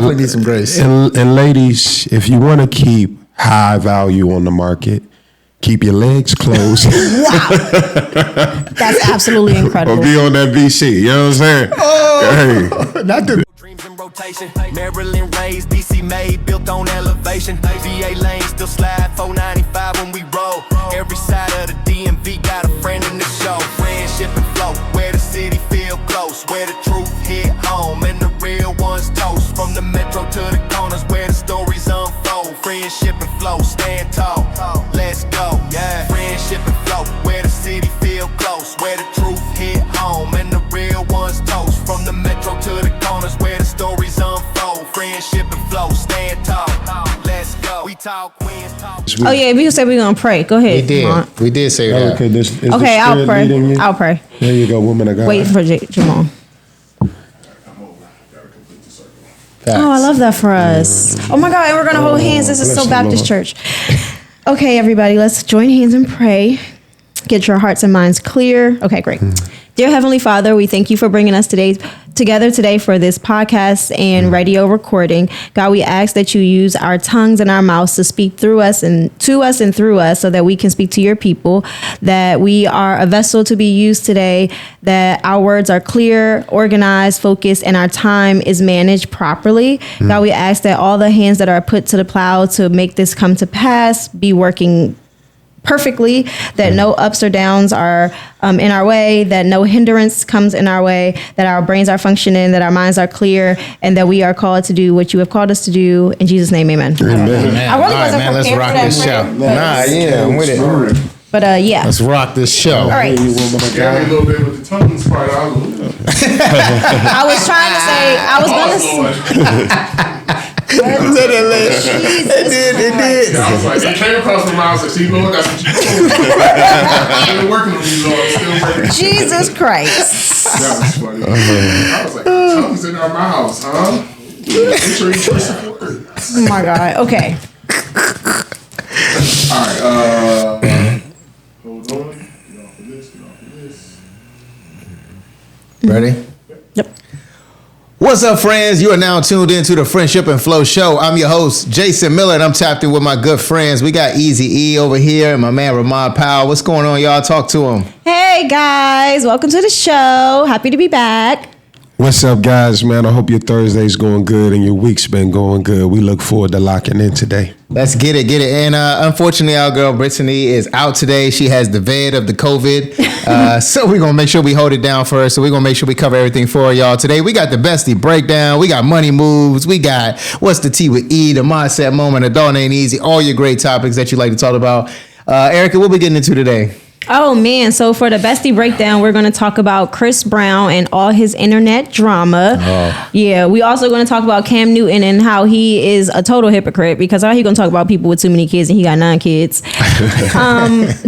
We need some grace. And ladies, if you want to keep high value on the market, keep your legs closed. Wow. That's absolutely incredible. Or be on that VC, you know what I'm saying? Oh, hey. Not the Dreams in rotation, Maryland raised, DC made, built on elevation. VA lane still slide, 495 when we roll. Every side of the DMV got a friend in the show. Friendship and flow, where the city feel close, where the truth hit home and the real ones toast. From the metro to the corners where the stories unfold. Friendship and flow, stand tall, let's go. Yeah, friendship and flow, where the city feel close, where the truth hit home and the real ones toast. From the metro to the corners where the stories unfold. Friendship and flow, stand tall, let's go. We talk Queens talk. Oh yeah, we said we're gonna pray. Go ahead. We did say that. Okay, I'll pray. I'll pray. There you go, woman of God. Wait for Jamal. Oh, I love that for us. Oh my God, and we're gonna hold hands. This is so Baptist church. Okay, everybody, let's join hands and pray. Get your hearts and minds clear. Okay, great. Dear Heavenly Father, we thank you for bringing us together today for this podcast and radio recording. God, we ask that you use our tongues and our mouths to speak through us and to us and through us so that we can speak to your people, that we are a vessel to be used today, that our words are clear, organized, focused, and our time is managed properly. God, we ask that all the hands that are put to the plow to make this come to pass be working perfectly, that no ups or downs are in our way, that no hindrance comes in our way, that our brains are functioning, that our minds are clear, and that we are called to do what you have called us to do. In Jesus' name, amen. Amen. I really wasn't let's prepared rock for that this prayer, show. but- I'm with it. But yeah. Let's rock this show. All right. Hey, woman of Yeah, a God. little bit with the tongues part. I I was trying to say, I was gonna It did. I was like, it came across my mouth. I was like, see, Lord, that's what you do. I've been working on you, Lord. Still working. Jesus Christ. That was funny. I was like, tongues in our mouths, huh? Oh my God. Okay. All right. Hold on. Get off of this. Get off of this. Ready? Yep. What's up, friends? You are now tuned into the Friendship and Flow Show. I'm your host, Jason Miller, and I'm tapped in with my good friends. We got Easy E over here and my man, Ramon Powell. What's going on, y'all? Talk to him. Hey guys, welcome to the show. Happy to be back. What's up, guys, man? I hope your Thursday's going good and your week's been going good. We look forward to locking in today. Let's get it. And unfortunately, our girl Brittany is out today. She has the vid of the COVID. So we're going to make sure we hold it down for her. So we're going to make sure we cover everything for y'all today. We got the Bestie Breakdown. We got Money Moves. We got What's the Tea with E, the Mindset Moment, Adult Ain't Easy. All your great topics that you like to talk about. Erica, what we getting into today? Oh man, so for the Bestie Breakdown, we're going to talk about Chris Brown and all his internet drama. Yeah, we also going to talk about Cam Newton and how he is a total hypocrite because how he going to talk about people with too many kids and he got 9 kids. And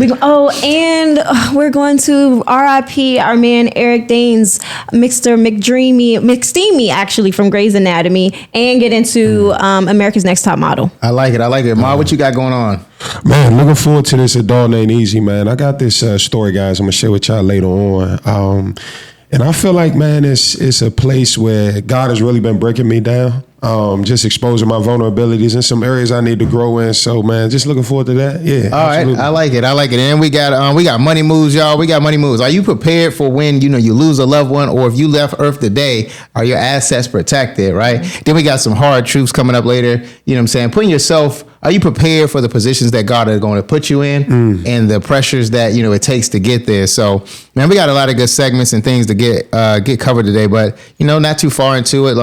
we're going to RIP our man Eric Danes, Mr. McSteamy actually from Grey's Anatomy, and get into America's Next Top Model. I like it. Ma, what you got going on? Man, looking forward to this Adult Ain't Easy, man. I got this story, guys, I'm going to share with y'all later on. And I feel like, man, it's a place where God has really been breaking me down, just exposing my vulnerabilities in some areas I need to grow in. So, man, just looking forward to that. Yeah, all absolutely. Right, I like it. And we got Money Moves, y'all. We got Money Moves. Are you prepared for when, you lose a loved one, or if you left Earth today, are your assets protected, right? Then we got some hard truths coming up later. You know what I'm saying? Are you prepared for the positions that God is going to put you in and the pressures that, it takes to get there? So, man, we got a lot of good segments and things to get covered today, but, not too far into it.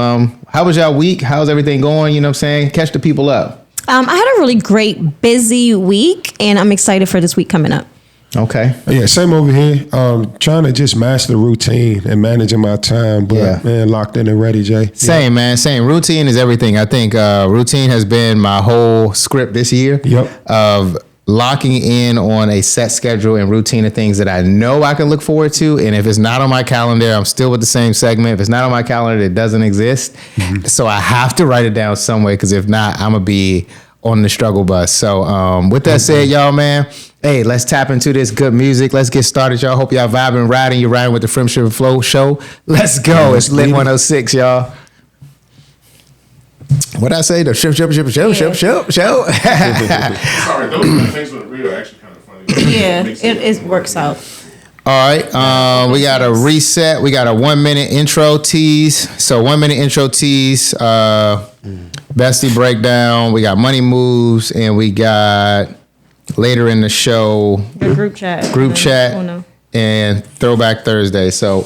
How was y'all week? How's everything going? You know what I'm saying? Catch the people up. I had a really great, busy week, and I'm excited for this week coming up. Okay. Yeah, same over here. Trying to just master routine and managing my time, but man, locked in and ready, Jay. Same, man. Same. Routine is everything. I think routine has been my whole script this year. Yep. Of locking in on a set schedule and routine of things that I know I can look forward to. And if it's not on my calendar, I'm still with the same segment. If it's not on my calendar, it doesn't exist. So I have to write it down some way, because if not, I'm going to be on the struggle bus. So with that said, y'all, man, hey, let's tap into this good music. Let's get started, y'all. Hope y'all vibing, riding. You're riding with the Friendship and Flow Show. Let's go. It's Lit 106, y'all. What I say? The show. Sorry, those things with the real are actually kind of funny. Yeah, it works out. All right. We got a reset. We got a 1 minute intro tease. So 1 minute intro tease. Bestie breakdown. We got money moves, and we got later in the show The group chat. Oh no. and Throwback Thursday. So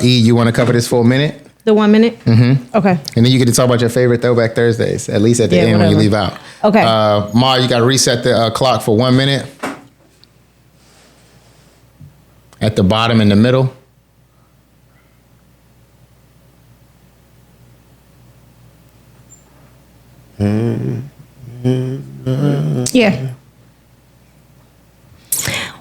E, you want to cover this for a minute? The 1 minute? Mm-hmm. Okay. And then you get to talk about your favorite Throwback Thursdays, at least at the end when you leave out. Okay. Ma, you got to reset the clock for 1 minute. At the bottom in the middle. Yeah.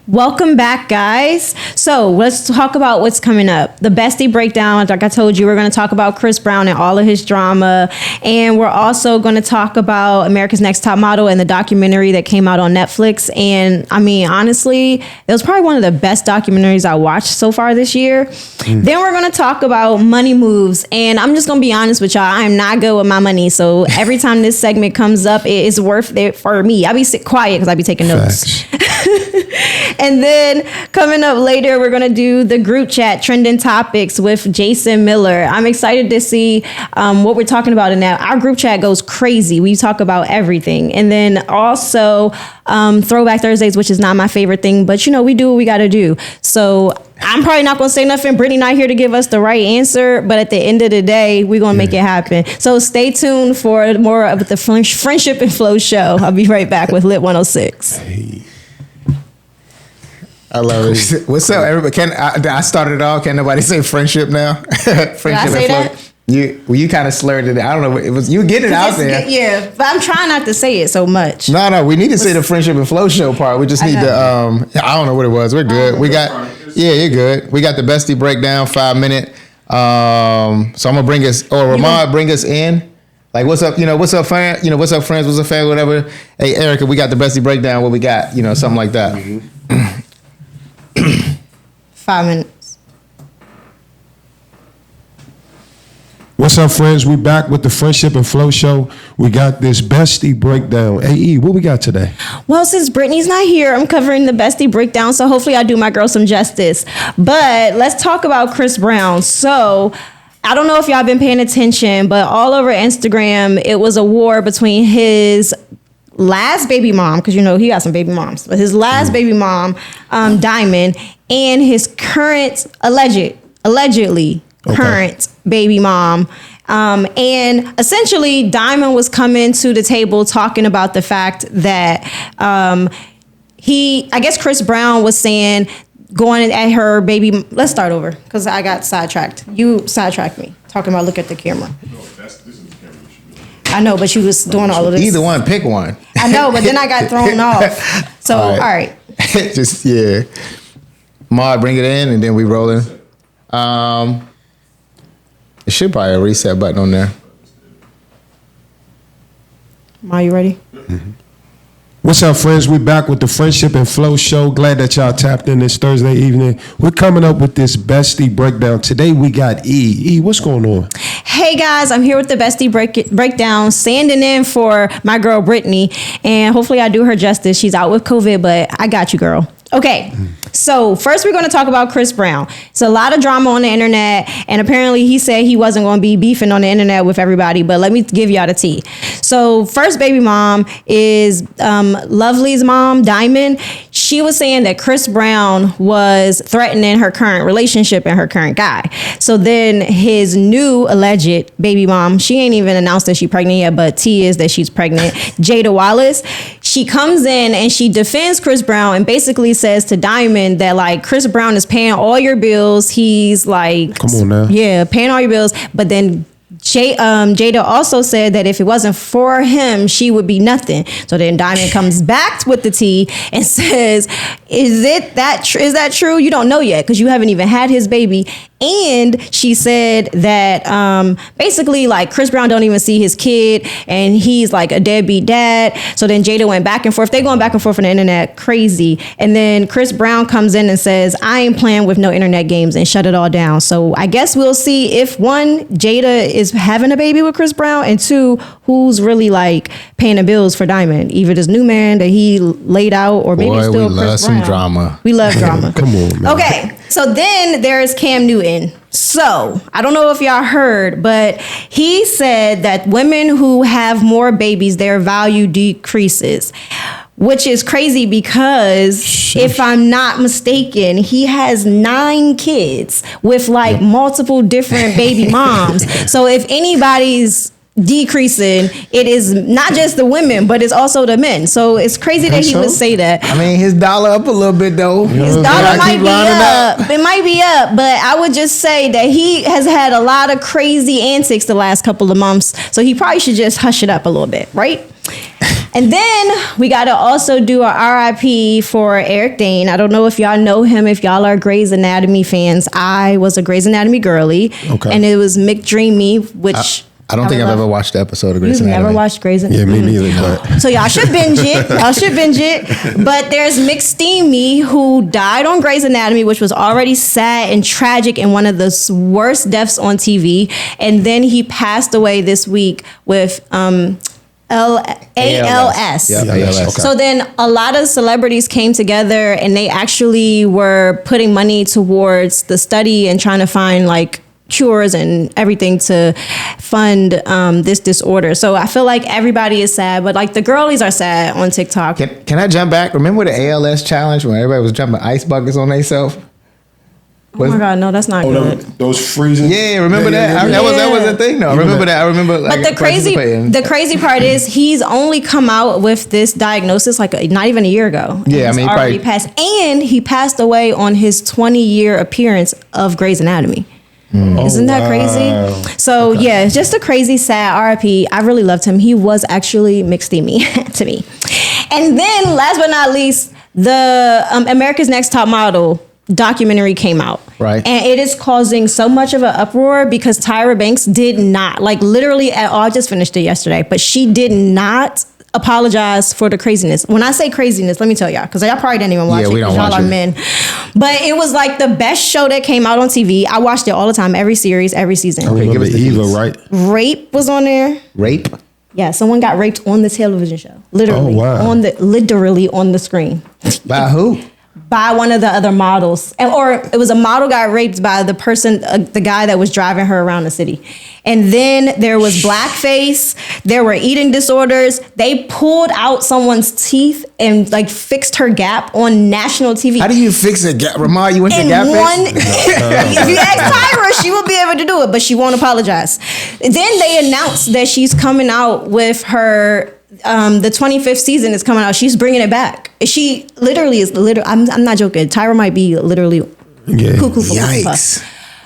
Welcome back, guys. So let's talk about what's coming up. The Bestie Breakdown, like I told you, we're going to talk about Chris Brown and all of his drama. And we're also going to talk about America's Next Top Model and the documentary that came out on Netflix. And I mean, honestly, it was probably one of the best documentaries I watched so far this year. Then we're going to talk about money moves. And I'm just going to be honest with y'all. I'm not good with my money. So every time this segment comes up, it is worth it for me. I'll be quiet because I'll be taking notes. And then coming up later, we're going to do the group chat trending topics with Jason Miller. I'm excited to see what we're talking about in that. Our group chat goes crazy. We talk about everything. And then also Throwback Thursdays, which is not my favorite thing, but you know, we do what we got to do. So I'm probably not going to say nothing. Brittany not here to give us the right answer, but at the end of the day, we're going to make it happen. So stay tuned for more of the Friendship and Flow show. I'll be right back with Lit 106. Hey. I love it. What's up, everybody? I started it all. Can nobody say friendship now? Friendship say and flow. that? You kind of slurred it. I don't know. It was you get it out there. Yeah, but I'm trying not to say it so much. No. We need to say the friendship and flow show part. We just need to. I don't know what it was. We're good. We got. Yeah, you're good. We got the Bestie Breakdown 5 minute. So I'm gonna bring us. Or Ramon, bring us in. Like, what's up? What's up, fan? What's up, friends? What's up, fan? Whatever. Hey, Erica, we got the Bestie Breakdown. What we got? Something like that. 5 minutes. What's up, friends? We back with the Friendship and Flow show. We got this Bestie Breakdown. AE, what we got today? Well, since Brittany's not here, I'm covering the Bestie Breakdown, so hopefully I do my girl some justice. But let's talk about Chris Brown. So I don't know if y'all been paying attention, but all over Instagram, it was a war between his last baby mom, because he got some baby moms, but his last baby mom, Diamond, and his current allegedly current baby mom. And essentially Diamond was coming to the table talking about the fact that I guess Chris Brown was saying, going at her baby. Let's start over because I got sidetracked. You sidetracked me talking about look at the camera. No, this is the camera you should be on. I know, but she was doing all of this. Either one, pick one. I know, but then I got thrown off. So, all right. Just, yeah. Maud, bring it in, and then we roll in. It should probably a reset button on there. Ma, you ready? Mm-hmm. What's up, friends? We're back with the Friendship and Flow show. Glad that y'all tapped in this Thursday evening. We're coming up with this Bestie Breakdown. Today we got E. E, what's going on? Hey guys, I'm here with the Bestie Breakdown, standing in for my girl Brittany, and hopefully I do her justice. She's out with COVID, but I got you, girl. Okay, so first we're going to talk about Chris Brown. It's a lot of drama on the internet, and apparently he said he wasn't going to be beefing on the internet with everybody, but let me give y'all the tea. So first baby mom is Lovely's mom, Diamond. She was saying that Chris Brown was threatening her current relationship and her current guy. So then his new alleged baby mom, she ain't even announced that she's pregnant yet, but T is that she's pregnant, Jada Wallace. She comes in and she defends Chris Brown and basically says to Diamond that like Chris Brown is paying all your bills. He's like, come on now. Yeah, paying all your bills. But then Jada also said that if it wasn't for him, she would be nothing. So then Diamond comes back with the tea and says, is that true? You don't know yet because you haven't even had his baby. And she said that basically like Chris Brown don't even see his kid and he's like a deadbeat dad. So then Jada went back and forth. They going back and forth on the internet, crazy. And then Chris Brown comes in and says, I ain't playing with no internet games, and shut it all down. So I guess we'll see if one, Jada is having a baby with Chris Brown, and two, who's really like paying the bills for Diamond? Either this new man that he laid out, or maybe Boy, it's we still love Chris some Brown. drama. We love drama. Come on, man. Okay, so then there's Cam Newton. So I don't know if y'all heard, but he said that women who have more babies, their value decreases, which is crazy because if I'm not mistaken, he has 9 kids with like multiple different baby moms. So if anybody's decreasing, it is not just the women, but it's also the men. So it's crazy that he would say that. I mean, his dollar up a little bit though. His dollar might be up. It might be up, but I would just say that he has had a lot of crazy antics the last couple of months. So he probably should just hush it up a little bit, right? And then we got to also do a RIP for Eric Dane. I don't know if y'all know him, if y'all are Grey's Anatomy fans. I was a Grey's Anatomy girly. Okay. And it was McDreamy, which... I don't think I've ever watched the episode of Grey's You've Anatomy. never watched Grey's Yeah, Anatomy? me neither. But So y'all should binge it. But there's McSteamy, who died on Grey's Anatomy, which was already sad and tragic and one of the worst deaths on TV. And then he passed away this week with ALS. Yep, ALS. ALS. Okay. So then a lot of celebrities came together and they actually were putting money towards the study and trying to find like cures and everything to fund this disorder. So I feel like everybody is sad, but like the girlies are sad on TikTok. Can I jump back? Remember the ALS challenge when everybody was jumping ice buckets on themselves? Oh my God, no, that's not good. those freezing. Yeah, remember that? That was a thing though. I remember that. I remember like But the crazy part is he's only come out with this diagnosis like not even a year ago. And Yeah, I he's mean, already probably- passed, and he passed away on his 20-year appearance of Grey's Anatomy. Isn't that crazy? So yeah, it's just a crazy, sad RIP. I really loved him. He was actually McSteamy to me. And then last but not least, the America's Next Top Model documentary came out. Right. And it is causing so much of an uproar because Tyra Banks did not, like literally at all, I just finished it yesterday, but she did not apologize for the craziness. When I say craziness, let me tell y'all, because y'all probably didn't even watch it we don't because y'all watch are it. men. But it was like the best show that came out on TV. I watched it all the time, every series, every season. Okay, give Remember us the Eva, deets. right? Rape was on there. Rape? Yeah, someone got raped on the television show. Literally. Oh, wow. Literally on the screen. By who? By one of the other models. Or it was a model got raped by the person, the guy that was driving her around the city. And then there was blackface. There were eating disorders. They pulled out someone's teeth and like fixed her gap on national TV. How do you fix a gap? Ramar, you went to In gap one, fix? if you ask Tyra, she will be able to do it, but she won't apologize. Then they announced that she's coming out with her. The 25th season is coming out. She's bringing it back. She literally is. I'm not joking. Tyra might be literally cuckoo for Yikes.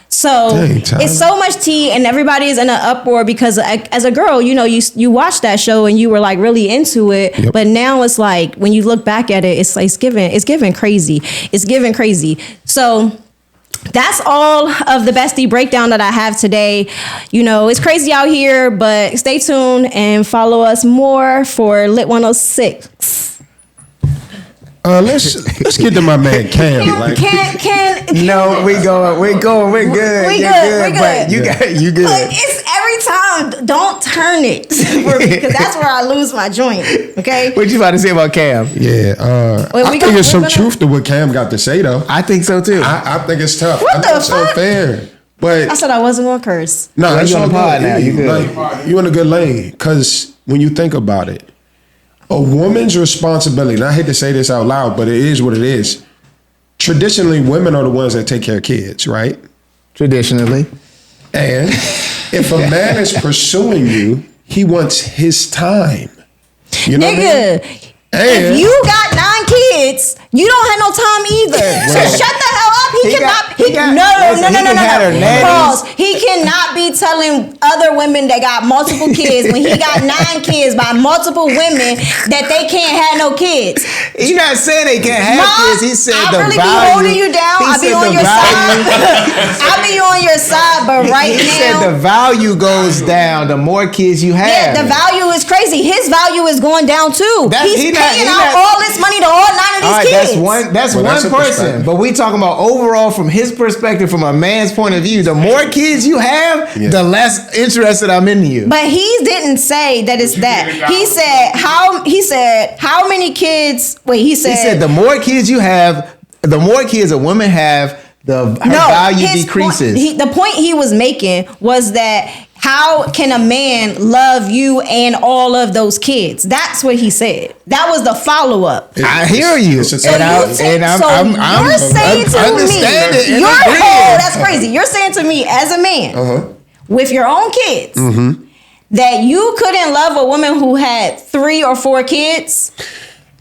So Dang, Tyra. it's so much tea, and everybody is in an uproar because as a girl, you know, you watched that show and you were like really into it. Yep. But now it's like when you look back at it, it's like it's giving crazy. It's giving crazy. So that's all of the Bestie Breakdown that I have today. You know, it's crazy out here, but stay tuned and follow us more for Lit 106. Let's get to my man Cam. Like, No, we're good. We You're good. But you good. But it's every time, don't turn it because that's where I lose my joint. Okay. What you about to say about Cam? yeah, Wait, I we think got- there's some we're gonna- truth to what Cam got to say, though. I think so too. I think it's tough. What I the think it's fuck? unfair. But I said I wasn't gonna curse. no, Well, it's you on all the pod good. now. You good. Like, you in a good lane. Because when you think about it, a woman's responsibility, and I hate to say this out loud, but it is what it is. Traditionally, women are the ones that take care of kids, right? Traditionally. And if a man is pursuing you, he wants his time. You know what I mean? Nigga, And if you got 9 kids, you don't have no time either. So shut the hell up. He can have her nannies. Pause. He cannot be telling other women that got multiple kids when he got 9 kids by multiple women that they can't have no kids. He's not saying they can't have Ma, kids. He said I the really value. be holding you down. He I be said on the your value- side. I be on your side, but right He now. said the value goes down the more kids you have. Yeah, the value is crazy. His value is going down too. He He's not- paying he out not- all this money to all 9 of these All right, kids. That's Well, that's one a person. perspective. But we talking about overall from his perspective, from a man's point of view. The more kids you have, the less interested I'm in you. But he didn't say that it's that. He said how many kids? Wait, he said the more kids you have, the more kids a woman have, her value his decreases. The point he was making was that how can a man love you and all of those kids? That's what he said. That was the follow up. I hear you. It's a So tough- you're saying to understand it me, and agreeing. that's crazy. You're saying to me as a man with your own kids Mm-hmm. that you couldn't love a woman who had 3 or 4 kids.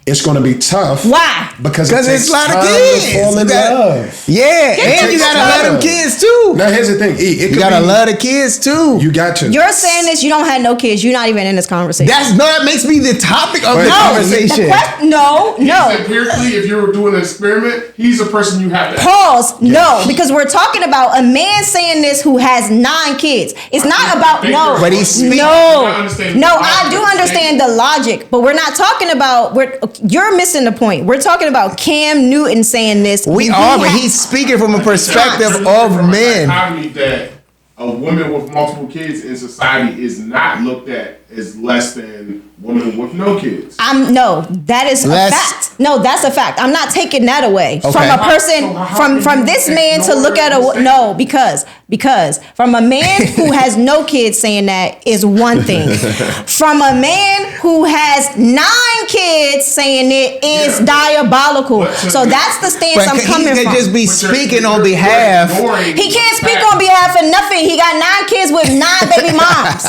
It's going to be tough. Why? Because it's a lot of kids. to fall in You got- love. Yeah, and you takes gotta love them time. kids too. Now here's the thing. It You gotta love the kids too. You got to. You're saying this, you don't have no kids. You're not even in this conversation. That makes me the topic of the No, conversation. No. Empirically, if you were doing an experiment, he's a person you have to. Pause. No, because we're talking about a man saying this who has 9 kids. It's not about no. But he's speaking- No, I understand. no. I do understand the logic, but we're not talking about. You're missing the point. We're talking about Cam Newton saying this. We are, but he's speaking from a perspective of From a men. dichotomy that a woman with multiple kids in society is not looked at as less than women with no kids. That is a fact. No, that's a fact. I'm not taking that away from a person So how from can this you man to look at ignore no because from a man who has no kids saying that is one thing. From a man who has 9 kids saying it is diabolical. So that's the stance I'm coming he from. could just be speaking on behalf. He can't speak on behalf of nothing. He got 9 kids with 9 baby moms.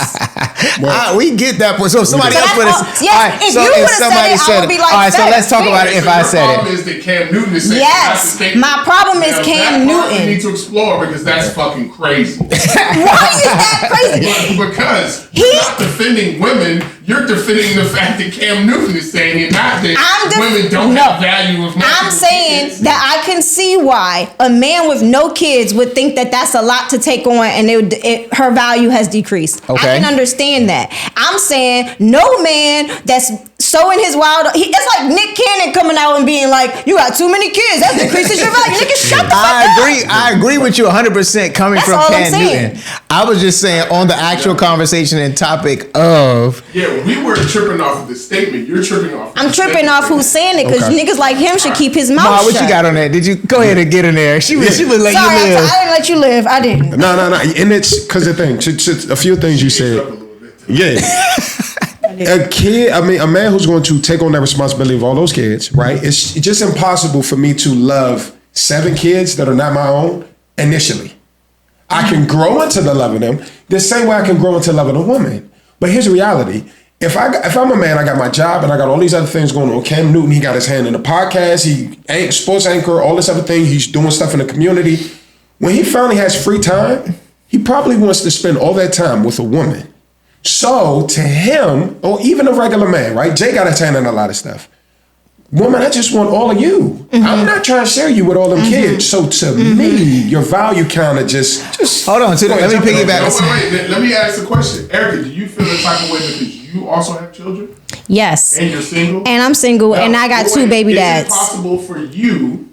We get that point. So somebody So else would that's have. all- yes, if you would've said it, I would be like, all right, so "Facts, let's talk about it. If I The said problem it, is that Cam Newton is saying Yes, that's the statement. my problem is Now, Cam that part Newton. We need to explore because that's fucking crazy. Why is that crazy? Because you're not defending women, you're defending the fact that Cam Newton is saying it, not that women don't have value of multiple I'm saying kids. that I can see why a man with no kids would think that that's a lot to take on and her value has decreased. Okay. I can understand that. I'm saying no man that's so in his wild, it's like Nick Cannon coming out and being like, you got too many kids, that decreases your value. Nigga, shut the fuck up. I agree with you 100% coming That's from all I'm Cam saying. Newton. I was just saying on the actual conversation and topic of. Yeah, we were tripping off of the statement. You're tripping off. I'm tripping off who's saying it because niggas like him should keep his mouth Ma, shut. what you got on that? Did you go ahead and get in there? She was letting Sorry, you live. I didn't let you live. I didn't. No. And it's because the thing, a few things you said. Yeah. A man who's going to take on that responsibility of all those kids, right? It's just impossible for me to love 7 kids that are not my own initially. I can grow into the love of them the same way I can grow into loving a woman. But here's the reality. If I'm a man, I got my job and I got all these other things going on. Cam Newton, he got his hand in the podcast. He ain't sports anchor, all this other thing. He's doing stuff in the community. When he finally has free time, he probably wants to spend all that time with a woman. So to him, or even a regular man, right? Jay got his hand in a lot of stuff. Woman, I just want all of you. I'm not trying to share you with all them kids. So to me, your value kind of just Hold on, let me piggyback. Wait, let me ask a question. Erica, do you feel the type of way because you also have children? Yes. And you're single? And I'm single and I got 2 baby dads. Is it possible for you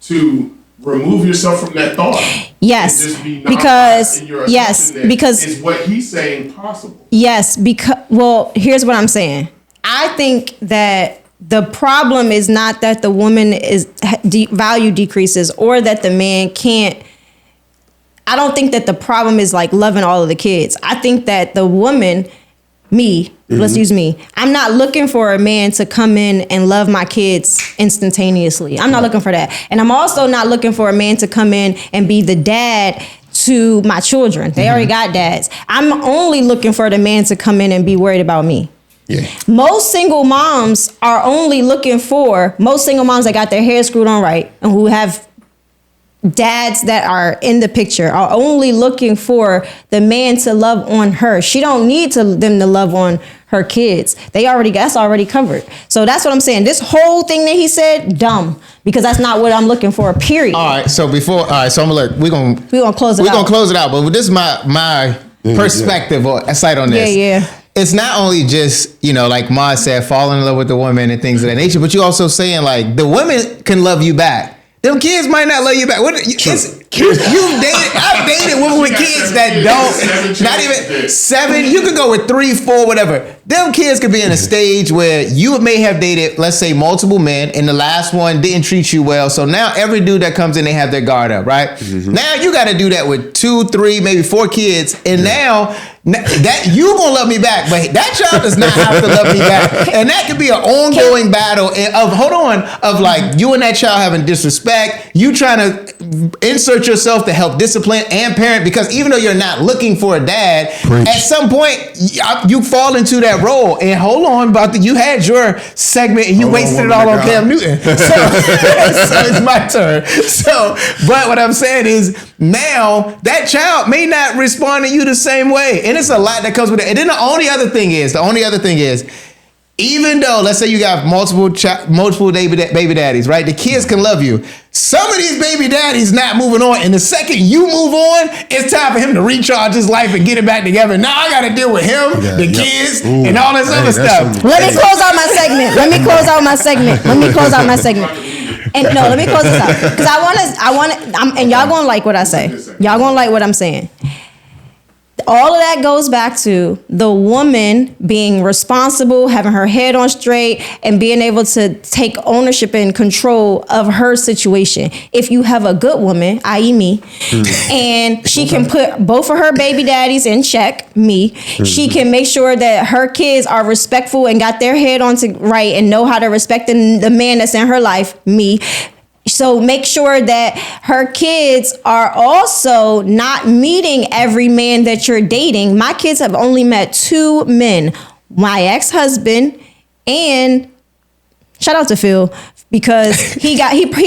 to remove yourself from that thought? Yes. And just be Because in your yes, assumption that because is what he's saying possible? yes, because well, here's what I'm saying. I think that the problem is not that the woman is value decreases or that the man can't. I don't think that the problem is like loving all of the kids. I think that the woman, let's use me. I'm not looking for a man to come in and love my kids instantaneously. I'm not looking for that. And I'm also not looking for a man to come in and be the dad to my children. They already got dads. I'm only looking for the man to come in and be worried about me. Yeah. Most single moms that got their hair screwed on right and who have dads that are in the picture are only looking for the man to love on her. She don't need them to love on her kids. That's already covered. So that's what I'm saying. This whole thing that he said, dumb, because that's not what I'm looking for, period. All right, so I'm gonna we're gonna close it out. We're gonna close it out, but this is my perspective or insight on this. Yeah. it's not only just, like Ma said, falling in love with the woman and things of that nature, but you also saying like the women can love you back. Them kids might not love you back. I've dated women with kids that don't, not even 7. You could go with 3, 4, whatever. Them kids could be in a stage where you may have dated, let's say, multiple men, and the last one didn't treat you well. So now every dude that comes in, they have their guard up, right? Mm-hmm. Now you got to do that with 2, 3, maybe 4 kids, and now that you gonna love me back, but that child does not have to love me back, and that could be an ongoing battle of like you and that child having disrespect, you trying to insert yourself to help discipline and parent, because even though you're not looking for a dad, at some point you fall into that role. And hold on, you had your segment and you wasted it all on Cam Newton, so it's my turn. But what I'm saying is now that child may not respond to you the same way, and it's a lot that comes with it. And then the only other thing is, even though, let's say you got multiple baby daddies, right? The kids can love you. Some of these baby daddies not moving on, and the second you move on, it's time for him to recharge his life and get it back together. Now I got to deal with him, the kids, and all this other stuff. Let me close out my segment. And no, let me close this out, because I want to, and y'all gonna like what I say. Y'all gonna like what I'm saying. All of that goes back to the woman being responsible, having her head on straight, and being able to take ownership and control of her situation. If you have a good woman, i.e. me, and she can put both of her baby daddies in check, me, she can make sure that her kids are respectful and got their head on to right and know how to respect the man that's in her life, me. So make sure that her kids are also not meeting every man that you're dating. My kids have only met 2 men, my ex-husband, and shout out to Phil, because he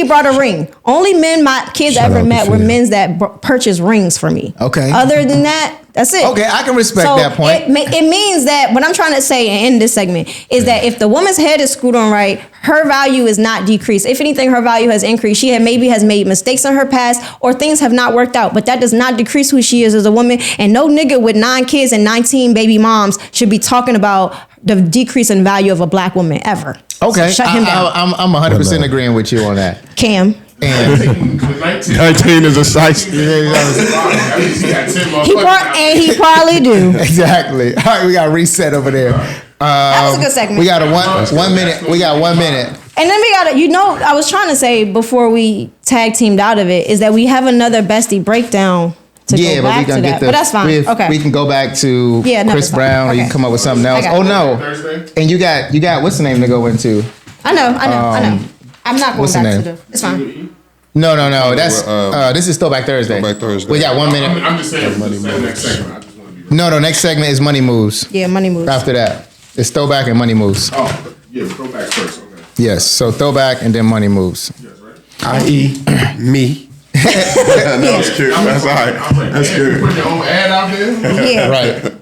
brought a ring. Only men my kids ever met were men that purchased rings for me. Okay. Other than that, that's it. Okay, I can respect that point. It means that what I'm trying to say in this segment is that if the woman's head is screwed on right, her value is not decreased. If anything, her value has increased. She maybe has made mistakes in her past, or things have not worked out, but that does not decrease who she is as a woman. And no nigga with 9 kids and 19 baby moms should be talking about the decrease in value of a black woman ever. Okay, so shut him down. I'm 100% agreeing with you on that. Cam. And 19 is a size. He probably do. Exactly. All right, we got reset over there. That was a good segment. We got a 1 minute. We got 1 minute. And then we got to, I was trying to say before we tag teamed out of it, is that we have another Bestie Breakdown to go back to that. But that's fine. Okay. We can go back to Chris Brown, or you can come up with something else. Oh, no. Thursday. And you got what's the name to go into? I know. I'm not going back to it's fine. No. That's this is Throwback Thursday. We got 1 minute. I'm just saying next segment. I just want to be No, next segment is Money Moves. Yeah, Money Moves. After that, it's Throwback and Money Moves. Oh, yeah, Throwback first. Okay. Yes, so Throwback and then Money Moves. Yes, right. I.e. me. That's cute. That's all right. That's good. Put your own ad out there. Yeah. Right.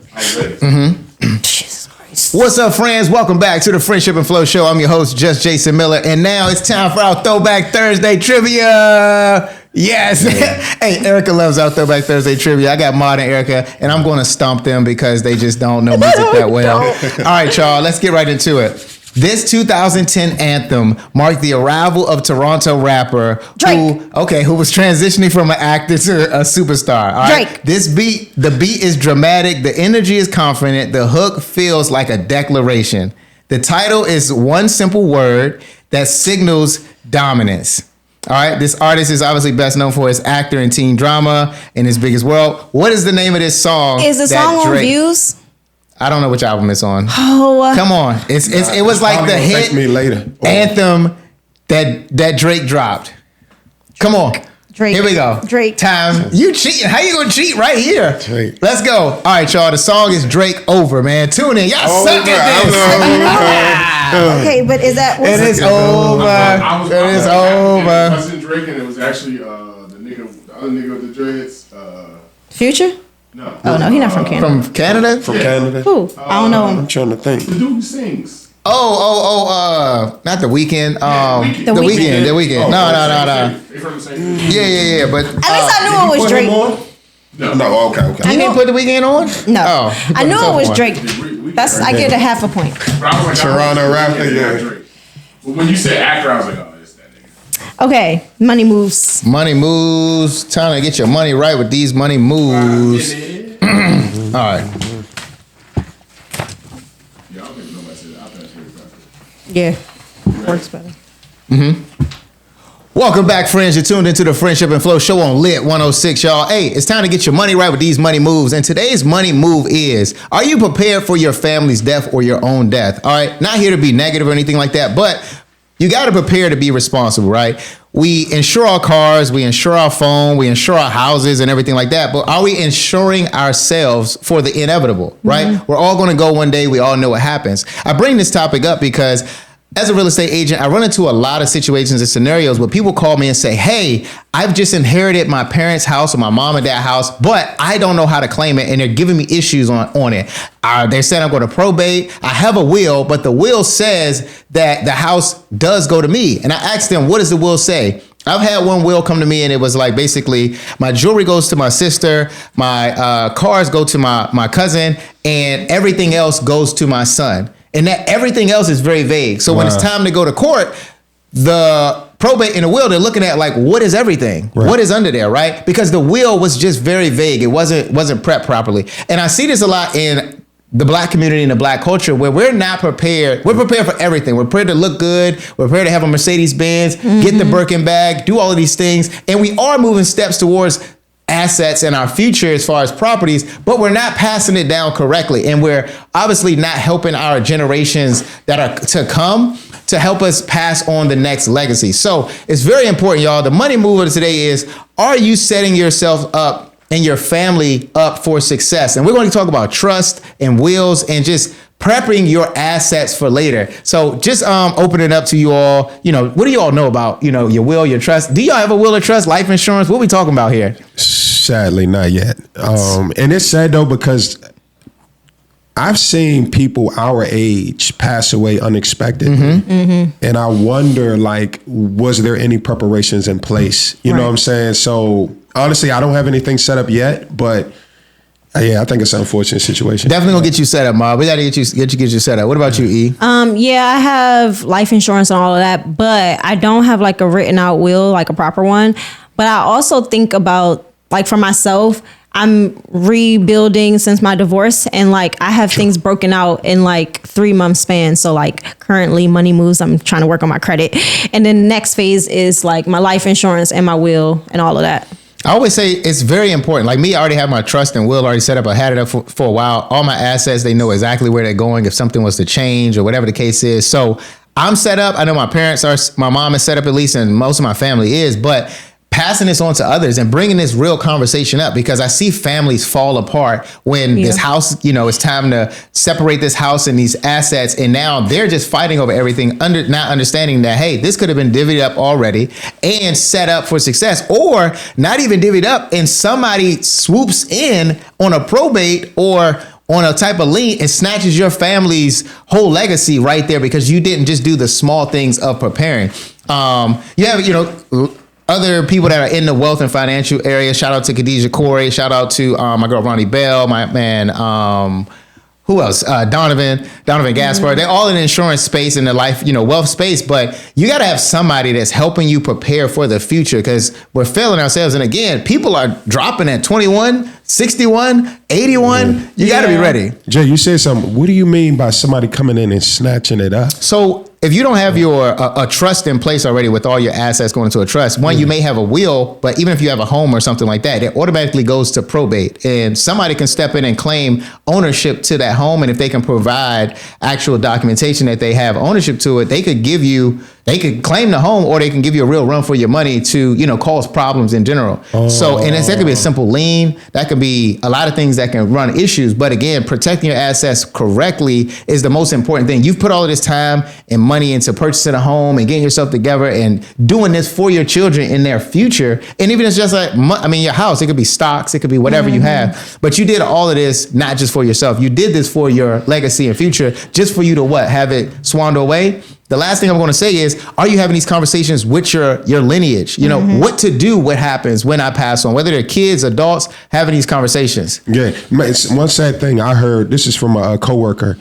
What's up, friends? Welcome back to the Friendship and Flow Show. I'm your host, Just Jason Miller, and now it's time for our Throwback Thursday trivia. Yes. Hey, Erica loves our Throwback Thursday trivia. I got Maud and Erica, and I'm going to stomp them because they just don't know music that well. All right, y'all, let's get right into it. This 2010 anthem marked the arrival of Toronto rapper Drake. who was transitioning from an actor to a superstar. All right? Drake. The beat is dramatic, the energy is confident, the hook feels like a declaration. The title is one simple word that signals dominance. All right, this artist is obviously best known for his actor in teen drama in his biggest world. What is the name of this song? Is the song on Views? I don't know which album it's on. Oh, come on! It was like the hit me later. anthem that Drake dropped. Come on, Drake. Here we go. Drake. Time. You cheating? How you gonna cheat right here? Drake. Let's go. All right, y'all. The song is Drake Over, man. Tune in. Y'all suck at this. Okay, but is that? It is over. It is over. It wasn't Drake, and it was actually the other nigga with the dreads. Future? No. Oh no, he's not from Canada. From Canada? From Canada? Who? I don't know him. I'm trying to think. The dude who sings. Not The Weeknd. The Weeknd. No. They from the same. Yeah. But At least I knew it was Drake. No. No, okay. you didn't put The Weeknd on? No, Oh, I knew it was Drake. We I get a half a point. Toronto Raptor, yeah. Well, when you said actor, I was like, oh, it's that nigga. Okay, money moves. Money moves. Time to get your money right with these money moves. All right. Yeah, works better. Welcome back, friends. You're tuned into the Friendship and Flow Show on Lit 106, y'all. Hey, it's time to get your money right with these money moves. And today's money move is, are you prepared for your family's death or your own death? All right, not here to be negative or anything like that, but you got to prepare to be responsible, right? We insure our cars, we insure our phone, we insure our houses and everything like that. But are we insuring ourselves for the inevitable, right? We're all going to go one day. We all know what happens. I bring this topic up because as a real estate agent, I run into a lot of situations and scenarios where people call me and say, hey, I've just inherited my parents' house or my mom and dad's house, but I don't know how to claim it. And they're giving me issues on it. They're saying I'm going to probate. I have a will, but the will says that the house does go to me. And I asked them, what does the will say? I've had one will come to me and it was like, basically my jewelry goes to my sister, my cars go to my cousin, and everything else goes to my son. And that everything else is very vague. So when it's time to go to court, the probate and the will, they're looking at like, what is everything? Right. What is under there, right? Because the will was just very vague. It wasn't prepped properly. And I see this a lot in the black community and the black culture where we're not prepared. We're prepared for everything. We're prepared to look good. We're prepared to have a Mercedes-Benz, get the Birkin bag, do all of these things. And we are moving steps towards assets in our future as far as properties, but we're not passing it down correctly. And we're obviously not helping our generations that are to come to help us pass on the next legacy. So it's very important, y'all. The money mover today is, are you setting yourself up and your family up for success? And we're going to talk about trust and wills and just prepping your assets for later. So just open it up to you all. You know, what do you all know about, you know, your will, your trust? Do y'all have a will or trust, life insurance? What are we talking about here? Sadly, not yet. And it's sad though, because I've seen people our age pass away unexpectedly. And I wonder, like, was there any preparations in place? You know what I'm saying? So honestly, I don't have anything set up yet, but yeah, I think it's an unfortunate situation. Definitely gonna get you set up, Ma. We gotta get you set up. What about you, E? Yeah, I have life insurance and all of that, but I don't have like a written out will, like a proper one. But I also think about, like, for myself, I'm rebuilding since my divorce, and like I have things broken out in like 3 month span. So like currently money moves, I'm trying to work on my credit. And then the next phase is like my life insurance and my will and all of that. I always say it's very important. Like me, I already have my trust and will already set up. I had it up for a while. All my assets, they know exactly where they're going if something was to change or whatever the case is. So I'm set up. I know my parents are, my mom is set up at least, and most of my family is, but passing this on to others and bringing this real conversation up, because I see families fall apart when this house, you know, it's time to separate this house and these assets. And now they're just fighting over everything, not understanding that, hey, this could have been divvied up already and set up for success, or not even divvied up and somebody swoops in on a probate or on a type of lien and snatches your family's whole legacy right there because you didn't just do the small things of preparing. You have, you know, other people that are in the wealth and financial area. Shout out to Khadijah Corey. Shout out to my girl Ronnie Bell, my man, who else? Donovan Gaspar. They're all in the insurance space and the life, you know, wealth space. But you got to have somebody that's helping you prepare for the future, because we're failing ourselves. And again, people are dropping at 21, 61, 81. You got to be ready. Jay, you said something. What do you mean by somebody coming in and snatching it up? So if you don't have your a trust in place already with all your assets going into a trust, one, you may have a will, but even if you have a home or something like that, it automatically goes to probate, and somebody can step in and claim ownership to that home. And if they can provide actual documentation that they have ownership to it, they could claim the home, or they can give you a real run for your money to, you know, cause problems in general. So, and that could be a simple lien. That could be a lot of things that can run issues. But again, protecting your assets correctly is the most important thing. You've put all of this time and money into purchasing a home and getting yourself together and doing this for your children in their future. And even if it's just like, your house, it could be stocks, it could be whatever you have. But you did all of this not just for yourself. You did this for your legacy and future, just for you to have it swindle away. the last thing I'm going to say is, are you having these conversations with your lineage? You know, what to do, what happens when I pass on, whether they're kids, adults, having these conversations. Yeah. It's one sad thing I heard, this is from a coworker.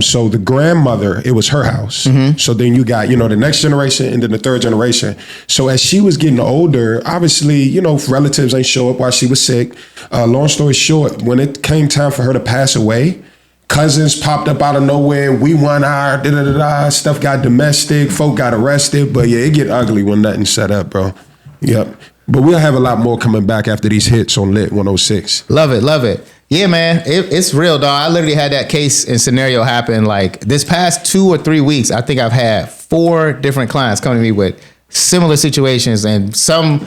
So the grandmother, it was her house. So then you got, the next generation and then the third generation. So as she was getting older, obviously, relatives ain't show up while she was sick. Long story short, when it came time for her to pass away, cousins popped up out of nowhere. We won our stuff got domestic. Folk got arrested. But yeah, it get ugly when nothing's set up, bro. Yep. But we'll have a lot more coming back after these hits on Lit 106. Love it. Love it. Yeah, man, it's real, dog. I literally had that case and scenario happen like this past 2 or 3 weeks. I think I've had 4 different clients come to me with similar situations, and some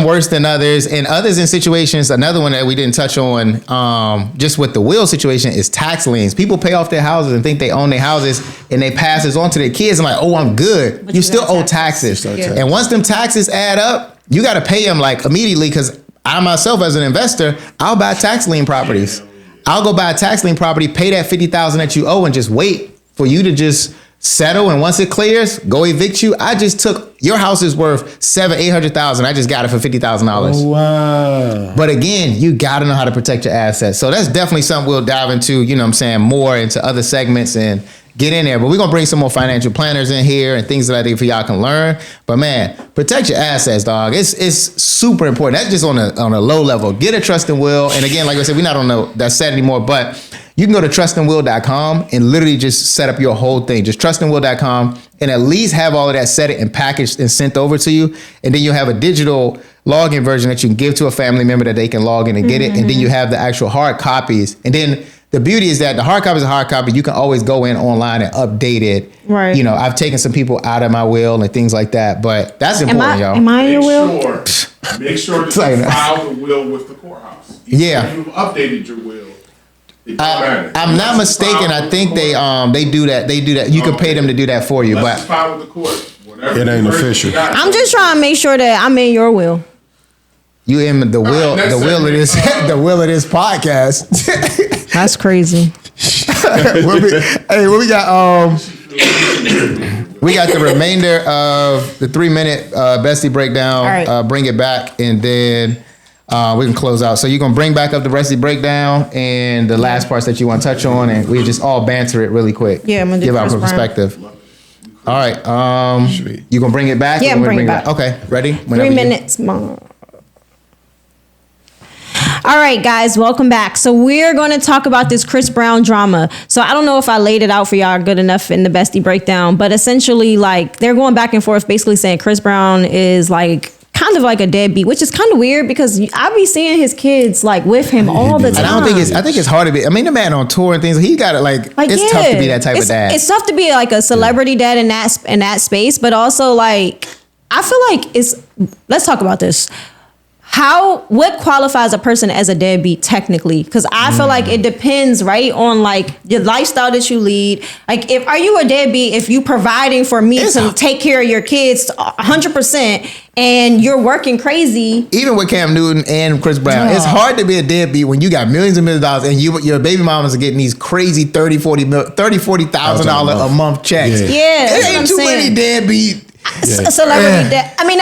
worse than others, and others in situations. Another one that we didn't touch on, just with the will situation, is tax liens. People pay off their houses and think they own their houses, and they pass this on to their kids. And like, oh, I'm good. But you still owe taxes. And once them taxes add up, you got to pay them like immediately, because I myself, as an investor, I'll buy tax lien properties. I'll go buy a tax lien property, pay that $50,000 that you owe, and just wait for you to just settle. And once it clears, go evict you. I just took your house is worth $700,000-800,000. I just got it for $50,000. Oh, wow. But again, you got to know how to protect your assets. So that's definitely something we'll dive into. More into other segments and get in there. But we're going to bring some more financial planners in here and things that I think for y'all can learn. But man, protect your assets, dog. It's super important. That's just on a low level. Get a trust and will. And again, like I said, we're not on that set anymore, but you can go to trustandwill.com and literally just set up your whole thing. Just trustandwill.com and at least have all of that set and packaged and sent over to you. And then you'll have a digital login version that you can give to a family member that they can log in and get it. And then you have the actual hard copies. And then the beauty is that the hard copy is a hard copy. You can always go in online and update it. Right. I've taken some people out of my will and things like that, but that's important, y'all. Am I in your will? Make sure that you file the will with the courthouse. Yeah. You've updated your will. I'm not mistaken. I think they do that. They do that. You can pay them to do that for you, but file with the court. It ain't official. I'm just trying to make sure that I'm in your will. You in the will, the will of this, the will of this podcast. That's crazy. What we got? We got the remainder of the 3-minute Bestie Breakdown. All right. Bring it back, and then we can close out. So you're gonna bring back up the Bestie Breakdown and the last parts that you want to touch on, and we just all banter it really quick. Yeah, I'm gonna do give our Chris Brown. Perspective. All right. You gonna bring it back? Yeah, bring it back. Okay, ready? 3 minutes more. All right, guys, welcome back. So we're going to talk about this Chris Brown drama. So I don't know if I laid it out for y'all good enough in the Bestie Breakdown, but essentially, like, they're going back and forth basically saying Chris Brown is like kind of like a deadbeat, which is kind of weird because I be seeing his kids like with him all the time. And I think it's hard to be. I mean, the man on tour and things, he got it it's tough to be that type of dad. It's tough to be like a celebrity dad in that space, but also like I feel like let's talk about this. What qualifies a person as a deadbeat technically? Because I feel like it depends, right, on like the lifestyle that you lead. Like, are you a deadbeat if you providing for me to take care of your kids 100% and you're working crazy? Even with Cam Newton and Chris Brown, it's hard to be a deadbeat when you got millions and millions of dollars and your baby mamas are getting these crazy $40,000 a month checks. Yeah, it ain't too many deadbeat celebrity dad. I mean,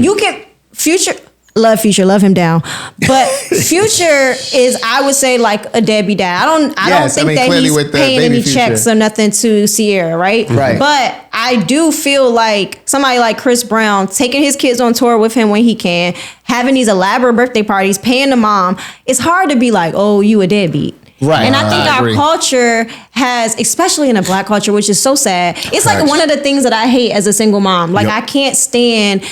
you can Future. Love Future, love him down. But Future is, I would say, like a deadbeat dad. I don't think that he's paying any checks or nothing to Sierra, right? Right. But I do feel like somebody like Chris Brown taking his kids on tour with him when he can, having these elaborate birthday parties, paying the mom. It's hard to be like, oh, you a deadbeat. Right. And I think our culture has, especially in a black culture, which is so sad. It's like one of the things that I hate as a single mom. Like, I can't stand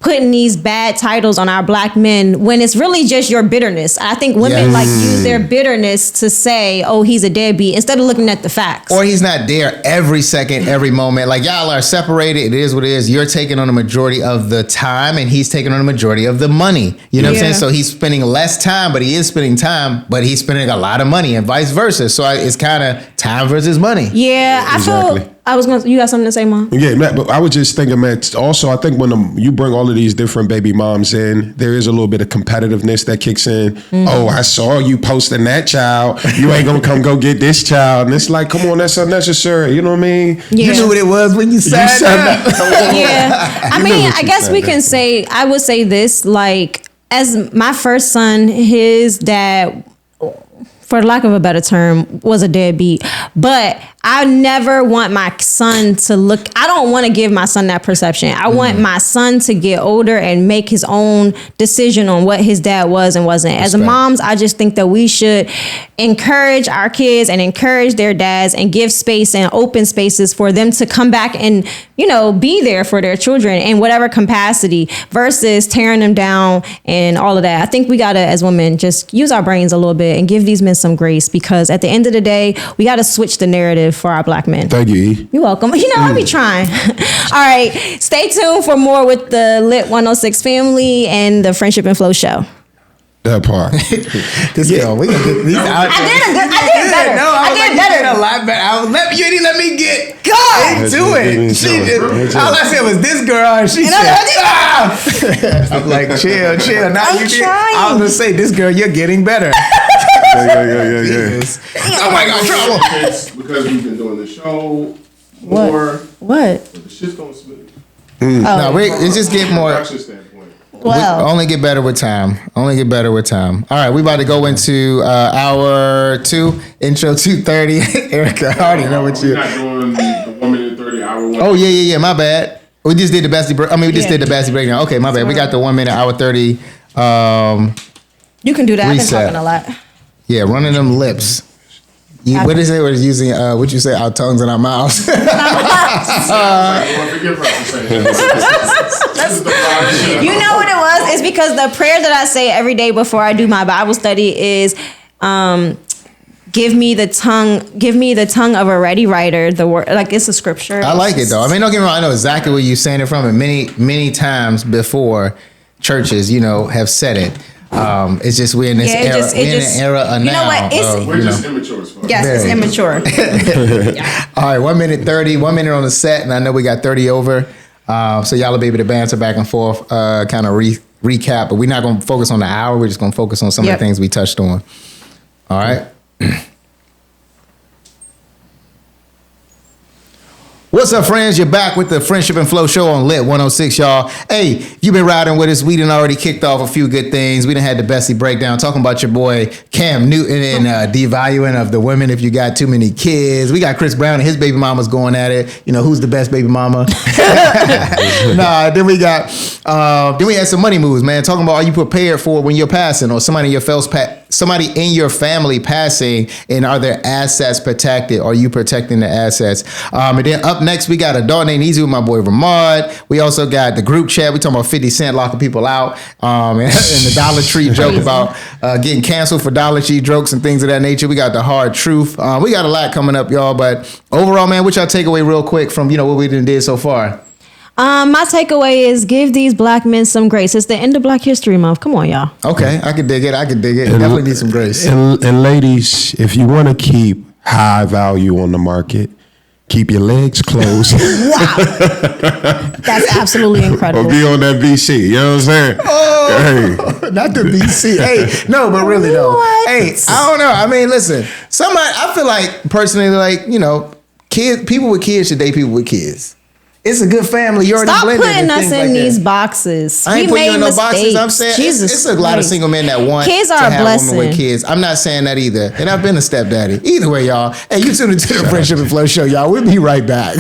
putting these bad titles on our black men when it's really just your bitterness. I think women use their bitterness to say, oh, he's a deadbeat, instead of looking at the facts. Or he's not there every second, every moment. Like, y'all are separated. It is what it is. You're taking on a majority of the time and he's taking on a majority of the money. You know what I'm saying? So he's spending less time, but he is spending time, but he's spending a lot of money and vice versa. So it's kind of time versus money. Yeah, exactly. You got something to say, Mom? Yeah, but I was just thinking, man. Also, I think when you bring all of these different baby moms in, there is a little bit of competitiveness that kicks in. Mm-hmm. Oh, I saw you posting that child. You ain't gonna come go get this child, and it's like, come on, that's unnecessary. You know what I mean? Yeah. You knew what it was when you said that. Yeah, I mean, I guess we can say. I would say this, like, as my first son, his dad, for lack of a better term, was a deadbeat. But I never want my son to look, I don't want to give my son that perception. I want my son to get older and make his own decision on what his dad was and wasn't. As moms, I just think that we should encourage our kids and encourage their dads and give space and open spaces for them to come back and, you know, be there for their children in whatever capacity versus tearing them down and all of that. I think we got to, as women, just use our brains a little bit and give these men some grace, because at the end of the day, we got to switch the narrative for our black men. Thank you, E. You're welcome. You know, I'll be trying. All right. Stay tuned for more with the Lit 106 family and the Friendship and Flow show. That part. This girl, we gonna get these out. I did better. No, I did you better. did a lot better. You didn't let me get into it. All I said was this girl, and she said, I'm like, chill. Now I'm you did. trying. I was gonna say, this girl, you're getting better. Yeah. Oh my God, trouble. Because we've been doing the show more. What? The shit's going smooth. No, it's just get more. Production standpoint. Well, Only get better with time. All right, we about to go into hour 2, intro 2:30. Erica, I already know what We're not doing the 1 minute 30 hour one. Oh yeah. My bad. We just did the Bestie. We just did the Bestie Breakdown. Okay, my bad. We got the 1 minute, hour 30. you can do that. I've been Reset. talking a lot. Yeah, running them lips. What is it? We're using what you say, our tongues and our mouths. Forgive her for saying that. You know what it was? It's because the prayer that I say every day before I do my Bible study is, give me the tongue of a ready writer. The word, like, it's a scripture. I like it though. I mean, don't get me wrong. I know exactly where you're saying it from, and many times before churches, have said it. It's just we're in this era. We're in an era of now. You know what? We're just immature as fuck. Yes, it's immature. All right, 1 minute 30, 1 minute on the set, and I know we got 30 over. So y'all will be able to banter back and forth, kind of recap. But we're not going to focus on the hour. We're just going to focus on some of the things we touched on. All right. What's up, friends? You're back with the Friendship and Flow show on Lit 106, y'all. Hey, if you've been riding with us, we done already kicked off a few good things. We done had the Bestie Breakdown, talking about your boy Cam Newton and devaluing of the women if you got too many kids. We got Chris Brown and his baby mama's going at it. Who's the best baby mama? Then we had some money moves, man. Talking about, are you prepared for when you're passing, or somebody in your family passing, and are their assets protected? Are you protecting the assets? And then up next, we got a dog named Easy with my boy Ramad. We also got the group chat. We talking about 50 Cent locking people out, and the Dollar Tree joke about getting canceled for Dollar Tree jokes and things of that nature. We got the hard truth. We got a lot coming up, y'all. But overall, man, what y'all take away real quick from what we did so far? My takeaway is give these black men some grace. It's the end of Black History Month. Come on, y'all. Okay, I can dig it. Definitely need some grace. And ladies, if you want to keep high value on the market, keep your legs closed. Wow. That's absolutely incredible. Or be on that BC. You know what I'm saying? Oh, not the BC. Hey, no, but really though. What? Hey, I don't know. I mean, listen, I feel like personally, like, people with kids should date people with kids. It's a good family. You already Stop blended putting us in like these that. boxes. I ain't we putting you in made no boxes. mistakes. I'm saying Jesus it's a lot of single men that want kids to are a have blessing. women with kids. I'm not saying that either. And I've been a stepdaddy. Either way, y'all. Hey, you tuned into the Friendship and Flow show, y'all. We'll be right back.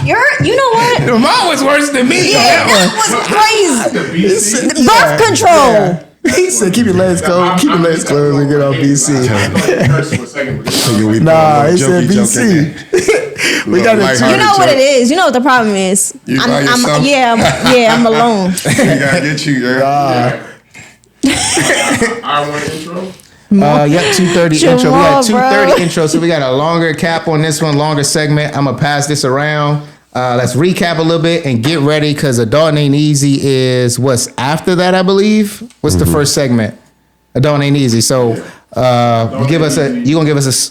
You know what? Mine was worse than me. Yeah, that was crazy. The BC. Birth control. Yeah. He said, keep your legs closed. Keep your legs closed and get on BC. Nah, he said BC. We got to. You know what it is. You know what the problem is. I'm alone. We gotta get you, girl. Hour one intro. 2:30 intro. We got Jamal, 2:30 intro, so we got a longer cap on this one, longer segment. I'm gonna pass this around. Let's recap a little bit and get ready, because Adult Ain't Easy is what's after that, I believe. What's the first segment? Adult Ain't Easy. So You gonna give us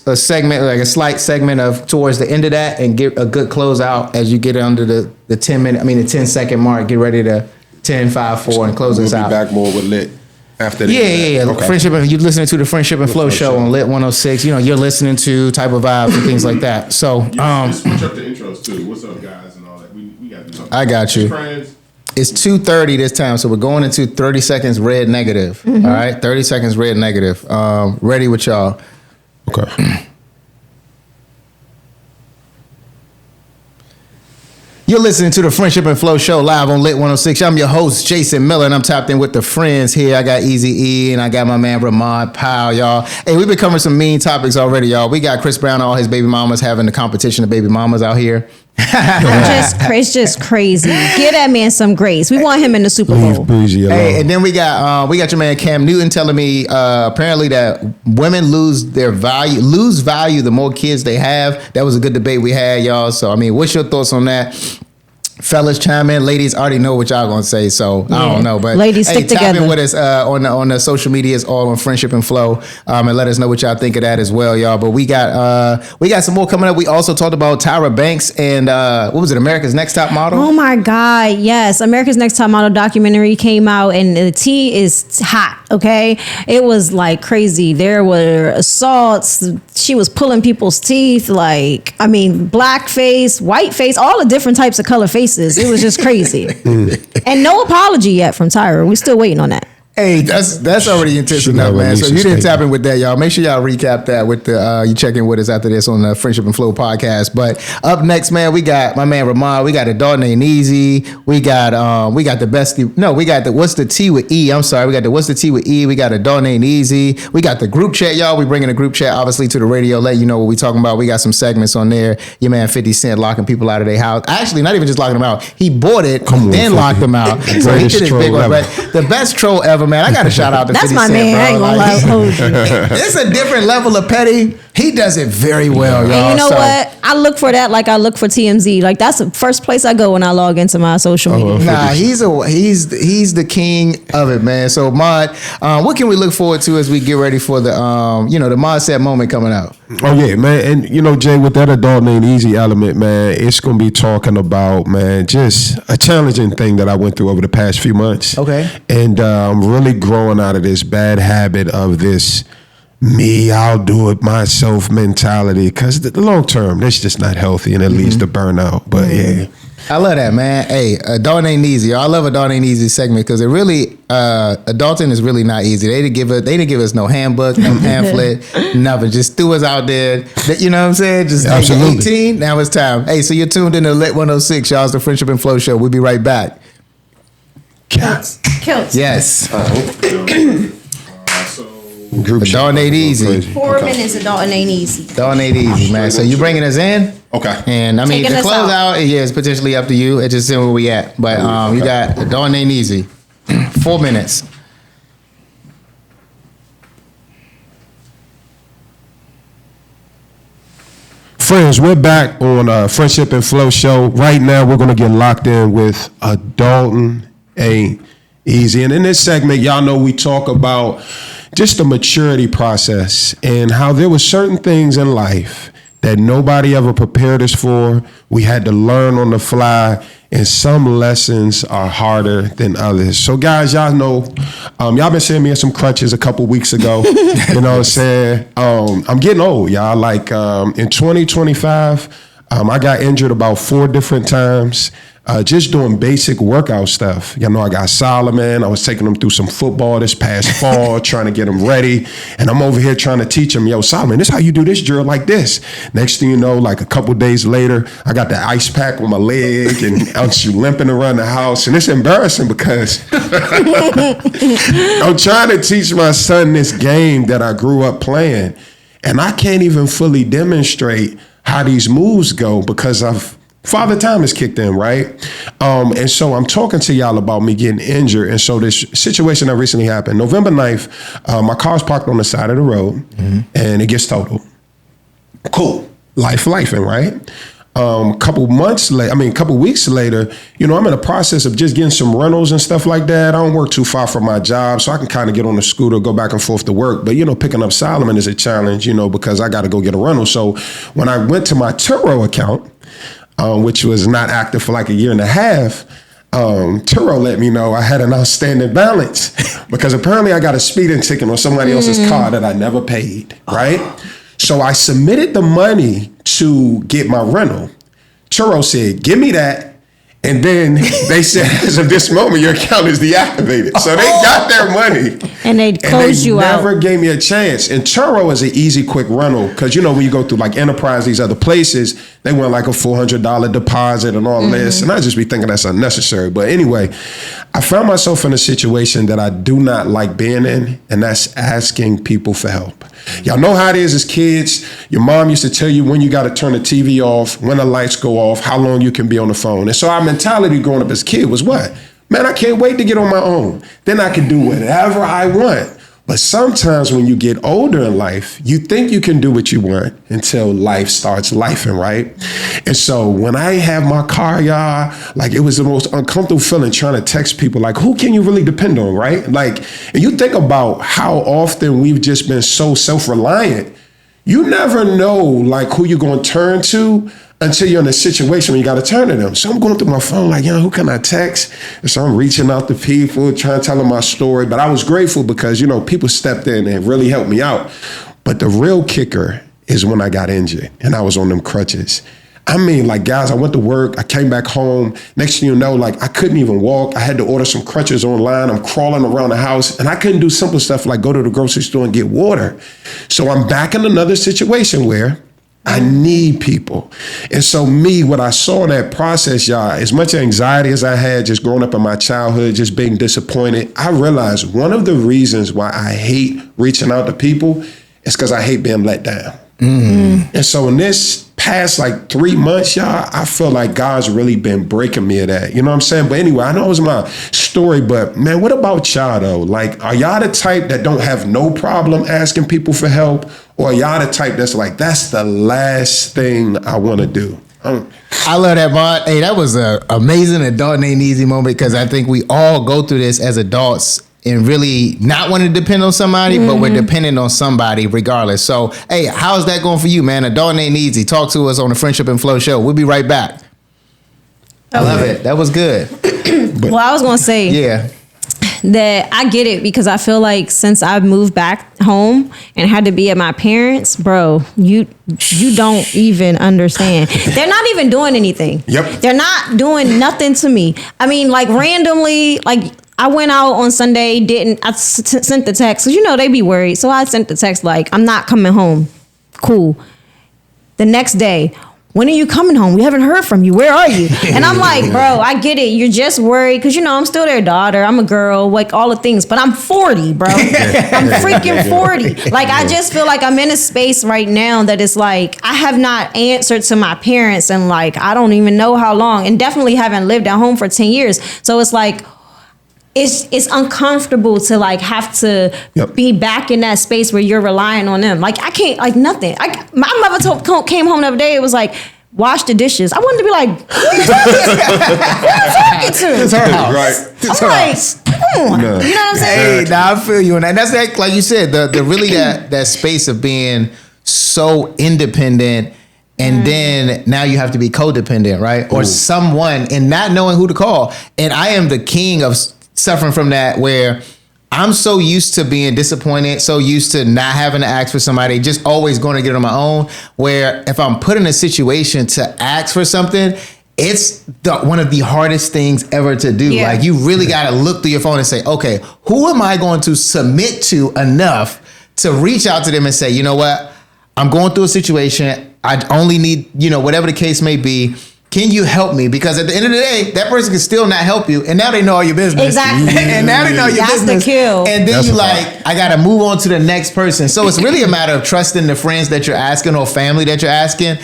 a segment, like a slight segment of towards the end of that, and get a good closeout as you get under the 10-second mark. Get ready to 10, 5, 4, and close us out. We'll be back more with Lit after that. Yeah. Okay. Friendship. You're listening to the Friendship and Flow show on Lit 106. You know, you're listening to Type of Vibes and things like that. So, just switch up the intros too. What's up, guys, and all that. We got to do. I got you. Friends. It's 2:30 this time, so we're going into 30 seconds red negative. All right, 30 seconds red negative. Ready with y'all. Okay. You're listening to the Friendship and Flow show live on Lit 106. I'm your host, Jason Miller, and I'm tapped in with the friends here. I got Easy E, and I got my man, Ramad Powell, y'all. Hey, we've been covering some mean topics already, y'all. We got Chris Brown and all his baby mamas having the competition of baby mamas out here. It's just crazy. Give that man some grace. We want him in the Super Bowl. Hey, and then we got your man Cam Newton telling me apparently that women lose value the more kids they have. That was a good debate we had, y'all. So I mean, what's your thoughts on that? Fellas, chime in. Ladies already know what y'all gonna say, so I don't know. But ladies, stick tap together in with us on the social medias, all on Friendship and Flow, and let us know what y'all think of that as well, y'all. But we got some more coming up. We also talked about Tyra Banks and what was it, America's Next Top Model? Oh my God, yes, America's Next Top Model documentary came out, and the tea is hot. Okay, it was like crazy. There were assaults. She was pulling people's teeth. Like, I mean, black face, white face, all the different types of color faces. It was just crazy. And no apology yet from Tyra. We're still waiting on that. Hey, that's already intense enough, man. So if you didn't tap in with that, y'all, make sure y'all recap that with the you check in with us after this on the Friendship and Flow podcast. But up next, man, we got my man Ramon. We got a dog named Easy. We got the Bestie. No, we got the What's the T with E. I'm sorry. We got the What's the T with E. We got a dog named Easy. We got the group chat, y'all. We bringing the group chat obviously to the radio. Let you know what we talking about. We got some segments on there. Your man 50 Cent locking people out of their house. Actually, not even just locking them out. He bought it, then locked them out. So he did his big one. But the best troll ever, man. I got to shout out to 50 Cent. That's my man. Bro. I ain't gonna lie. Hold you. It's a different level of petty. He does it very well, y'all. And you know what? I look for that like I look for TMZ. Like that's the first place I go when I log into my social media. Nah, he's the king of it, man. So Mod, what can we look forward to as we get ready for the the Mod Set moment coming out? Oh yeah, man. And Jay, with that adult named Easy element, man, it's gonna be talking about, man, just a challenging thing that I went through over the past few months. Okay. And I'm really growing out of this bad habit of this I'll do it myself mentality, because the long term, that's just not healthy, and it leads to burnout. But yeah. I love that, man. Hey, Adult Ain't Easy. I love Adult Ain't Easy segment because it really, adulting is really not easy. They didn't give us no handbook, no pamphlet, nothing. Just threw us out there. You know what I'm saying? Just hey, you're 18, now it's time. Hey, so you're tuned in to Lit 106, y'all. It's the Friendship and Flow show. We'll be right back. Kilts. Yes. Adult ain't easy. 4 minutes. Adult ain't easy. Adult ain't easy, man. So you bringing us in? Okay. And I mean, the close out, yeah, it's potentially up to you. It's just where we at. But you got Adult ain't easy. 4 minutes. Friends, we're back on Friendship and Flow show. Right now, we're going to get locked in with Adulting Ain't Easy. And in this segment, y'all know we talk about just the maturity process and how there were certain things in life that nobody ever prepared us for. We had to learn on the fly, and some lessons are harder than others. So guys, y'all know, y'all been seeing me in some crutches a couple weeks ago. You know what I'm saying? I'm getting old, y'all. Like in 2025, I got injured about 4 different times. Just doing basic workout stuff. Y'all know I got Solomon. I was taking him through some football this past fall, trying to get him ready. And I'm over here trying to teach him, yo, Solomon, this is how you do this drill like this. Next thing you know, like a couple days later, I got the ice pack on my leg and I'm limping around the house. And it's embarrassing because I'm trying to teach my son this game that I grew up playing. And I can't even fully demonstrate how these moves go because Father Time has kicked in, right? And so I'm talking to y'all about me getting injured. And so this situation that recently happened, November 9th, my car's parked on the side of the road and it gets totaled. Cool. Lifing, right? couple weeks later, I'm in the process of just getting some rentals and stuff like that. I don't work too far from my job, so I can kind of get on the scooter, go back and forth to work. But, picking up Solomon is a challenge, because I got to go get a rental. So when I went to my Turo account, which was not active for like a year and a half, Turo let me know I had an outstanding balance because apparently I got a speeding ticket on somebody else's car that I never paid, right? So I submitted the money to get my rental. Turo said, give me that. And then they said, as of this moment, your account is deactivated. So they got their money. And they closed you out. Never gave me a chance. And Turo is an easy, quick rental. Because, when you go through like Enterprise, these other places, they want like a $400 deposit and all this. And I just be thinking that's unnecessary. But anyway, I found myself in a situation that I do not like being in. And that's asking people for help. Y'all know how it is as kids. Your mom used to tell you when you got to turn the TV off, when the lights go off, how long you can be on the phone. And so our mentality growing up as a kid was what? Man, I can't wait to get on my own. Then I can do whatever I want. But sometimes when you get older in life, you think you can do what you want until life starts lifing, right? And so when I have my car, y'all, like it was the most uncomfortable feeling trying to text people, like, who can you really depend on, right? Like, and you think about how often we've just been so self-reliant. You never know, like, who you're going to turn to until you're in a situation where you got to turn to them. So I'm going through my phone like, who can I text? And so I'm reaching out to people, trying to tell them my story. But I was grateful because, people stepped in and really helped me out. But the real kicker is when I got injured and I was on them crutches. I mean, like, guys, I went to work. I came back home. Next thing you know, like, I couldn't even walk. I had to order some crutches online. I'm crawling around the house. And I couldn't do simple stuff like go to the grocery store and get water. So I'm back in another situation where I need people. And so what I saw in that process, y'all, as much anxiety as I had just growing up in my childhood, just being disappointed, I realized one of the reasons why I hate reaching out to people is because I hate being let down. And so in this past like 3 months, y'all, I feel like God's really been breaking me of that. You know what I'm saying? But anyway, I know it was my story, but man, what about y'all though? Like, are y'all the type that don't have no problem asking people for help? Or are y'all the type that's like, that's the last thing I want to do? I love that, Vaughn. Hey, that was an amazing adult ain't easy moment because I think we all go through this as adults and really not want to depend on somebody, but we're dependent on somebody regardless. So, hey, how's that going for you, man? Adult ain't easy. Talk to us on the Friendship and Flow show. We'll be right back. I love it. That was good. Well, I was going to say that I get it because I feel like since I've moved back home and had to be at my parents, bro, you don't even understand. They're not even doing anything. Yep. They're not doing nothing to me. I mean, like randomly, like I went out on Sunday, I sent the text, because they be worried. So I sent the text like, I'm not coming home. Cool. The next day, when are you coming home? We haven't heard from you. Where are you? And I'm like, bro, I get it. You're just worried because, I'm still their daughter. I'm a girl, like all the things. But I'm 40, bro. I'm freaking 40. Like, I just feel like I'm in a space right now that is like, I have not answered to my parents in like, I don't even know how long. And definitely haven't lived at home for 10 years. So it's like, it's uncomfortable to like have to be back in that space where you're relying on them. Like I can't, like nothing. My mother came home the other day. It was like, wash the dishes. I wanted to be like, who are you talking to? It's her house. Right. It's I'm her like, house. come on. No. You know what I'm saying? Hey, I feel you. And that's like you said, the really that space of being so independent. And then now you have to be codependent, right? Or someone and not knowing who to call. And I am the king of suffering from that where I'm so used to being disappointed, so used to not having to ask for somebody, just always going to get it on my own, where if I'm put in a situation to ask for something, it's one of the hardest things ever to do. Yeah. Like you really got to look through your phone and say, okay, who am I going to submit to enough to reach out to them and say, you know what, I'm going through a situation. I only need, whatever the case may be. Can you help me? Because at the end of the day, that person can still not help you. And now they know all your business. Exactly. And now they know your That's business. the kill. And then I got to move on to the next person. So it's really a matter of trusting the friends that you're asking or family that you're asking.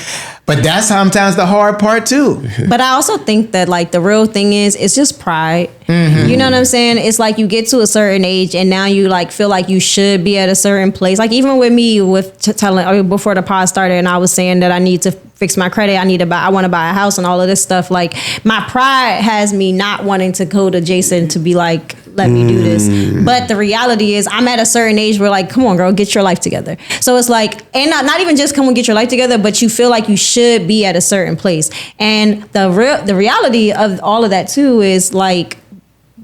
But that's sometimes the hard part too. But I also think that like the real thing is, it's just pride. Mm-hmm. You know what I'm saying? It's like you get to a certain age and now you like feel like you should be at a certain place. Like even with me with telling before the pod started and I was saying that I need to fix my credit. I want to buy a house and all of this stuff. Like my pride has me not wanting to go to Jason to be like, let me do this. But the reality is I'm at a certain age where like, come on, girl, get your life together. So it's like, and not even just come and get your life together, but you feel like you should be at a certain place. And the reality of all of that too is like,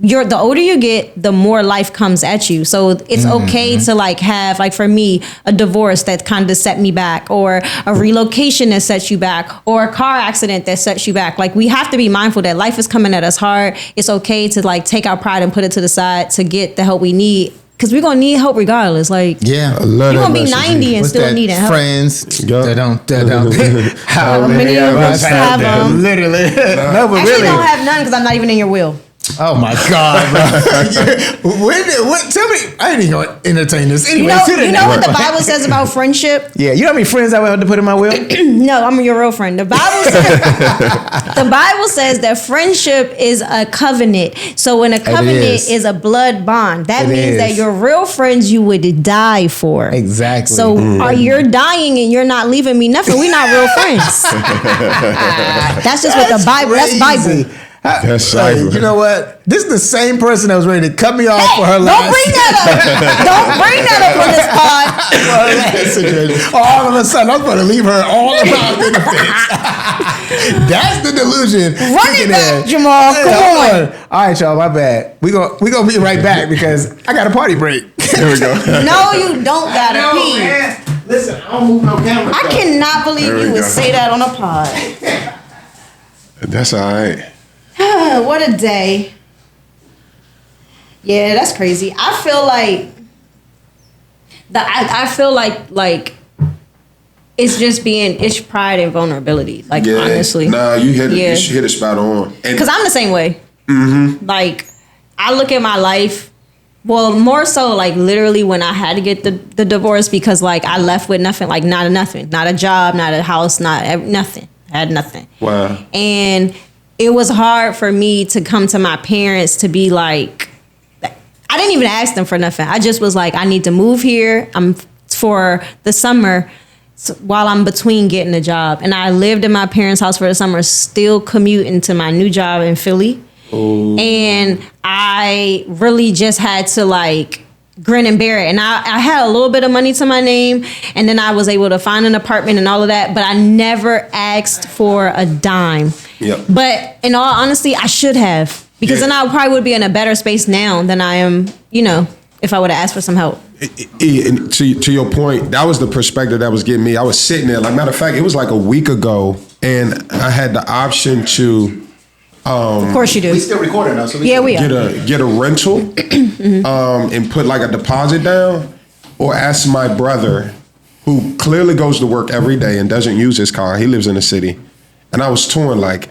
the older you get, the more life comes at you. So it's okay to like have, like for me, a divorce that kind of set me back, or a relocation that sets you back, or a car accident that sets you back. Like we have to be mindful that life is coming at us hard. It's okay to like take our pride and put it to the side to get the help we need. Because we're going to need help regardless. Like, yeah. You're going to be 90 and still needing help. Friends that don't. How many of us have them? Literally. No, but Actually, really. don't have none because I'm not even in your will. Oh my God, bro. What? Tell me. I ain't even going to entertain this. Anyway, you know what the Bible says about friendship? Yeah, you know how many friends I would have to put in my will? No, I'm your real friend. The Bible says that friendship is a covenant. So when a covenant is a blood bond, that means that your real friends you would die for. Exactly. So are you dying and you're not leaving me nothing? We're not real friends. That's just what the Bible. That's Bible. That's you know what? This is the same person that was ready to cut me off for her last. Don't bring that up. Don't bring that up on this pod. All of a sudden, I'm going to leave her all of my benefits. That's the delusion. Run it back, Jamal. Come on. All right, y'all. My bad. We gonna be right back because I got a party break. There we go. No, you don't gotta pee. Man. Listen, I don't move no camera. I cannot believe you would say that on a pod. That's all right. What a day. Yeah, that's crazy. I feel like it's pride and vulnerability. Like honestly. Nah, you hit it spot on. Because I'm the same way. Like I look at my life, well, more so like literally when I had to get the divorce because like I left with nothing, like not a job, not a house, nothing. I had nothing. Wow. And it was hard for me to come to my parents to be like, I didn't even ask them for nothing. I just was like, I need to move here. I'm for the summer while I'm between getting a job. And I lived in my parents' house for the summer, still commuting to my new job in Philly. Ooh. And I really just had to like grin and bear it. And I had a little bit of money to my name, and then I was able to find an apartment and all of that, but I never asked for a dime. Yep. But in all honesty, I should have, because then I probably would be in a better space now than I am, if I would have asked for some help. To your point, that was the perspective that was getting me. I was sitting there, like, matter of fact, it was like a week ago, and I had the option to of course you do. We still recording though, so we get a rental and put like a deposit down, or ask my brother, who clearly goes to work every day and doesn't use his car. He lives in the city. And I was torn, like,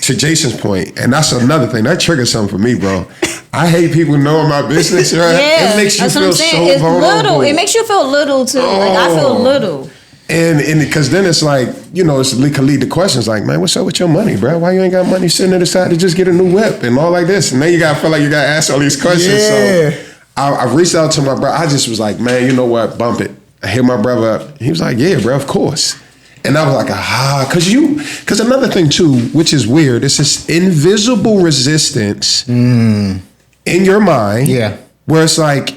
to Jason's point, and that's another thing that triggered something for me, bro. I hate people knowing my business, right? Yeah, it makes you feel so it's vulnerable. Little. It makes you feel little too. Like I feel little. And because then it's like, it can lead to questions like, man, what's up with your money, bro? Why you ain't got money sitting to the side to just get a new whip and all like this? And then you got to feel like you got to ask all these questions. Yeah. So I reached out to my brother. I just was like, man, you know what? Bump it. I hit my brother up. He was like, yeah, bro, of course. And I was like, because another thing too, which is weird, it's this invisible resistance in your mind. Yeah. Where it's like,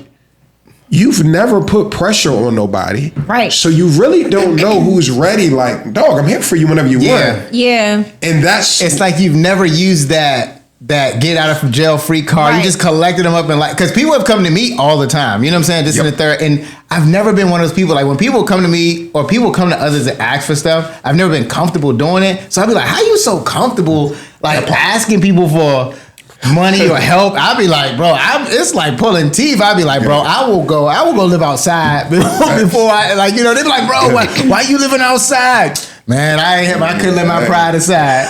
you've never put pressure on nobody. Right. So you really don't know who's ready. Like, dog, I'm here for you whenever you want. Yeah. And it's like you've never used that get out of jail free card. Right. You just collected them up and like, because people have come to me all the time. You know what I'm saying? This and the third. And I've never been one of those people. Like when people come to me or people come to others and ask for stuff, I've never been comfortable doing it. So I'd be like, how you so comfortable like asking people for money or help? I'd be like, bro, it's like pulling teeth. I'd be like, bro, I will go live outside before I, like, they'd be like, bro, why you living outside? Man, I couldn't let my pride aside.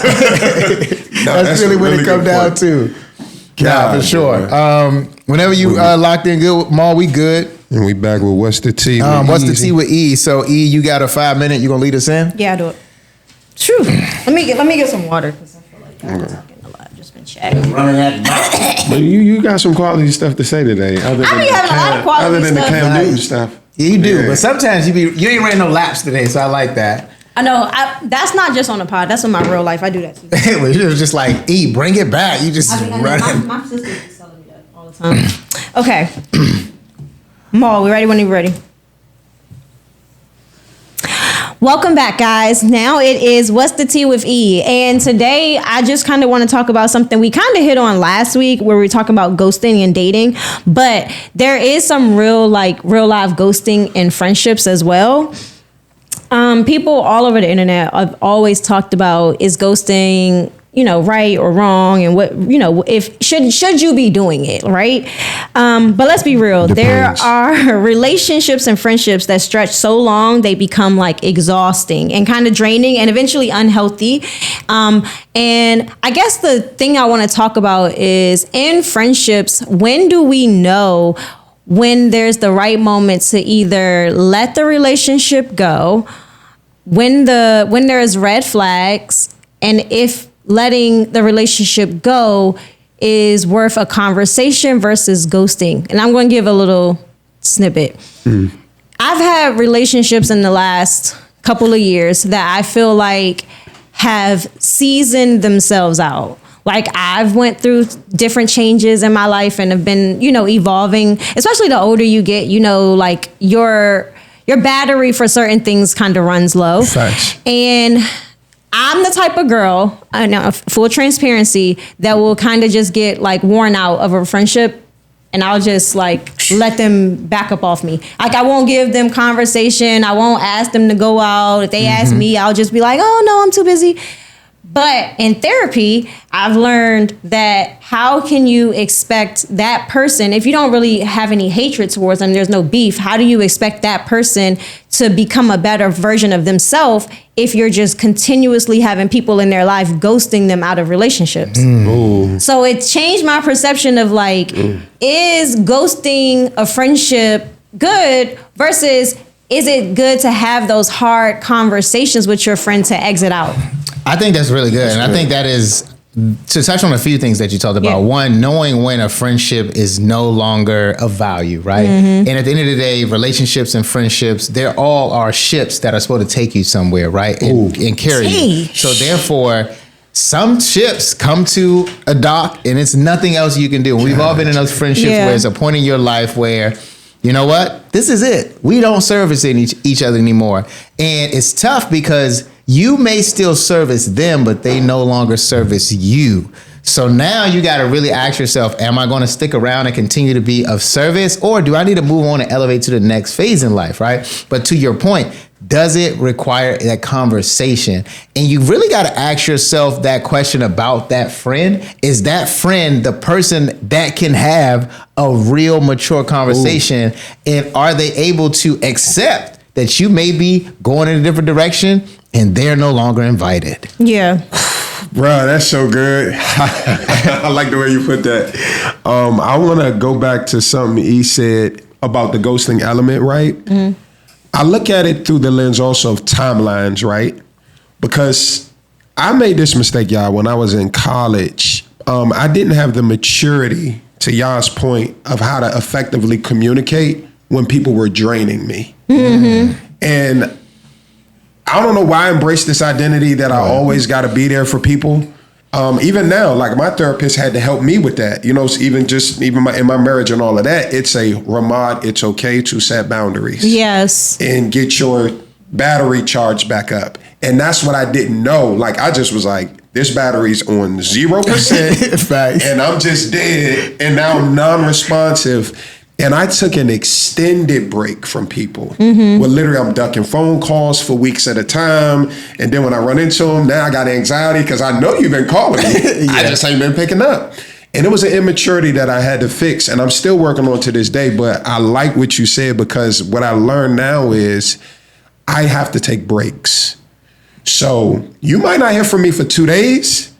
That's really what it comes down to. Yeah, for sure. Whenever you locked in good with Maul, we good. And we back with What's the Tea? What's the Tea with E? So E, you got a 5 minute. You gonna lead us in? Yeah, I do it. True. Let me get some water because I feel like I'm talking a lot. Just been chatting. Running that mouth. But you got some quality stuff to say today. I be having a lot of quality other than stuff. the Cam Newton stuff. Yeah, you do, but sometimes you ain't ran no laps today, so I like that. I know. That's not just on the pod. That's in my real life. I do that too. It was just like, bring it back. You just run. My sister is telling me that all the time. Okay. Maul, we ready when you're ready? Welcome back, guys. Now it is What's the Tea with E. And today I just kind of want to talk about something we kind of hit on last week where we talk about ghosting and dating. But there is some real life ghosting in friendships as well. People all over the internet have always talked about, is ghosting, right or wrong, and what, if should you be doing it, right? But let's be real. Depends. There are relationships and friendships that stretch so long they become like exhausting and kind of draining and eventually unhealthy. And I guess the thing I want to talk about is, in friendships, when do we know when there's the right moment to either let the relationship go, when there's red flags, and if letting the relationship go is worth a conversation versus ghosting. And I'm going to give a little snippet. I've had relationships in the last couple of years that I feel like have seasoned themselves out. Like, I've went through different changes in my life and have been, evolving, especially the older you get, like your battery for certain things kind of runs low. Facts. And I'm the type of girl, I know, full transparency, that will kind of just get like worn out of a friendship, and I'll just like let them back up off me. Like, I won't give them conversation. I won't ask them to go out. If they ask me, I'll just be like, oh no, I'm too busy. But in therapy, I've learned that how can you expect that person, if you don't really have any hatred towards them, there's no beef, how do you expect that person to become a better version of themselves if you're just continuously having people in their life ghosting them out of relationships? So it changed my perception of like, is ghosting a friendship good versus is it good to have those hard conversations with your friend to exit out? I think that's really good. And I think that is, to touch on a few things that you talked about. Yeah. One, knowing when a friendship is no longer of value, right? And at the end of the day, relationships and friendships, they're all our ships that are supposed to take you somewhere, right? And carry you. So therefore, some ships come to a dock and it's nothing else you can do. We've all been in those friendships where it's a point in your life where, you know what? This is it. We don't service each other anymore. And it's tough because you may still service them, but they no longer service you. So now you got to really ask yourself, am I going to stick around and continue to be of service, or do I need to move on and elevate to the next phase in life, right? But to your point, does it require that conversation? And you really got to ask yourself that question about that friend. Is that friend the person that can have a real mature conversation? And are they able to accept that you may be going in a different direction and they're no longer invited? Yeah. Bro, that's so good. I like the way you put that. I want to go back to something he said about the ghosting element, right? I look at it through the lens also of timelines, right? Because I made this mistake, y'all, when I was in college. I didn't have the maturity, to y'all's point, of how to effectively communicate when people were draining me. And I don't know why I embraced this identity that I always got to be there for people. Even now, like, my therapist had to help me with that. Even in my marriage and all of that, it's a Ramad, it's okay to set boundaries. Yes. And get your battery charged back up. And that's what I didn't know. Like, I just was like, this battery's on 0%. And I'm just dead. And now I'm non-responsive. And I took an extended break from people. Well, literally, I'm ducking phone calls for weeks at a time. And then when I run into them, now I got anxiety because I know you've been calling me. I just ain't been picking up. And it was an immaturity that I had to fix. And I'm still working on to this day. But I like what you said, because what I learned now is I have to take breaks. So you might not hear from me for 2 days.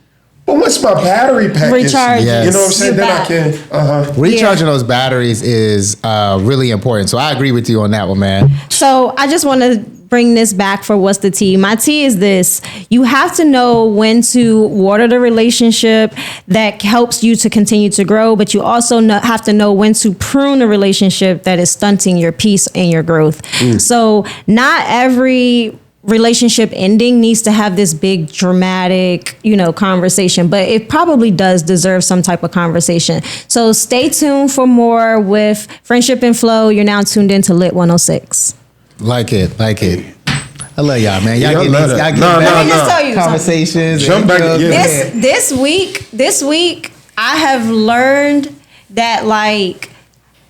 But once my battery pack recharge, you know what I'm saying? Then I can. Recharging those batteries is really important. So I agree with you on that one, man. So I just want to bring this back for What's the Tea. My tea is this: you have to know when to water the relationship that helps you to continue to grow, but you also have to know when to prune a relationship that is stunting your peace and your growth. So not every relationship ending needs to have this big dramatic, conversation, but it probably does deserve some type of conversation. So stay tuned for more with Friendship and Flow. You're now tuned into Lit 106. Like it. I love y'all, man. Y'all get love these. that. Y'all Let me just tell you conversations. Jump back. Yeah. This week, I have learned that, like,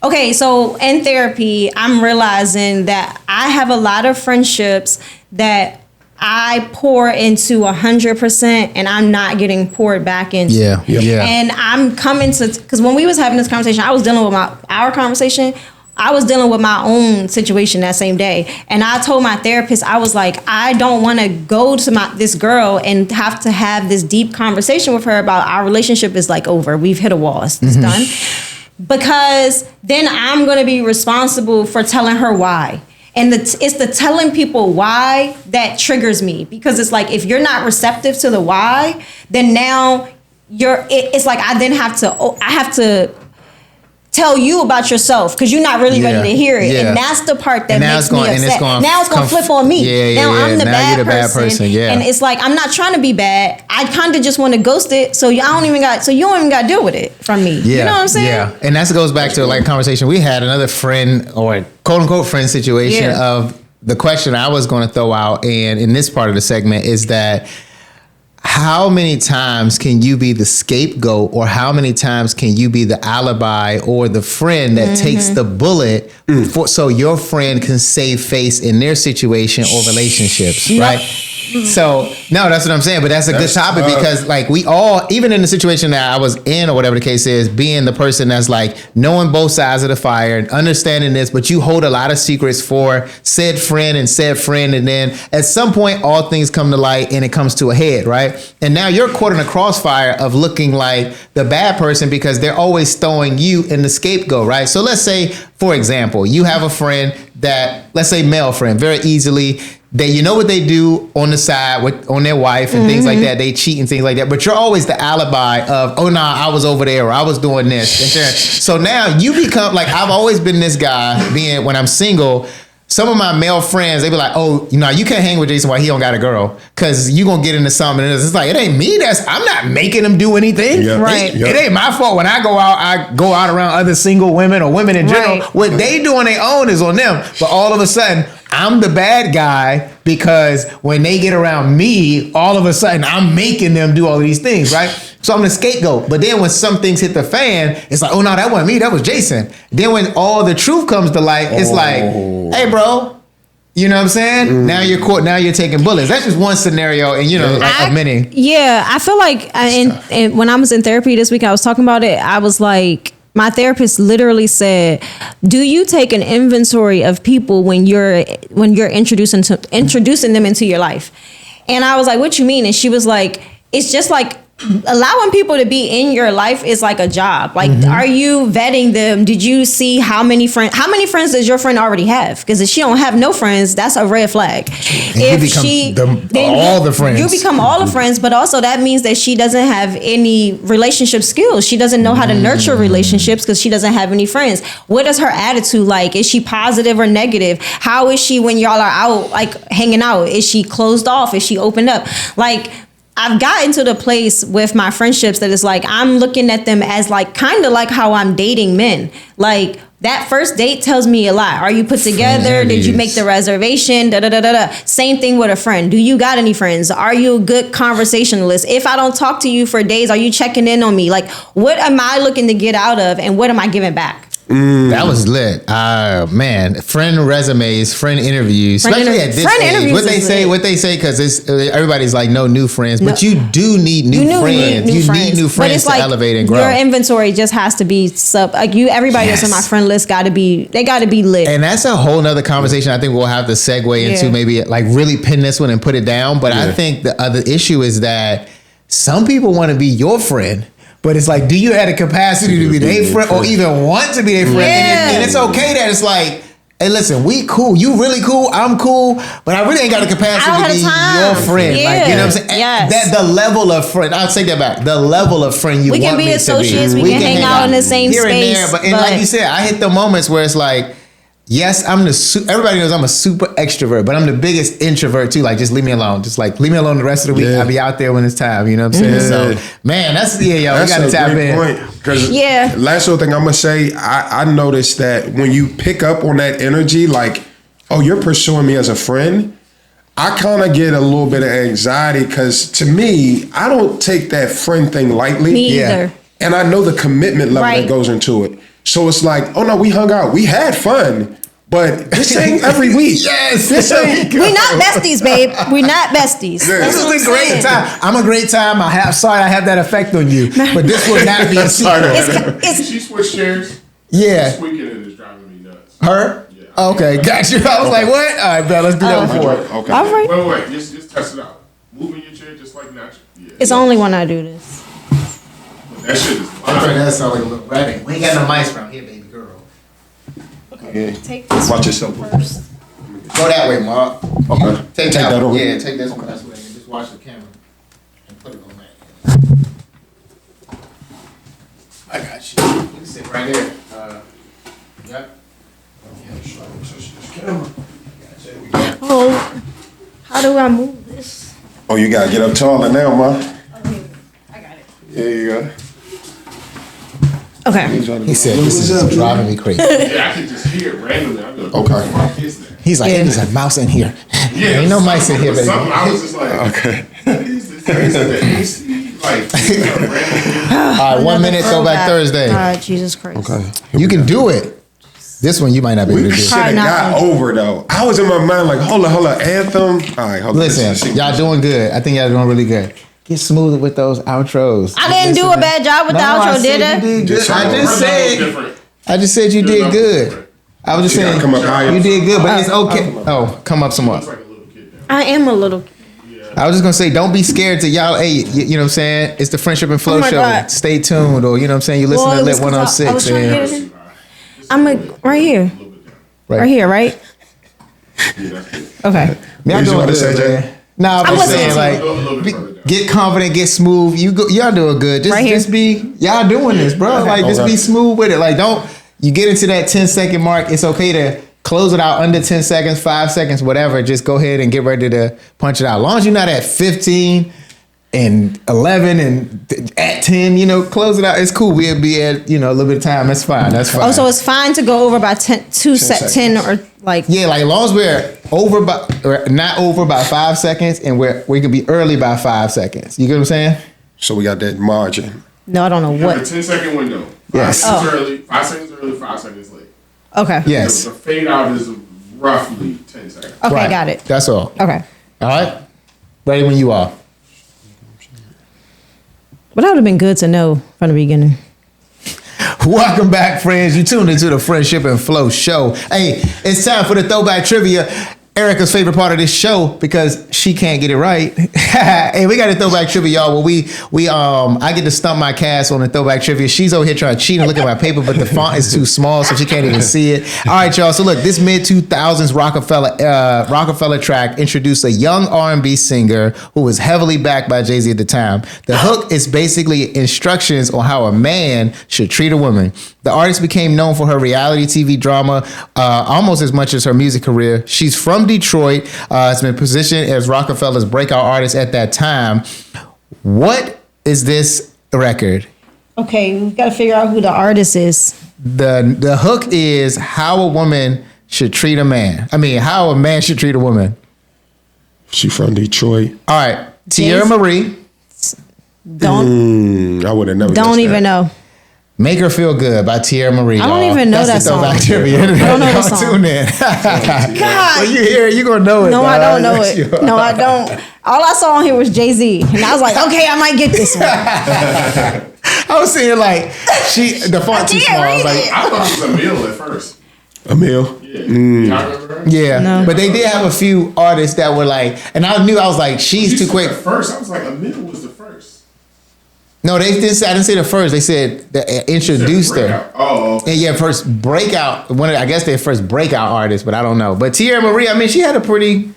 okay, so in therapy, I'm realizing that I have a lot of friendships that I pour into 100% and I'm not getting poured back into. Yeah. And I'm coming to, because when we was having this conversation, I was dealing with our conversation. I was dealing with my own situation that same day. And I told my therapist, I was like, I don't want to go to this girl and have to have this deep conversation with her about our relationship is like over. We've hit a wall. It's done. Because then I'm going to be responsible for telling her why. And it's the telling people why that triggers me. Because it's like, if you're not receptive to the why, then now it's like I have to tell you about yourself because you're not really ready to hear it. Yeah. And that's the part that makes me upset. Now it's going to flip on me. Now I'm the now bad person. Yeah. And it's like, I'm not trying to be bad. I kind of just want to ghost it. So you don't even got to deal with it from me. Yeah. You know what I'm saying? Yeah. And that goes back to like a conversation we had, another friend or quote unquote friend situation of the question I was going to throw out. And in this part of the segment is that how many times can you be the scapegoat, or how many times can you be the alibi or the friend that takes the bullet so your friend can save face in their situation or relationships, right? So, no, that's what I'm saying. But that's a good topic because like we all, even in the situation that I was in or whatever the case is, being the person that's like knowing both sides of the fire and understanding this, but you hold a lot of secrets for said friend. And then at some point, all things come to light and it comes to a head, right? And now you're caught in a crossfire of looking like the bad person because they're always throwing you in the scapegoat, right? So let's say, for example, you have a friend that, let's say male friend, very easily, you know what they do on the side on their wife and things like that. They cheat and things like that. But you're always the alibi of, oh, nah, I was over there or I was doing this. So now you become like, I've always been this guy when I'm single. Some of my male friends, they be like, oh, you can't hang with Jason while he don't got a girl because you going to get into something. And it's like, it ain't me. I'm not making them do anything. Yep. Right. It ain't my fault. When I go out around other single women or women in general. Right. What they do on their own is on them. But all of a sudden, I'm the bad guy because when they get around me, all of a sudden I'm making them do all of these things, right? So I'm the scapegoat. But then when some things hit the fan, it's like, oh no, that wasn't me, that was Jason. Then when all the truth comes to light, it's like, hey bro, you know what I'm saying? Now you're caught, now you're taking bullets. That's just one scenario and of many. Yeah, I feel like and when I was in therapy this week, I was talking about it, I was like, my therapist literally said, do you take an inventory of people when you're introducing them into your life? And I was like, what you mean? And she was like, it's just like allowing people to be in your life is like a job. Like, are you vetting them? Did you see how many friends does your friend already have? Because if she don't have no friends, that's a red flag. And all the friends. You become all the friends, but also that means that she doesn't have any relationship skills. She doesn't know how to nurture relationships because she doesn't have any friends. What is her attitude like? Is she positive or negative? How is she when y'all are out, like hanging out? Is she closed off? Is she opened up? Like, I've gotten to the place with my friendships that it's like I'm looking at them as like kind of like how I'm dating men. Like that first date tells me a lot. Are you put together? Did you make the reservation? Same thing with a friend. Do you got any friends? Are you a good conversationalist? If I don't talk to you for days, are you checking in on me? Like, what am I looking to get out of and what am I giving back? That was lit. Man, friend resumes, friend interviews, especially at this age. What they say, because everybody's like, no new friends, but you do need new friends. You need new friends to elevate and grow. Your inventory just has to be everybody that's on my friend list got to be lit. And that's a whole nother conversation. I think we'll have to segue into maybe like really pin this one and put it down. But I think the other issue is that some people want to be your friend. But it's like, do you have the capacity to be their friend or even want to be their friend? Yeah. And it's okay that it's like, hey, listen, we cool. You really cool. I'm cool. But I really ain't got the capacity to be your friend. Yeah. Like, you know what I'm saying? Yes. The level of friend, I'll take that back. The level of friend you want me to be. We can be associates. We can hang out in the same here space. And there. But like you said, I hit the moments where it's like, yes, everybody knows I'm a super extrovert, but I'm the biggest introvert too. Like, just leave me alone. Just like leave me alone the rest of the week. Yeah. I'll be out there when it's time. You know what I'm saying? So, man, that's y'all. We got to tap in. Because Yeah. last little thing I'm gonna say, I noticed that when you pick up on that energy, like, oh, you're pursuing me as a friend. I kind of get a little bit of anxiety because to me, I don't take that friend thing lightly. Me either. And I know the commitment level that goes into it. So it's like, oh no, we hung out. We had fun. But this ain't every week. Yes. We're not besties, babe. We're not besties. Yeah. This is a great time. I'm a great time. Sorry I have that effect on you. But this will not be a secret. She switched chairs. Yeah. This weekend it is driving me nuts. Her? Yeah. Okay, got you. I was like, what? All right, bro, let's do that before. Okay. All right. Wait. Just test it out. Moving your chair just like natural. Yeah. It's only when I do this. That shit is I'm trying fine. to sound like a little rabbit. We ain't got no mice around here, baby girl. Take this Watch yourself. first. Go that way, Mark. Okay. Take that that over. Yeah, take this one. That's way. Just watch the camera and put it on that. I got you. You can sit right there. Yep. Oh, how do I move this? Oh, you gotta get up taller now, man. I got it. There you go. Okay. He said, "This is driving me crazy." Yeah, I can just hear it randomly. I'm like, what the fuck is that? He's like, "There's a mouse in here." Yeah, Ain't no mice in here, baby. something, I was just like, Okay. is this the AC? Like, randomly. All right, 1 minute, throwback Thursday. God, Jesus Christ. Okay. You can do it. This one you might not be able We to do. should have not got gonna over though. I was in my mind like, hold on, anthem. All right, hold on. Listen, y'all doing good. I think y'all doing really good. Get smoother with those outros. I didn't do a bad job with the outro, did I? You did good. I Her just level's said. different. I just said you Your did level's good. different. I was just You gotta saying come up higher. you did good, but it's okay. Oh, come up some more. Looks like a little kid now. I am a little. I was just gonna say, don't be scared to y'all. Hey, you know what I'm saying? It's the Friendship and Flow Oh my show. God. Stay tuned, or you know what I'm saying? You listen Well, to it Lit was 'cause I was 106. trying to and- get it in. I'm right here. Right here, right? Okay. Y'all What you doing about to good, say, Jay? man. Nah, I'm I'm just listening saying, to A little like, bit further down. get confident, get smooth. Y'all doing good. Just, Right here. just be, y'all doing this, bro. Like, just Okay. be smooth with it. Like, don't, you get into that 10-second mark. It's okay to close it out under 10 seconds, 5 seconds, whatever. Just go ahead and get ready to punch it out. As long as you're not at 15 and 11 and at 10, you know, close it out. It's cool. We'll be at, you know, a little bit of time. That's fine. That's fine. Oh, so it's fine to go over by 10 or like. Yeah, like as long as we're over by, or not over by 5 seconds, and we can be early by 5 seconds. You get what I'm saying? So we got that margin. No, I don't know You have a what. 10-second window. Yes. 5 seconds early, 5 seconds early, 5 seconds late. Okay. Yes. The fade out is roughly 10 seconds. Okay, Right. got it. That's all. Okay. All right. Ready when you are. But that would have been good to know from the beginning. Welcome back, friends. You tuned into the Friendship and Flow show. Hey, it's time for the throwback trivia. Erica's favorite part of this show because she can't get it right. Hey, we got a throwback trivia, y'all. Where I get to stump my cast on the throwback trivia. She's over here trying to cheat and look at my paper, but the font is too small, so she can't even see it. All right, y'all. So look, this mid 2000s Rockefeller track introduced a young R&B singer who was heavily backed by Jay-Z at the time. The hook is basically instructions on how a man should treat a woman. The artist became known for her reality TV drama almost as much as her music career. She's from Detroit, has been positioned as Rockefeller's breakout artist at that time. What is this record? Okay, we got to figure out who the artist is. The hook is how a woman should treat a man. I mean, how a man should treat a woman. She from Detroit. All right, Tierra Marie. Don't I would have never. don't guessed even that. know. Make Her Feel Good by Tierra Marie. I don't y'all. even know That's that the throwback song. trivia. I don't know Y'all the song. Tune in. God. When you hear it, you're going to know it. No, I dog. don't know it. No, I don't. All I saw on here was Jay-Z. And I was like, okay, I might get this one. I was saying like the font too small. I was like, I thought it was Emil at first. Emil. Yeah. Y'all remember her? yeah, No. but they did have a few artists that were like, and I was like, she's She too said quick. the first, I was like, Emil was the first. No, they didn't. I didn't say the first. They said that introduced her. Breakout. Oh, And yeah, first breakout. I guess their first breakout artist, but I don't know. But Tierra Marie, I mean, she had a pretty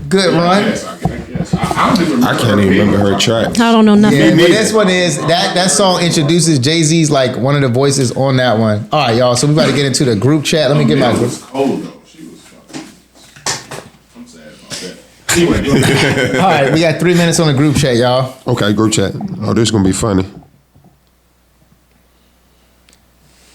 good run. yes, I guess. I don't even. I can't even remember her track. I don't know nothing. Yeah, but this one is that song introduces Jay-Z's like one of the voices on that one. All right, y'all. So we about to get into the group chat. Let me get my It group. was cold though. She was fucking. I'm sad about that. Anyway, go ahead. All right, we got 3 minutes on the group chat, y'all. Okay, group chat. Oh, this is gonna be funny.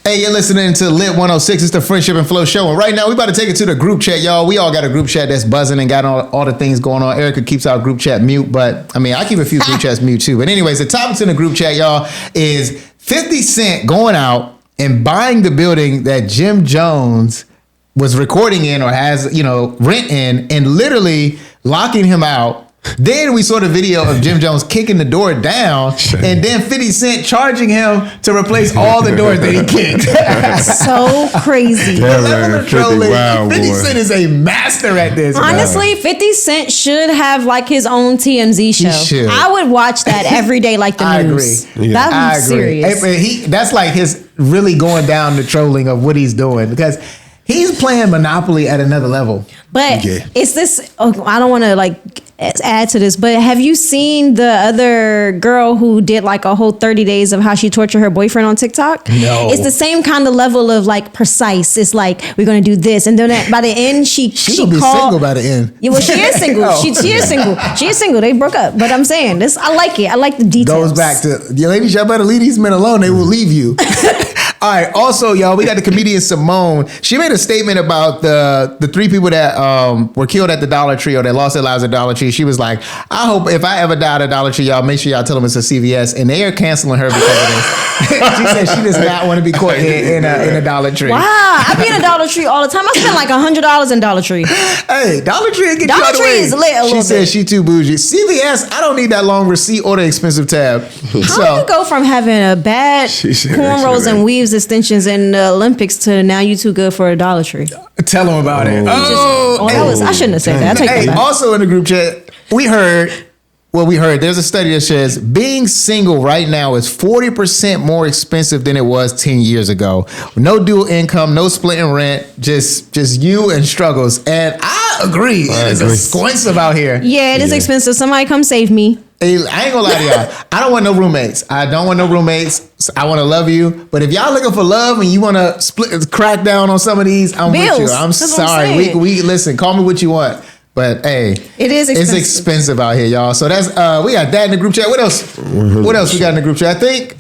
Hey, you're listening to Lit 106. It's the Friendship and Flow show. And right now, we about to take it to the group chat, y'all. We all got a group chat that's buzzing and got all the things going on. Erica keeps our group chat mute, but I mean, I keep a few group chats mute too. But anyways, the topics in the group chat, y'all, is 50 Cent going out and buying the building that Jim Jones was recording in or has, rent in, and literally locking him out. Then we saw the video of Jim Jones kicking the door down, and then 50 Cent charging him to replace all the doors that he kicked. So crazy. Yeah, Level man, of trolling. 50 boy. Cent is a master at this. Honestly, 50 Cent should have like his own TMZ show. should. I would watch that every day like the I news. agree. Yeah. That I was agree. serious. That's like his really going down the trolling of what he's doing, because he's playing Monopoly at another level. But Yeah. it's this. Oh, I don't want to like add to this, but have you seen the other girl who did like a whole 30 days of how she tortured her boyfriend on TikTok? No. It's the same kind of level of like precise. It's like, we're gonna do this, and then by the end she gonna be called. single by the end. Yeah, well, she is single. Oh. She is single. She is single. They broke up. But I'm saying this. I like it. I like the details. Goes back to, you ladies, y'all better leave these men alone. They will leave you. All right. Also, y'all, we got the comedian Simone. She made a statement about the 3 people that were killed at the Dollar Tree or that lost their lives at Dollar Tree. She was like, I hope if I ever die at a Dollar Tree, y'all make sure y'all tell them it's a CVS, and they are canceling her because of this. She said she does not want to be caught in a Dollar Tree. Wow, I be in a Dollar Tree all the time. I spend like $100 in Dollar Tree. Hey, Dollar Tree will get Dollar you out of the Tree way. is lit a She little said bit. she too bougie. CVS, I don't need that long receipt or the expensive tab. How do you go from having a bad She said cornrows that. and weaves extensions in the Olympics to now you too good for a Dollar Tree? Tell them about it. I shouldn't have said that. I take Hey, that back. also in the group chat, we heard there's a study that says being single right now is 40% more expensive than it was 10 years ago. No dual income, no splitting rent, just you and struggles. And I agree. It's agree. expensive out here. Yeah, it is expensive. Somebody come save me. Hey, I ain't gonna lie to y'all. I don't want no roommates. I want to love you. But if y'all looking for love and you want to crack down on some of these, I'm with you. Bills. I'm That's what I'm sorry. saying. We listen. Call me what you want. But hey, It is It's expensive. expensive out here, y'all. So that's we got that in the group chat. What else? What else we got in the group chat? I think.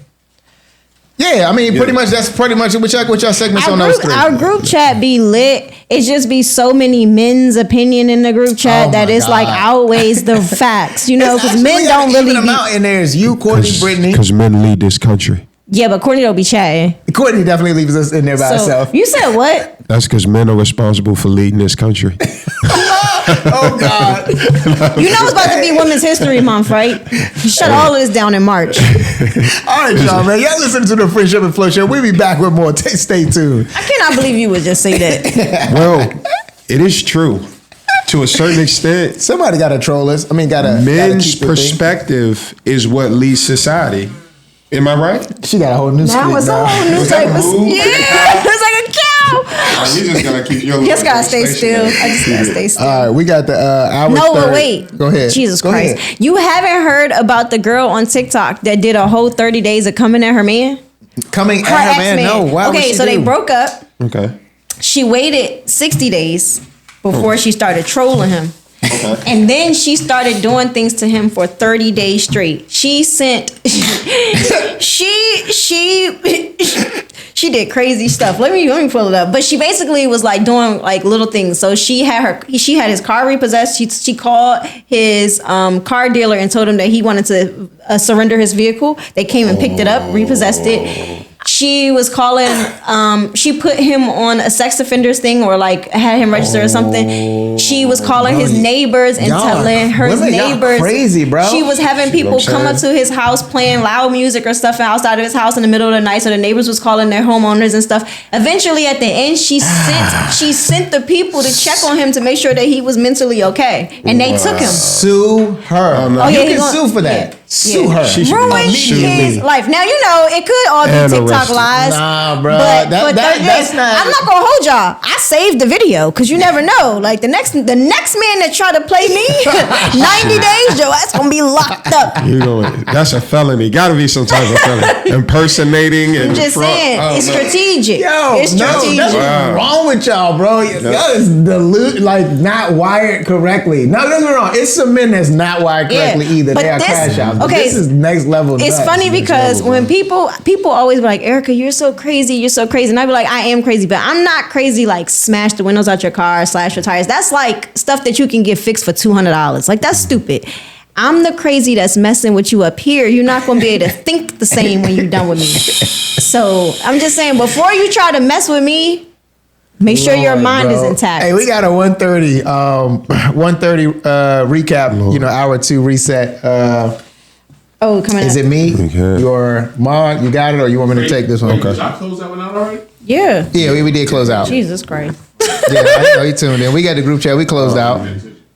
Yeah, I mean, pretty much that's pretty much what y'all segments on those 3. Our group chat be lit. It just be so many men's opinion in the group chat Oh that my it's like God. outweighs the facts, because Actually, men we gotta don't really even them be. out in there is you, Courtney, Brittany. Because men lead this country. Yeah, but Courtney don't be chatting. Courtney definitely leaves us in there by herself. You said what? That's because men are responsible for leading this country. Oh God. You know it's about to be Women's History Month, right? Shut all of this down in March. All right, y'all, man. Y'all listen to the Friendship and Flow show. We'll be back with more. Stay tuned. I cannot believe you would just say that. Well, it is true. To a certain extent, Somebody got to troll us. I mean, gotta men's keep the thing. perspective is what leads society. Am I right? She got a whole new That split was a now. whole new Was that type a of. move? Yeah, it's like a cow. You just gotta keep your. Just gotta stay still. I just gotta stay still. All right, we got the hour. No, but third. wait. Go ahead. Jesus Go Christ. ahead. You haven't heard about the girl on TikTok that did a whole 30 days of coming at her man? Coming Her at her ex-man. man. No, why would Okay, she so do? they broke up. Okay. She waited 60 days before she started trolling him. And then she started doing things to him for 30 days straight. She sent she did crazy stuff. Let me pull it up. But she basically was like doing like little things. So she had his car repossessed. She called his car dealer and told him that he wanted to surrender his vehicle. They came and picked it up, repossessed it. She was calling, she put him on a sex offenders thing or like had him register or something. She was calling his neighbors and Y'all are- telling her women, y'all neighbors. crazy, bro. She was having people what I'm come up to his house playing loud music or stuff outside of his house in the middle of the night. So the neighbors was calling their homeowners and stuff. Eventually at the end, she sent the people to check on him to make sure that he was mentally okay. And they took him. Sue her. no. You he can gonna- sue for that. yeah. Sue her. Ruin his life. Now you know it could all be TikTok lies. Nah, bro. But That's not. I'm not gonna hold y'all. I saved the video because you never know. Like the next man that try to play me, 90 days, your ass gonna be locked up. You know, that's a felony. Got to be some type of felony. Impersonating and I'm just saying, it's strategic. It's strategic. That's what's wrong with y'all, bro. Y'all is not wired correctly. No, don't get me wrong. It's some men that's not wired correctly either. They are crash outs. Okay, this is next level. It's funny because when people always be like, Erica, you're so crazy, and I be like, I am crazy, but I'm not crazy. Like smash the windows out your car, slash your tires. That's like stuff that you can get fixed for $200. Like that's stupid. I'm the crazy that's messing with you up here. You're not gonna be able to think the same when you're done with me. So I'm just saying, before you try to mess with me, make sure your mind is intact. Hey, we got a 1:30 recap. Lord. You know, hour 2 reset. Coming Is up. it me? Okay. Your mom? You got it, or you want me to take this one? Did y'all close that one out already? Yeah. Yeah, we did close out. Jesus Christ. Yeah, I know you tuned in. We got the group chat. We closed out.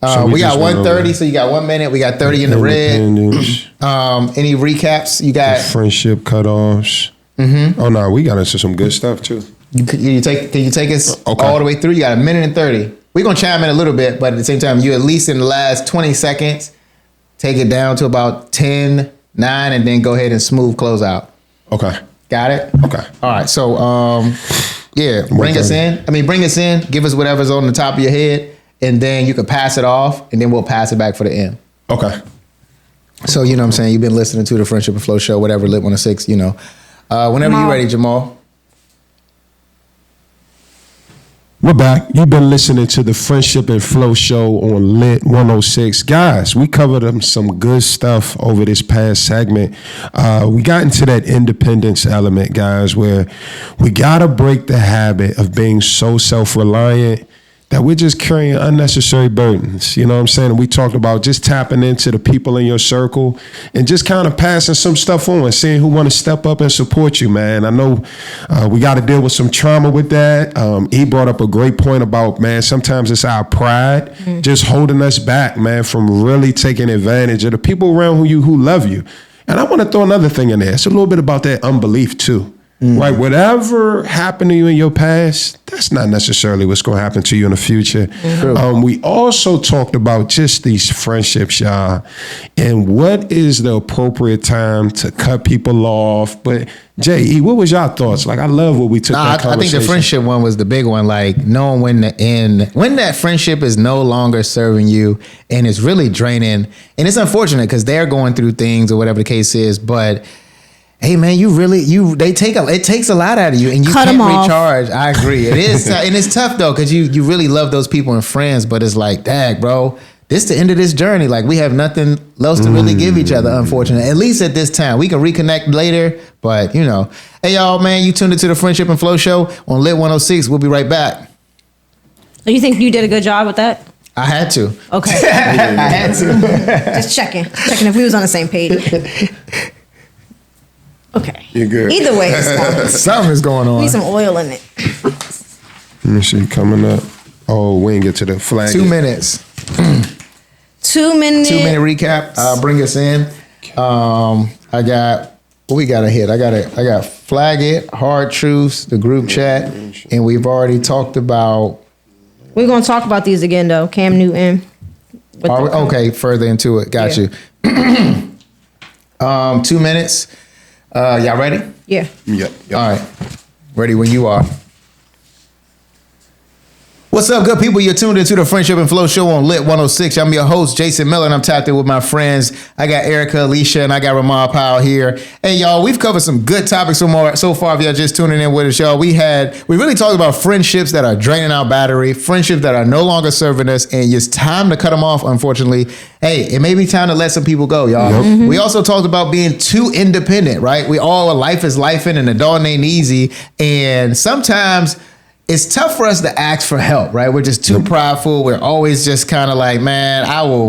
So we got just went 1:30, over so you got 1 minute. We got 30 in the red. Independence, Any recaps? You got? friendship cutoffs. Mm-hmm. Oh no, we got into some good stuff too. Can you take us Okay. all the way through? You got 1 minute and 30. We're gonna chime in a little bit, but at the same time, you at least in the last 20 seconds, take it down to about 10, 9, and then go ahead and smooth close out. Okay. Got it? Okay. All right. So bring us in. Bring us in. Give us whatever's on the top of your head, and then you can pass it off, and then we'll pass it back for the end. Okay. So you know what I'm saying? You've been listening to the Friendship and Flow show, whatever, Lit 106, you know. Whenever you're ready, Jamal. We're back. You've been listening to the Friendship and Flow show on Lit 106. Guys, we covered some good stuff over this past segment. We got into that independence element, guys, where we got to break the habit of being so self-reliant that we're just carrying unnecessary burdens. You know what I'm saying? And we talked about just tapping into the people in your circle and just kind of passing some stuff on, seeing who want to step up and support you, man. I know we got to deal with some trauma with that. He brought up a great point about, man, sometimes it's our pride just holding us back, man, from really taking advantage of the people around you who love you. And I want to throw another thing in there. It's a little bit about that unbelief too. Right, whatever happened to you in your past, that's not necessarily what's going to happen to you in the future. We also talked about just these friendships, y'all, and what is the appropriate time to cut people off. But J.E., what was your thoughts? Like, I love what we took that conversation. I think the friendship one was the big one, like knowing when to end, when that friendship is no longer serving you and it's really draining. And it's unfortunate because they're going through things or whatever the case is, but hey man, it takes a lot out of you, and you Cut can't 'em off. recharge. I agree. It is, and it's tough though, because you really love those people and friends, but it's like, dang, bro, this the end of this journey. Like we have nothing else to really give each other. Unfortunately, at least at this time, we can reconnect later. But you know, hey y'all, man, you tuned into the Friendship and Flow show on Lit 106. We'll be right back. You think you did a good job with that? I had to. Okay. I had to. Just checking if we was on the same page. Okay. You're good. Either way, it's fine. Something is going on. Need some oil in it. Let me see, coming up. Oh, we didn't get to the flag. 2 minutes. 2 minutes. 2 minute recap. Bring us in. I got what we got to hit. I got flag it, hard truths, the group chat, and we've already talked about. We're gonna talk about these again though. Cam Newton. Okay, further into it. Got you. 2 minutes. Y'all ready? Yeah. Yep. All right. Ready when you are. What's up, good people? You're tuned into the Friendship and Flow show on Lit 106. I'm your host, Jason Miller, and I'm tapped in with my friends. I got Erica, Alicia, and I got Ramon Powell here. Hey, y'all, we've covered some good topics so far. If y'all just tuning in with us, y'all, we really talked about friendships that are draining our battery, friendships that are no longer serving us, and it's time to cut them off, unfortunately. Hey, it may be time to let some people go, y'all. Yep. We also talked about being too independent, right? Life is lifing, and the dog ain't easy, and sometimes it's tough for us to ask for help, right? We're just too prideful. We're always just kind of like, man,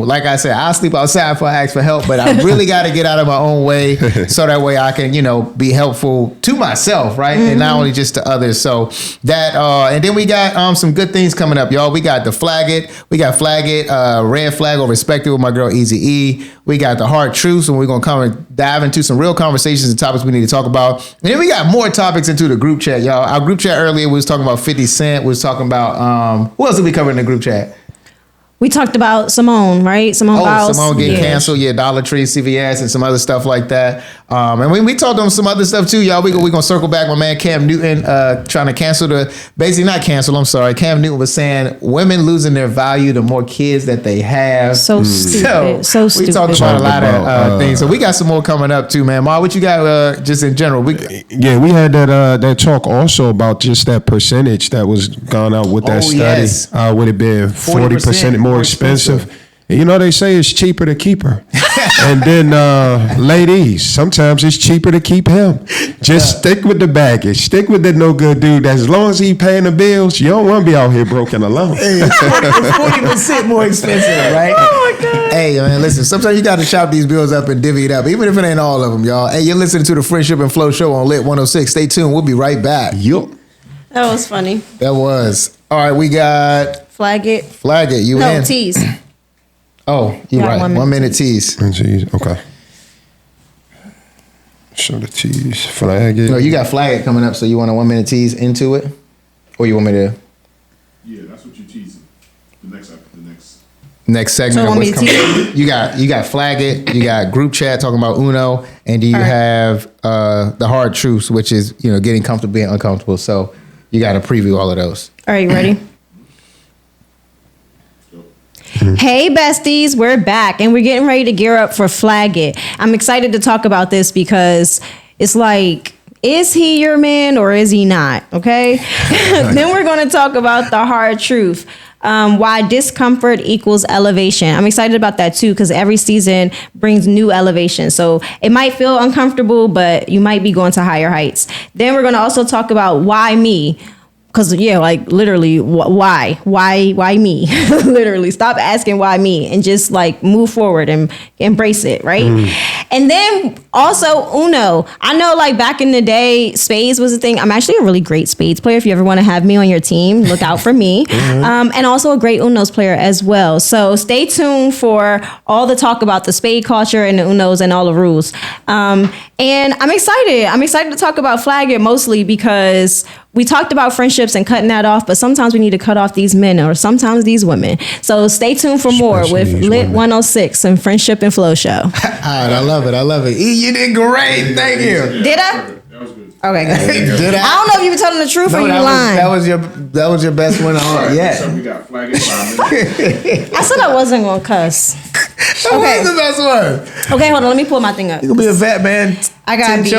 like I said, I'll sleep outside before I ask for help, but I really got to get out of my own way so that way I can, be helpful to myself, right? And not only just to others. So that, and then we got some good things coming up, y'all. We got the Flag It. We got Flag It, Red Flag or Respect It with my girl Easy E. We got the Hard Truths, and we're going to come and dive into some real conversations and topics we need to talk about. And then we got more topics into the group chat, y'all. Our group chat earlier was talking about 50 Cent, was talking about, who else did we cover in the group chat? We talked about Simone, right? Simone Biles. Simone getting canceled. Yeah, Dollar Tree, CVS, and some other stuff like that. And we talked on some other stuff too, y'all. We're going to circle back. My man Cam Newton trying to cancel Cam Newton was saying women losing their value the more kids that they have. So stupid. So stupid. We talked about a lot of things. So we got some more coming up too, man. Ma, what you got just in general? We had that talk also about just that percentage that was gone out with that study. Yes. Would it be 40% more expensive? They say it's cheaper to keep her. And then, ladies, sometimes it's cheaper to keep him. Just stick with the baggage. Stick with the no good dude. As long as he paying the bills, you don't want to be out here broken alone. It's 40% more expensive, right? Oh, my God. Hey, man, listen, sometimes you got to chop these bills up and divvy it up, even if it ain't all of them, y'all. Hey, you're listening to the Friendship and Flow Show on Lit 106. Stay tuned. We'll be right back. Yup. That was funny. That was. All right, we got... Flag It. Flag It. You in? No, tease. Oh, you're right. 1 minute tease. Okay. Show the tease. Flag It. No, you got Flag It coming up, so you want a 1 minute tease into it? Or you want me to? Yeah, that's what you're teasing. The next segment. So of what's coming. You got Flag It, you got group chat talking about Uno, and you have the Hard Truths, which is, getting comfortable being uncomfortable. So you got to preview all of those. All right, you ready? Hey besties, we're back and we're getting ready to gear up for Flag It. I'm excited to talk about this because it's like, is he your man or is he not? Okay. Then we're going to talk about the Hard Truth. Why discomfort equals elevation. I'm excited about that too, because every season brings new elevation. So it might feel uncomfortable, but you might be going to higher heights. Then we're going to also talk about why me. Because, literally, why me? Literally, stop asking why me and just move forward and embrace it, right? And then also Uno. I know back in the day, spades was a thing. I'm actually a really great spades player. If you ever want to have me on your team, look out for me. And also a great Uno's player as well. So stay tuned for all the talk about the spade culture and the Unos and all the rules. And I'm excited. I'm excited to talk about Flag It mostly because we talked about friendships and cutting that off, but sometimes we need to cut off these men or sometimes these women. So stay tuned for more with Lit 106 and Friendship and Flow Show. All right, I love it. E, you did great. Thank you. Did I? That was good. Okay, good. Did I don't know if you were telling the truth or you lying. That was your best one on. Yeah. So we got Flag It 5 minutes. I said I wasn't going to cuss. That was the best one. Okay, hold on. Let me pull my thing up. You gonna be a vet, man. I gotta be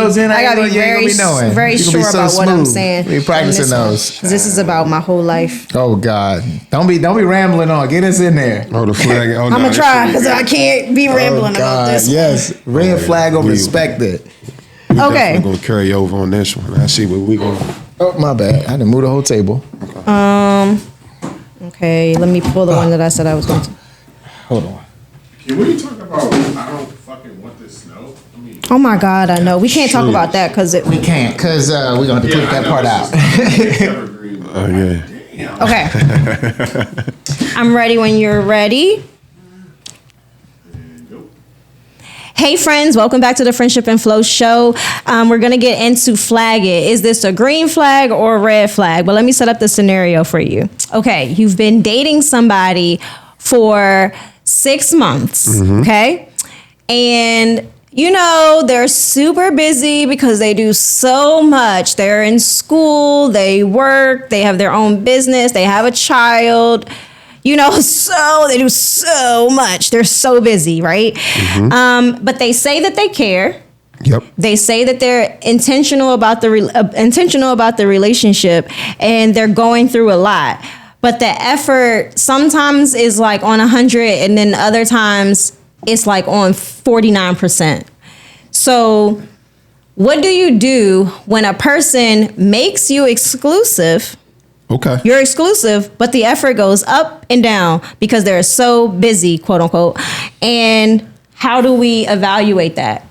very sure about what I'm saying. We practicing those. This is about my whole life. Oh God! Don't be rambling on. Get us in there. Oh, the flag. I'm gonna try because I can't be rambling about this. Yes, red flag or respect it. Okay. We're gonna carry over on this one. I see what we going. Oh, my bad. I didn't move the whole table. Okay. Let me pull the one that I said I was going to. Hold on. Can we talk about I don't fucking want this snow? Oh my God, I know. We can't talk about that because we can't because we're gonna have to clip that part out. Oh yeah. Okay. I'm ready when you're ready. Hey friends, welcome back to the Friendship and Flow Show. We're gonna get into Flag It. Is this a green flag or a red flag? But let me set up the scenario for you. Okay, you've been dating somebody for 6 months, okay? And they're super busy because they do so much. They're in school, they work, they have their own business, they have a child. So they do so much. They're so busy, right? But they say that they care. Yep. They say that they're intentional about the relationship, and they're going through a lot. But the effort sometimes is on 100, and then other times it's on 49%. So what do you do when a person makes you exclusive, Okay. You're exclusive, but the effort goes up and down because they're so busy, quote unquote. And how do we evaluate that?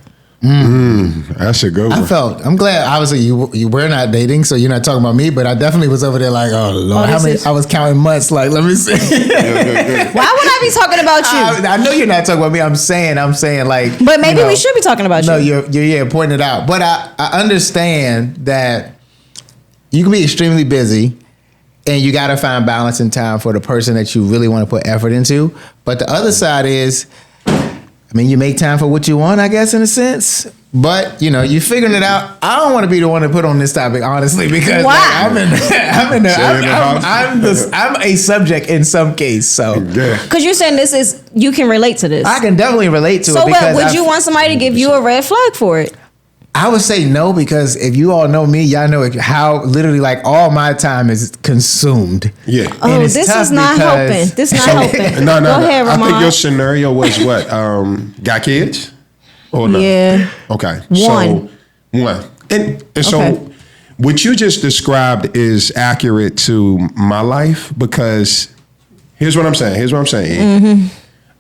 That's a good one. I'm glad, obviously, you were not dating, so you're not talking about me, but I definitely was over there like, oh, Lord, I was counting months, like, let me see. Why would I be talking about you? I know you're not talking about me. I'm saying like. But maybe we should be talking about you. No, you're pointing it out. But I understand that you can be extremely busy and you got to find balance in time for the person that you really want to put effort into. But the other side is, I mean, you make time for what you want, I guess, in a sense. But, you're figuring it out. I don't want to be the one to put on this topic, honestly, because I'm a subject in some case. So, because you're saying you can relate to this. I can definitely relate to it. So, would you want somebody to give you a red flag for it? I would say no, because if you all know me, y'all know how literally like all my time is consumed. Yeah. Oh, this is not helping. This is not helping. No. Go ahead, Ramon. I think your scenario was what? Got kids? Or no? Yeah. Okay. One. And so what you just described is accurate to my life, because here's what I'm saying. Mm-hmm.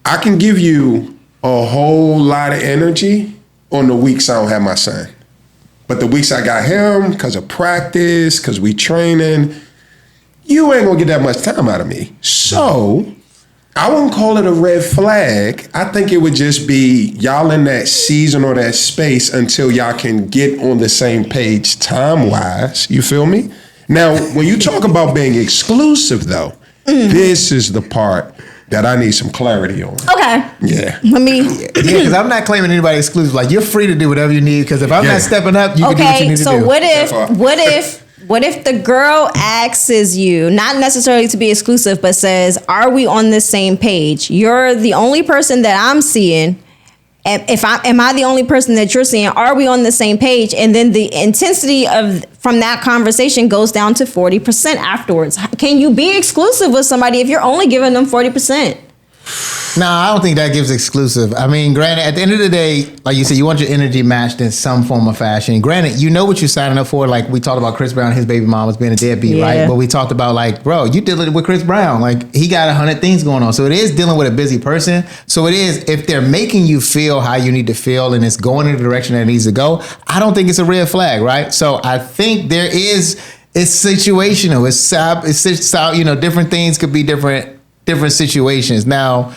I can give you a whole lot of energy on the weeks I don't have my son. But the weeks I got him, because of practice, because we training, you ain't gonna get that much time out of me. So I wouldn't call it a red flag. I think it would just be y'all in that season or that space until y'all can get on the same page time-wise. You feel me? Now, when you talk about being exclusive, though, this is the part that I need some clarity on. Okay. Yeah. because I'm not claiming anybody exclusive. Like, you're free to do whatever you need, because if I'm not stepping up, you can do what you need to do. So what if the girl asks you, not necessarily to be exclusive, but says, are we on the same page? You're the only person that I'm seeing. Am I the only person that you're seeing? Are we on the same page? And then the intensity from that conversation goes down to 40% afterwards. Can you be exclusive with somebody if you're only giving them 40%? No, I don't think that gives exclusive. I mean, granted, at the end of the day, like you said, you want your energy matched in some form of fashion. Granted, you know what you're signing up for. Like, we talked about Chris Brown, his baby mom was being a deadbeat, right? But we talked about, like, bro, you dealing with Chris Brown. Like, he got 100 things going on. So it is dealing with a busy person. So it is, if they're making you feel how you need to feel and it's going in the direction that it needs to go, I don't think it's a red flag, right? So I think it's situational. It's different things could be different situations. Now,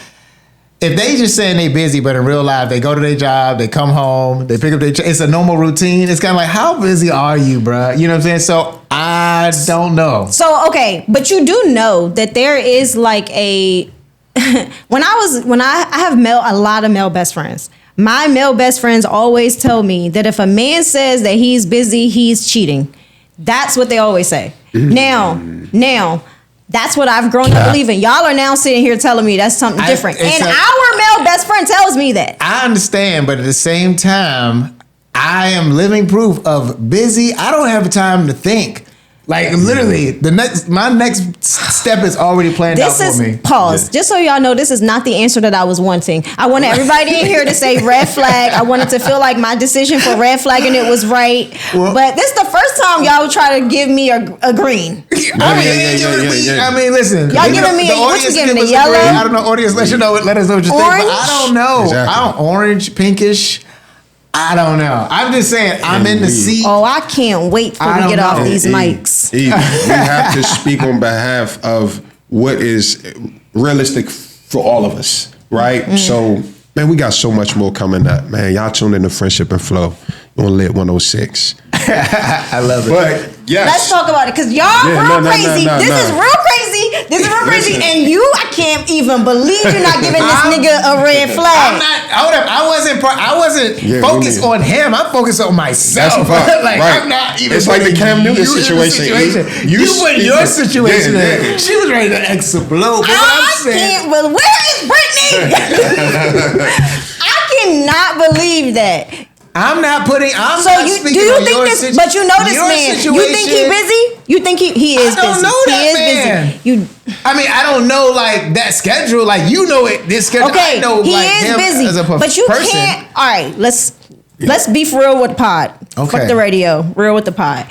if they just saying they busy, but in real life, they go to their job, they come home, they pick up it's a normal routine. It's kind of like, how busy are you, bro? You know what I'm saying? So I don't know. So, okay, but you do know that there is like I have a lot of male best friends. My male best friends always tell me that if a man says that he's busy, he's cheating. That's what they always say. Now, that's what I've grown up believing. Y'all are now sitting here telling me that's something different. And our male best friend tells me that. I understand, but at the same time, I am living proof of busy. I don't have time to think. Like, literally, my next step is already planned out for me. Pause. Yeah. Just so y'all know, this is not the answer that I was wanting. I wanted everybody in here to say red flag. I wanted to feel like my decision for red flagging it was right. Well, but this is the first time y'all try to give me a green. I mean, listen. Y'all giving me what you giving me, yellow? I don't know. Audience, let us know what you think. But I don't know. Exactly. Orange, pinkish. I don't know. I'm just saying, I'm in the seat. Oh, I can't wait for we get off these mics. We have to speak on behalf of what is realistic for all of us, right? So, man, we got so much more coming up, man. Y'all tuned in to Friendship and Flow on Lit 106. I love it. But yes. Let's talk about it, because y'all crazy. This is real crazy. And I can't even believe you're not giving this nigga a red flag. I wasn't focused on him. I'm focused on myself. That's like, right. I'm not even. It's like the Cam Newton situation. You put your situation in. She was ready to explode. Where is Brittany? I cannot believe that. I'm not putting. Do you think this? But you know this man. You think he busy? You think he is busy? I don't know that man. Busy. I mean, I don't know like that schedule. Like, you know it. This schedule. Okay, I know, he like, is him busy. As a but you person. can't. All right, let's be for real with the pod. Okay. Fuck the radio. Real with the pod.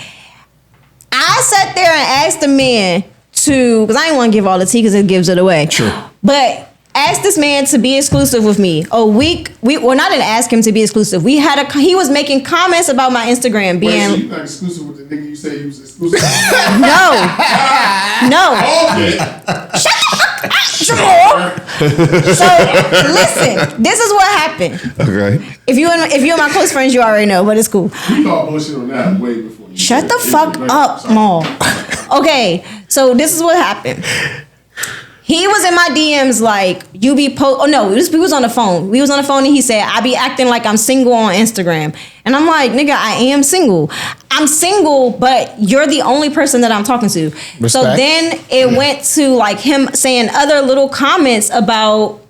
I sat there and asked the man to, because I didn't want to give all the tea because it gives it away. True. But asked this man to be exclusive with me a week. Well, not didn't ask him to be exclusive. He was making comments about my Instagram being. Wait, so you not exclusive with the nigga you say you was exclusive? No. Okay. So listen, this is what happened. Okay. If you're my close friends, you already know, but it's cool. You called bullshit on that way before. Shut the fuck up, Maul. Okay, so this is what happened. He was in my DMs like, you be we was on the phone. We was on the phone and he said, I be acting like I'm single on Instagram. And I'm like, nigga, I am single. I'm single, but you're the only person that I'm talking to. Respect. So then it went to like him saying other little comments about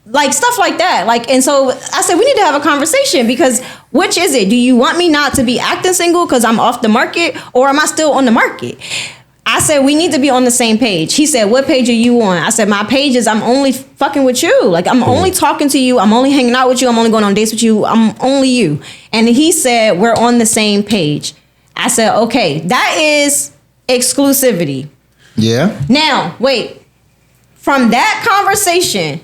like stuff like that. Like, and so I said, we need to have a conversation because which is it? Do you want me not to be acting single because I'm off the market, or am I still on the market? I said, we need to be on the same page. He said, what page are you on? I said, my page is I'm only fucking with you. Like, I'm only talking to you. I'm only hanging out with you. I'm only going on dates with you. I'm only you. And he said, we're on the same page. I said, okay, that is exclusivity. Yeah. Now, wait. From that conversation,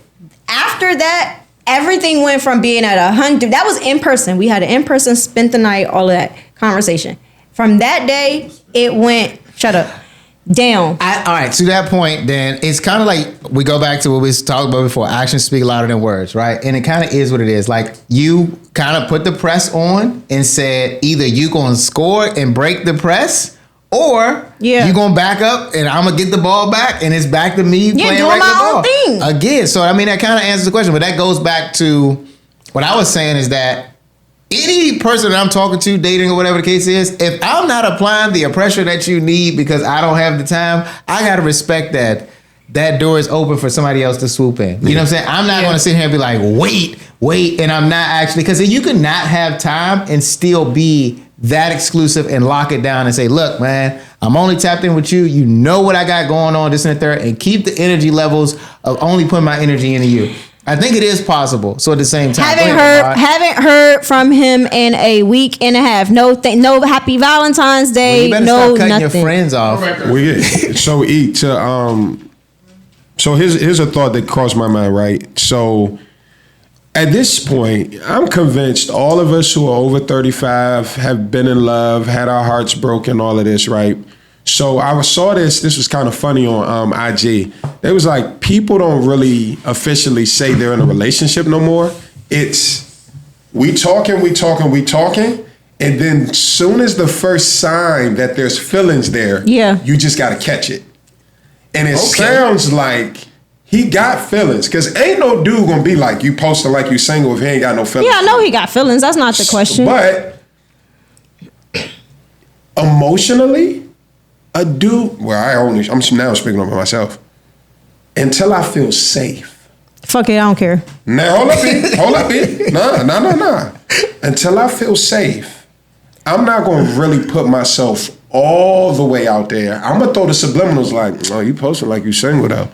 after that, everything went from being at 100. That was in person. We had an in-person, spent the night, all of that conversation. From that day, it went, shut up, down. All right, to that point, then it's kind of like we go back to what we talked about before. Actions speak louder than words, right? And it kind of is what it is. Like you kind of put the press on and said either you gonna score and break the press, or you gonna back up and I'm gonna get the ball back and it's back to me playing doing regular my ball own thing again. So I mean that kind of answers the question, but that goes back to what I was saying is that any person that I'm talking to, dating or whatever the case is, if I'm not applying the pressure that you need because I don't have the time, I gotta respect that door is open for somebody else to swoop in. You know what I'm saying? I'm not gonna sit here and be like, wait, and I'm not actually, because you could not have time and still be that exclusive and lock it down and say, look, man, I'm only tapped in with you. You know what I got going on, this and the third, and keep the energy levels of only putting my energy into you. I think it is possible. So at the same time, haven't heard from him in a week and a half. No happy Valentine's Day. You better no stop cutting nothing. your friends off. So here's a thought that crossed my mind, right? So at this point, I'm convinced all of us who are over 35 have been in love, had our hearts broken, all of this, right? So I saw this was kind of funny on IG. It was like, people don't really officially say they're in a relationship no more. It's we talking, and then soon as the first sign that there's feelings there, you just got to catch it. And it sounds like he got feelings, because ain't no dude gonna be like, you posting like you single if he ain't got no feelings. Yeah, I know he got feelings. That's not the question. But emotionally, a dude, I'm now speaking on myself, until I feel safe. Fuck it, I don't care. Now, hold up, B. Nah. Until I feel safe, I'm not going to really put myself all the way out there. I'm going to throw the subliminals like, oh, you posted like you single though.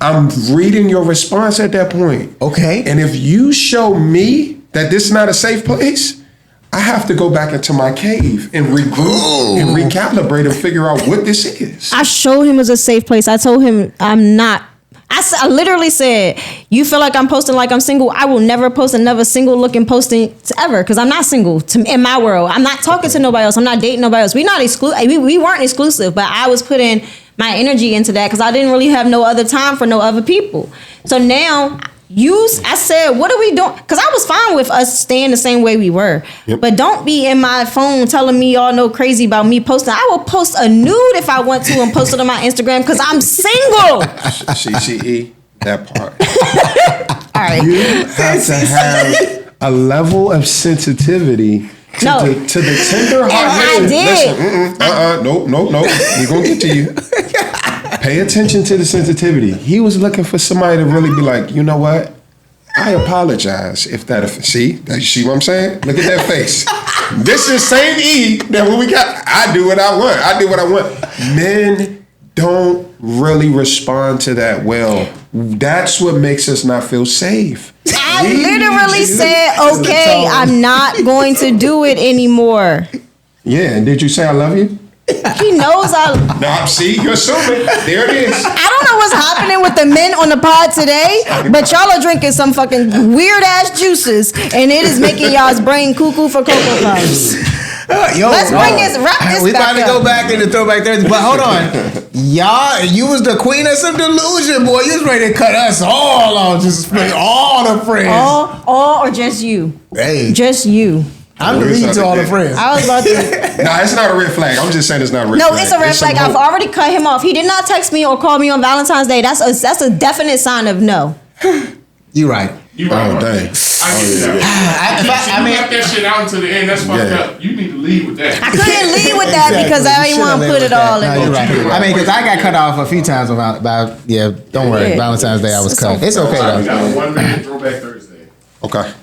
I'm reading your response at that point. Okay. And if you show me that this is not a safe place, I have to go back into my cave and regroup and recalibrate and figure out what this is. I showed him it was a safe place. I told him I'm not. I literally said, you feel like I'm posting like I'm single? I will never post another single looking posting ever, because I'm not single in my world. I'm not talking to nobody else. I'm not dating nobody else. We weren't exclusive, but I was putting my energy into that because I didn't really have no other time for no other people. So now I said, what are we doing? Because I was fine with us staying the same way we were. Yep. But don't be in my phone telling me y'all know crazy about me posting. I will post a nude if I want to and post it on my Instagram because I'm single. CCE, that part. All right. You have to have a level of sensitivity to the tender heart. I did. Listen, nope. We're going to get to you. Pay attention to the sensitivity. He was looking for somebody to really be like, you know what? I apologize if that. See what I'm saying? Look at that face. This is same E that when we got. I do what I want. Men don't really respond to that well. That's what makes us not feel safe. I literally said, okay, I'm not going to do it anymore. Yeah, and did you say I love you? He knows Nah, see, you're assuming. There it is. I don't know what's happening with the men on the pod today, but y'all are drinking some fucking weird ass juices, and it is making y'all's brain cuckoo for Cocoa Puffs. Let's wrap this we back about to up. go back into Throwback Thursday, but hold on. Y'all, you was the queen of some delusion, boy. You was ready to cut us all off, just all the friends. All or just you? Hey. Just you. I'm the lead to all the friends. I was about to. Nah, it's not a red flag. I'm just saying it's not a red flag. No, it's a red flag. I've already cut him off. He did not text me or call me on Valentine's Day. That's a definite sign of no. You right. You right. Oh, dang. I get that. I mean, left that shit out until the end. That's fucked up. You need to leave with that. I couldn't leave with that because I didn't want to put it all in. No, you're right. I mean, because I got cut off a few times about don't worry. Yeah. Valentine's Day I was cut. It's okay We though. got a 1 minute Throwback Thursday. Okay.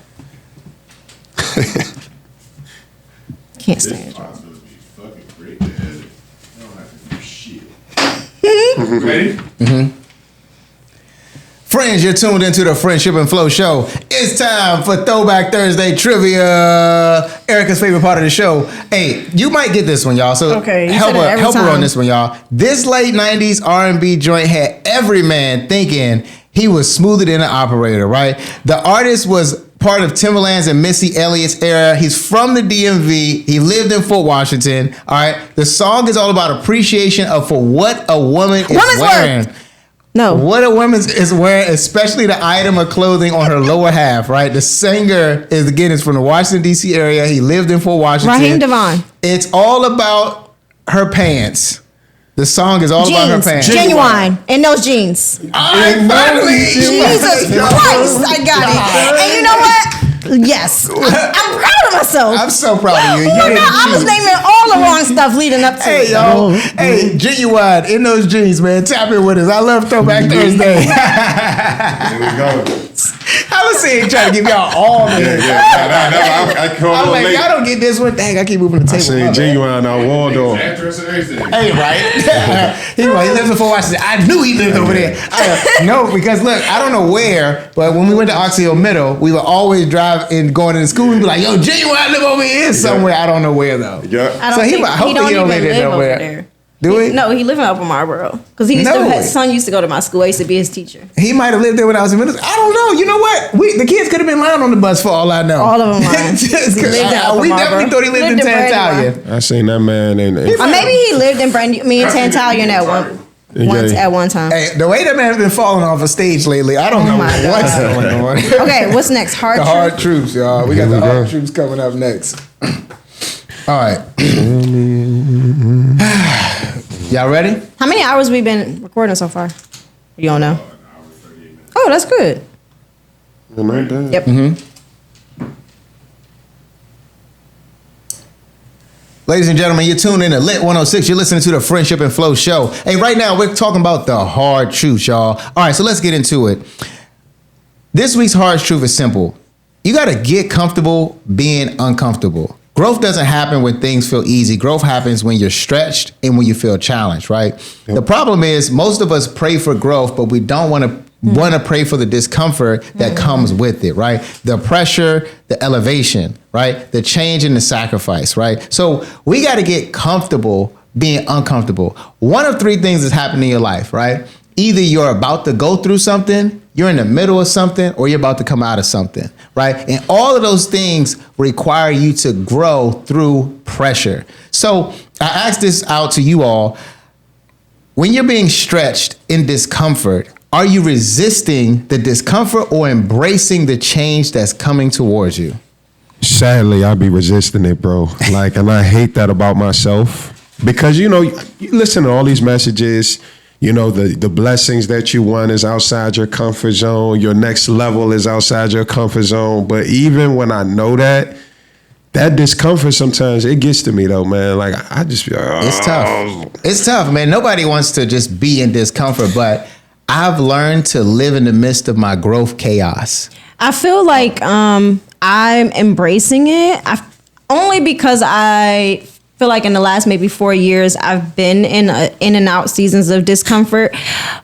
Can't stand it. Pod's gonna be fucking great to edit. I don't have to do shit. Ready? Mm-hmm. Friends, you're tuned into the Friendship and Flow show. It's time for Throwback Thursday trivia. Erica's favorite part of the show. Hey, you might get this one, y'all. So Okay, you help said it every her time. on this one, y'all. This late '90s R&B joint had every man thinking he was smoother than an operator, right? The artist was part of Timberland's and Missy Elliott's era. He's from the DMV. He lived in Fort Washington. All right. The song is all about appreciation for what a woman is Woman's wearing. worth. No. What a woman is wearing, especially the item of clothing on her lower half, right? The singer is from the Washington, D.C. area. He lived in Fort Washington. Raheem Devon. It's all about her pants. The song is all about her pants. Genuine. In those jeans. All right, finally. Jesus Christ, I got it. And you know what? Yes. I'm proud of myself. I'm so proud of you. You Oh, no, didn't I was cheat. naming all the wrong stuff leading up to Hey, it. yo. Hey, Genuine, in those jeans, man. Tap in with us. I love Throwback Thursday. There we go. I was saying, trying to give y'all all the. I called I'm him like, late. y'all don't get this one. Dang, I keep moving the I table. seen Genuine out Waldorf. Address and everything. Hey, right? He lives in Fort Washington. I knew he lived over there. No, because look, I don't know where, but when we went to Oxy Hill Middle, we would always drive and going into school and be like, yo, Genuine, I live over here somewhere. I don't know where though. Yeah. I don't So he think might- hopefully he don't even live live over nowhere. there. Do we? No, he lived in Upper Marlboro. Because his son used to go to my school. I used to be his teacher. He might have lived there when I was in middle school. I don't know. You know what? The kids could have been lying on the bus for all I know. All of them lying. Just He lived in Upper we Marlboro. definitely thought he lived in Brandywine. Tantallion. I seen that man in Or maybe he lived in Tantallion at one time. Hey, the way that man's been falling off a stage lately, I don't know my what's God. going on. Okay, what's next? Hard The truth? hard troops, y'all. We got Here the we hard go. troops coming up next. All right. Y'all ready? How many hours we been recording so far? You don't know? Oh, that's good. Yep. Ladies and gentlemen, you're tuned in to Lit 106. You're listening to the Friendship and Flow show. Hey, right now we're talking about the hard truth, y'all. All right, so let's get into it. This week's hard truth is simple. You got to get comfortable being uncomfortable. Growth doesn't happen when things feel easy. Growth happens when you're stretched and when you feel challenged, right? Yep. The problem is most of us pray for growth, but we don't want to pray for the discomfort that comes with it, right? The pressure, the elevation, right? The change and the sacrifice, right? So we got to get comfortable being uncomfortable. One of three things is happening in your life, right? Either you're about to go through something, you're in the middle of something, or you're about to come out of something, right? And all of those things require you to grow through pressure. So I asked this out to you all. When you're being stretched in discomfort, are you resisting the discomfort or embracing the change that's coming towards you? Sadly, I be resisting it, bro. And I hate that about myself because, you listen to all these messages, the blessings that you want is outside your comfort zone. Your next level is outside your comfort zone. But even when I know that discomfort sometimes it gets to me though, man. I just feel It's tough. It's tough, man. Nobody wants to just be in discomfort, but I've learned to live in the midst of my growth chaos. I feel like I'm embracing it only because I feel like in the last maybe 4 years, I've been in and out seasons of discomfort.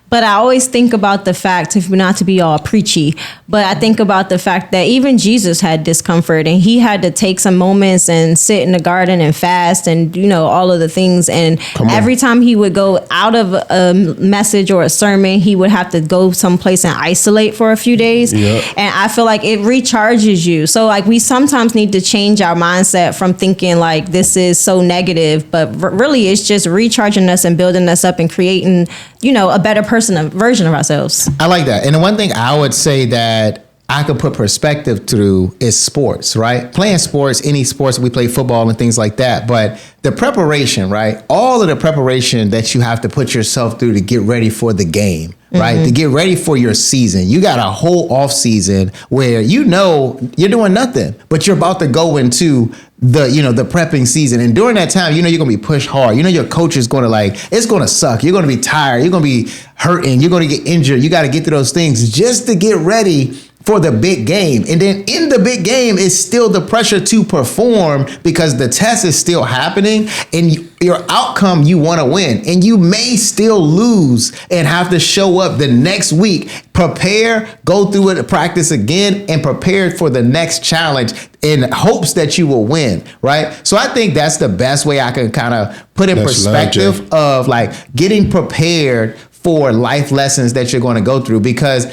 But I always think about the fact, if not to be all preachy, but I think about the fact that even Jesus had discomfort, and he had to take some moments and sit in the garden and fast and, all of the things. And every time he would go out of a message or a sermon, he would have to go someplace and isolate for a few days. Yep. And I feel like it recharges you. So like we sometimes need to change our mindset from thinking like this is so negative, but really it's just recharging us and building us up and creating, a better version of ourselves. I like that. And the one thing I would say that I could put perspective through is sports, right? Playing sports, any sports, we play football and things like that. But the preparation, right? All of the preparation that you have to put yourself through to get ready for the game, right? To get ready for your season. You got a whole off season where you're doing nothing, but you're about to go into the prepping season. And during that time, you're going to be pushed hard. Your coach is going to it's going to suck. You're going to be tired. You're going to be hurting. You're going to get injured. You got to get through those things just to get ready for the big game. And then in the big game is still the pressure to perform because the test is still happening and your outcome, you want to win. And you may still lose and have to show up the next week, prepare, go through it, practice again, and prepare for the next challenge in hopes that you will win, right? So I think that's the best way I can kind of put in perspective of getting prepared for life lessons that you're going to go through. Because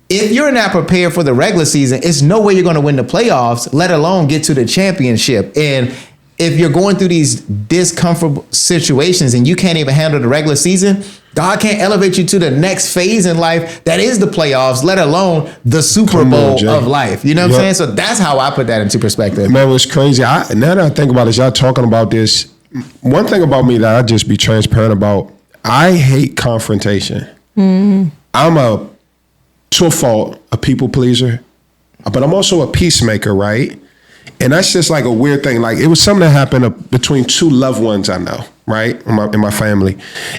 if you're not prepared for the regular season, it's no way you're going to win the playoffs, let alone get to the championship. And if you're going through these discomfortable situations and you can't even handle the regular season, God can't elevate you to the next phase in life that is the playoffs, let alone the Super Bowl of life. You know what I'm saying? So that's how I put that into perspective. Man, what's crazy, now that I think about it, y'all talking about this, one thing about me that I just be transparent about, I hate confrontation. I'm to a fault, a people pleaser, but I'm also a peacemaker, right? And that's just like a weird thing. Like it was something that happened between two loved ones I know, right? In my family.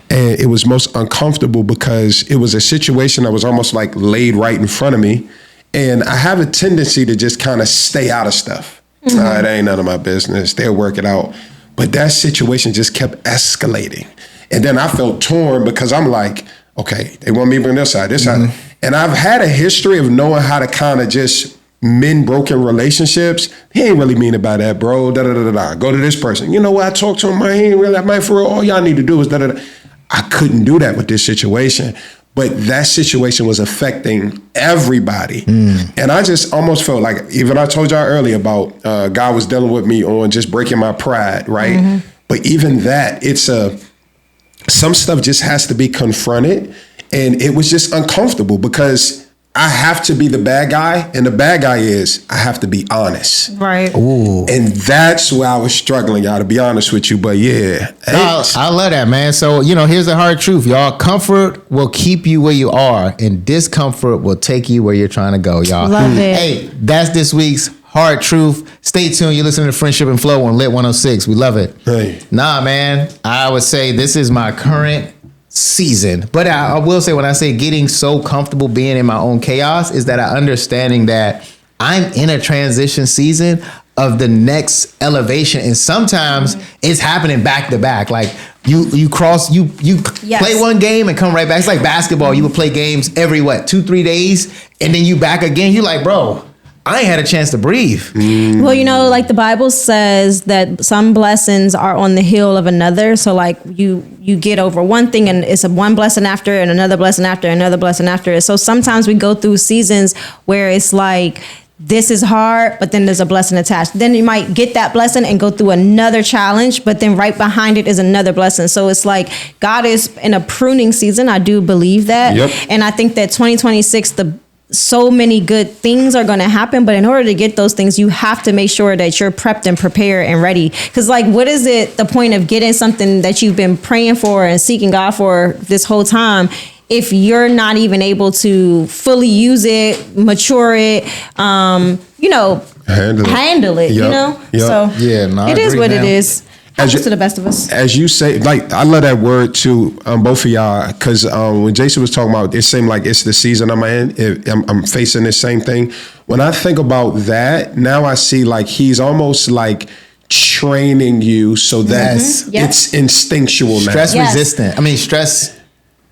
And it was most uncomfortable because it was a situation that was almost like laid right in front of me. And I have a tendency to just kind of stay out of stuff. It ain't none of my business. They'll work it out. But that situation just kept escalating. And then I felt torn because I'm like, okay, they want me to bring this side, this side. And I've had a history of knowing how to kind of just mend broken relationships. He ain't really mean about that, bro. Go to this person. You know what? I talked to him. He ain't really, for real. All y'all need to do is I couldn't do that with this situation. But that situation was affecting everybody. And I just almost felt like, even I told y'all earlier about God was dealing with me on just breaking my pride, right? But even that, some stuff just has to be confronted. And it was just uncomfortable because I have to be the bad guy. And the bad guy is I have to be honest. Right. Ooh. And that's where I was struggling, y'all, to be honest with you. But yeah. I love that, man. So, here's the hard truth, y'all. Comfort will keep you where you are and discomfort will take you where you're trying to go, y'all. Love it. Hey, that's this week's hard truth. Stay tuned. You're listening to Friendship and Flow on Lit 106. We love it. Hey. Nah, man. I would say this is my current season. But I will say, when I say getting so comfortable being in my own chaos, is that I understanding that I'm in a transition season of the next elevation. And sometimes it's happening back to back. Like you play one game and come right back. It's like basketball. You would play games every 2-3 days and then you back again. You like, bro, I ain't had a chance to breathe. Well, like the Bible says that some blessings are on the heel of another. So like you get over one thing and it's one blessing after and another blessing after, another blessing after. So sometimes we go through seasons where it's like, this is hard, but then there's a blessing attached. Then you might get that blessing and go through another challenge, but then right behind it is another blessing. So it's like God is in a pruning season. I do believe that. Yep. And I think that 2026, so many good things are going to happen, but in order to get those things, you have to make sure that you're prepped and prepared and ready. Because like, what is it, the point of getting something that you've been praying for and seeking God for this whole time, if you're not even able to fully use it, mature it, handle it, Yep. So it is what it is. Happens to the best of us. As you say, like, I love that word too, both of y'all, because when Jason was talking about, it seemed like it's the season I'm in. I'm facing this same thing. When I think about that, now I see like he's almost like training you so that Yep. it's instinctual now. Stress resistant. I mean, stress.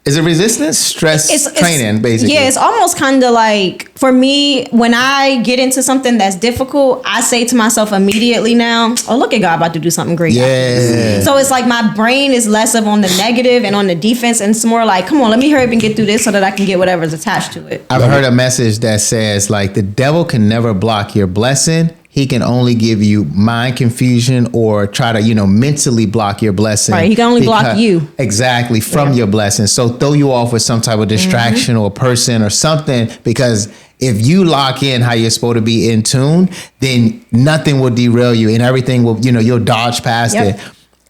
Is it resistance? Stress training, basically. Yeah, it's almost kind of like, for me, when I get into something that's difficult, I say to myself immediately now, oh, look at God about to do something great. Yeah. So it's like my brain is less of on the negative and on the defense, and it's more like, come on, let me hurry up and get through this so that I can get whatever's attached to it. I've heard a message that says, like, the devil can never block your blessing. He can only give you mind confusion or try to, mentally block your blessing. Right, he can only block you. Exactly, from your blessing. So throw you off with some type of distraction or person or something, because if you lock in how you're supposed to be in tune, then nothing will derail you and everything will, you'll dodge past it.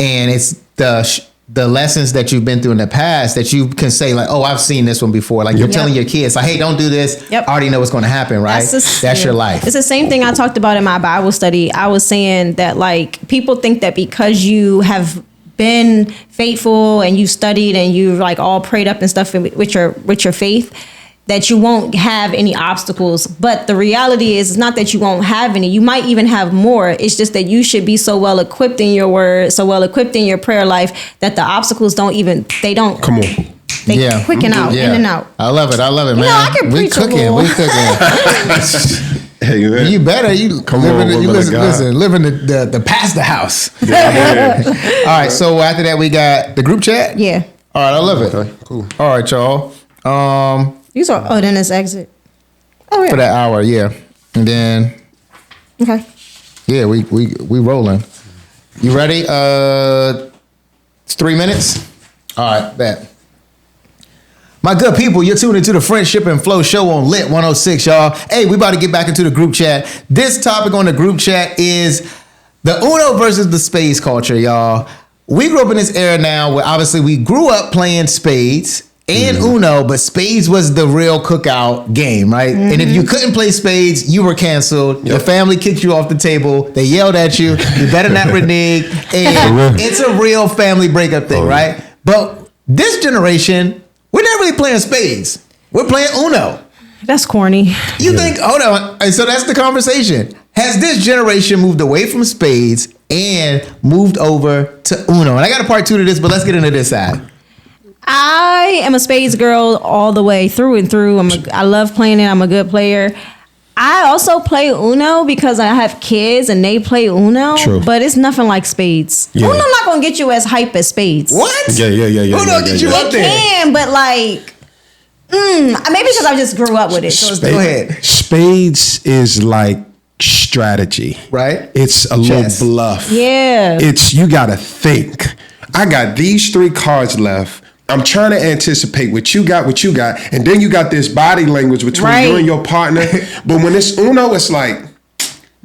And it's the lessons that you've been through in the past that you can say, like, oh, I've seen this one before. Like, you're telling your kids, like, hey, don't do this. I already know what's going to happen, right? That's your life. It's the same thing I talked about in my Bible study. I was saying that, like, people think that because you have been faithful and you studied and you like all prayed up and stuff with your faith, that you won't have any obstacles. But the reality is, it's not that you won't have any. You might even have more. It's just that you should be so well equipped in your word, so well equipped in your prayer life, that the obstacles don't. Come on. They quicken out, in and out. I love it, man. I can preach a little. We cooking. Hey, you better. You come on. Listen. Live in the pastor house. All right. So after that, we got the group chat. Yeah. All right. I love it. Okay. Cool. All right, y'all. These are. Oh, then it's exit. Oh yeah. For that hour, yeah, and then. Okay. Yeah, we rolling. You ready? It's 3 minutes. All right, bet. My good people, you're tuned into the Friendship and Flow show on Lit 106, y'all. Hey, we about to get back into the group chat. This topic on the group chat is the Uno versus the spades culture, y'all. We grew up in this era now where obviously we grew up playing spades and Uno, but spades was the real cookout game, right? And if you couldn't play spades, you were canceled. Your family kicked you off the table. They yelled at you. You better not renege. And it's a real family breakup thing, right? But this generation, we're not really playing spades. We're playing Uno. That's corny. You think, hold on. And so that's the conversation. Has this generation moved away from spades and moved over to Uno? And I got a part 2 to this, but let's get into this side. I am a spades girl all the way through and through. I love playing it. I'm a good player. I also play Uno because I have kids and they play Uno. True. But it's nothing like spades. Yeah. Uno not gonna get you as hype as spades. What? Yeah. Uno get you up It there. can, but like, maybe because I just grew up with it. So it's Go ahead. Spades is like strategy, Right? It's a Chess. little bluff. Yeah. It's, you gotta think. I got these 3 cards left. I'm trying to anticipate what you got, and then you got this body language between you and your partner. But when it's Uno, it's like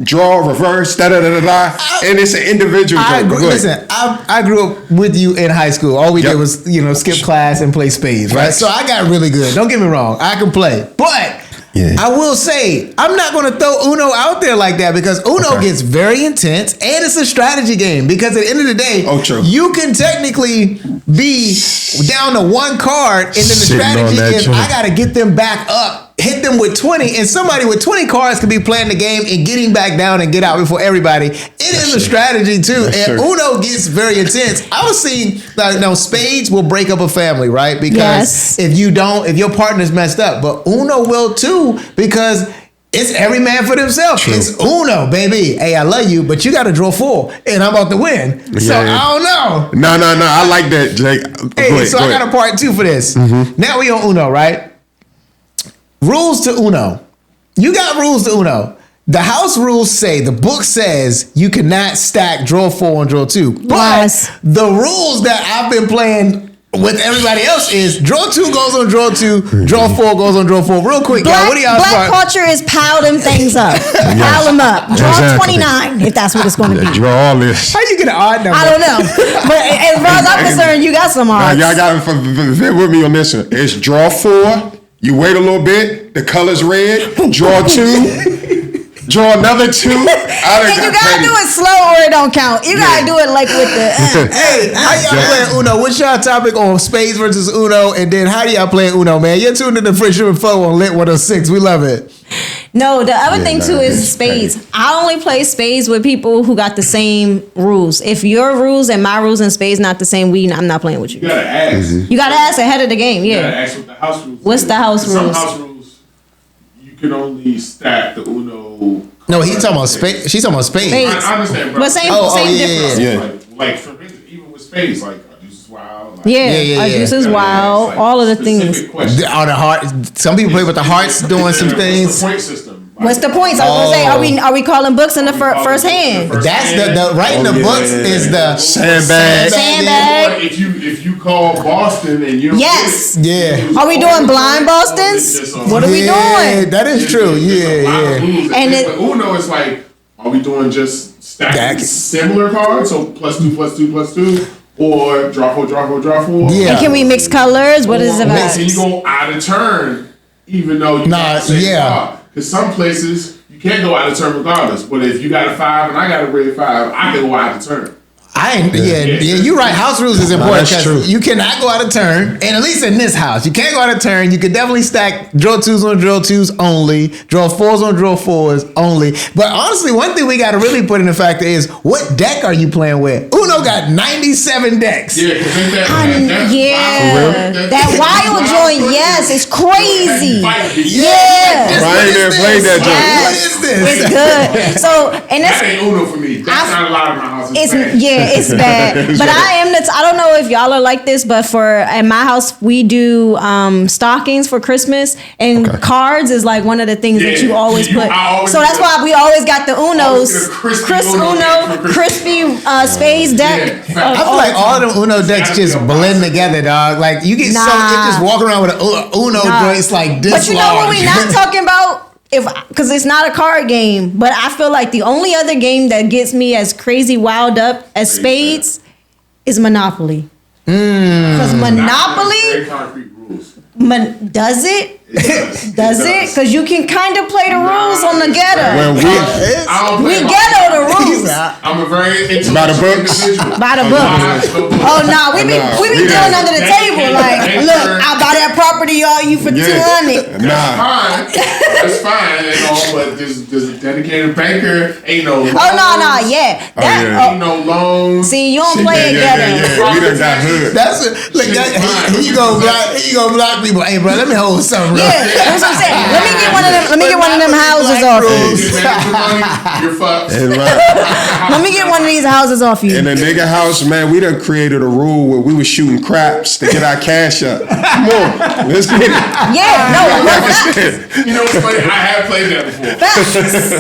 draw, reverse, and it's an individual. Listen, I grew up with you in high school. All we did was, skip class and play spades, right? So I got really good. Don't get me wrong. I can play. But I will say, I'm not going to throw Uno out there like that because Uno gets very intense and it's a strategy game because at the end of the day, you can technically be down to 1 card and then the strategy is I got to get them back up, hit them with 20, and somebody with 20 cards could be playing the game and getting back down and get out before everybody. It is a strategy too. And Uno gets very intense. I was seeing spades will break up a family, right? Because if your partner's messed up, but Uno will too because it's every man for themselves. It's Uno, baby. Hey, I love you, but you got to draw 4, and I'm about to win. So I don't know. No. I like that, Jake. I got a part 2 for this. Now we on Uno, right? Rules to Uno. You got rules to Uno. The house rules say, the book says you cannot stack draw 4 and draw 2. But the rules that I've been playing with everybody else is draw 2 goes on draw 2, draw 4 goes on draw 4. Real quick, y'all, what do y'all Black culture is pile them things up. Pile them up. Draw 29 if that's what it's going to be. Draw all this. How you get an odd number? I don't know. But as far as I'm concerned, you got some odds. Y'all got to bear with me on this one. It's draw 4. You wait a little bit. The color's red. Draw 2. Draw another 2. And you gotta do it slow or it don't count. You gotta do it like with the. Hey, how y'all playing Uno? What's y'all topic on spades versus Uno? And then how do y'all play Uno, man? You're tuned in to Friendship and Flow on Lit 106. We love it. No, the other thing too is spades. I only play spades with people who got the same rules. If your rules and my rules and spades not the same, I'm not playing with you. You gotta ask. You gotta ask ahead of the game. You Yeah. gotta ask what the house rules. What's the house Some rules? house rules, you can only stack the Uno. No, he's talking about spades. She's talking about spades. Spades. I understand, bro. But same yeah, difference. Yeah. Like for instance, even with spades, like Deuce is Wild. Like, Yeah, Juice is wild. Like all of the specific things. questions. On the heart, some people play with the hearts doing some What's things. the point system? Like, What's the points? I was gonna say, are we calling books in the first hand? That's the writing the books is the Sandbag. Sandbag. If you call Boston and you don't Yes. Yeah. Are we doing blind Bostons? What are we doing? That is true. Yeah. And And with Uno, it's like, are we doing just stacking similar cards? So +2, or draw 4, draw 4, draw 4. Yeah. And can we mix colors? What is it about? Can you go out of turn, even though you got the same card? Because some places you can't go out of turn regardless. But if you got a 5 and I got a red 5, I can go out of turn. You're right. House rules is important that's true. because you cannot go out of turn, and at least in this house, you can't go out of turn. You could definitely stack draw 2s on draw 2s only, draw 4s on draw 4s only. But honestly, one thing we got to really put in the factor is what deck are you playing with? Uno got 97 decks. Yeah, because That wild joint, yes, it's crazy. Yeah. I ain't never played that joint. What is this? It's good. So, and That it's ain't Uno for me. That's not allowed in my house. it's bad. But I don't know if y'all are like this, but at my house we do stockings for Christmas, and cards is like one of the things that you always put. So that's why we always got the Unos, crispy spades deck. I feel like all of them Uno decks just blend together, dog. Like you get just walking around with an Uno joints like this. But you know what we not talking about? Because it's not a card game, but I feel like the only other game that gets me as crazy wild up as spades is Monopoly. Because Monopoly, does it? Does it? Because you can kind of play the rules on the ghetto. We ghetto the rules. I'm a very By the books. By the book. Oh no, we be dealing under the table. Like, look, I'll buy that property all you for $200. That's fine and all, but there's a dedicated banker. Ain't no loans. Ain't no loans. See, you don't play it ghetto. We done got hood. That's he gonna block people. Hey, bro, let me hold something. Yeah, that's what I'm saying. Let me get one of them houses off you. You're fucked. Let me get one of these houses off you. In the nigga house, man, we done created a rule where we was shooting craps to get our cash up. Come on, let's get it. Yeah, no. You know what's funny? I have played that before.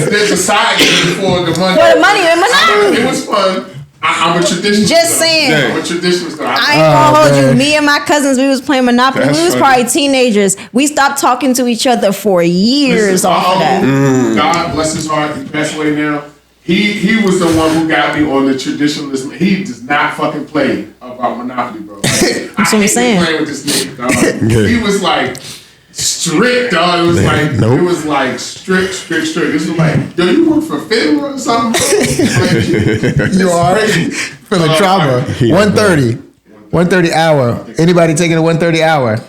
There's a side game before the money. For the money and Monopoly. It was fun. I'm a traditionalist. Just saying. I'm a traditionalist. I ain't gonna hold you. Me and my cousins, we was playing Monopoly. That's we was funny. probably teenagers. We stopped talking to each other for years off of that. God bless his heart. He passed away now. He was the one who got me on the traditionalist. He does not fucking play about Monopoly, bro. That's what I'm saying. Playing with this nigga, dog. He was like strict, dog. It was it was like strict. This was like, yo, you work for FINRA or something? You are for the trauma. 1:30 hour. Anybody taking a 1:30 hour?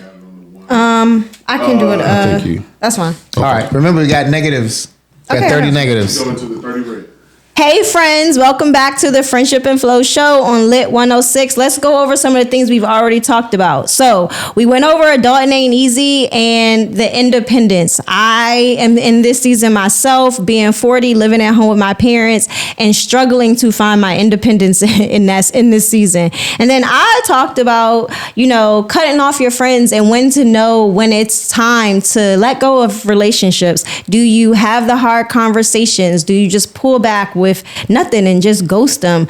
I can do it. Thank you. That's fine. All right. Remember, we got negatives. Got Okay. 30 negatives. Going to the 30 rate. Hey friends, welcome back to the Friendship and Flow show on Lit 106. Let's go over some of the things we've already talked about. So we went over Adulting Ain't Easy and the independence. I am in this season myself, being 40, living at home with my parents and struggling to find my independence in this season. And then I talked about, cutting off your friends and when to know when it's time to let go of relationships. Do you have the hard conversations? Do you just pull back with nothing and just ghost them,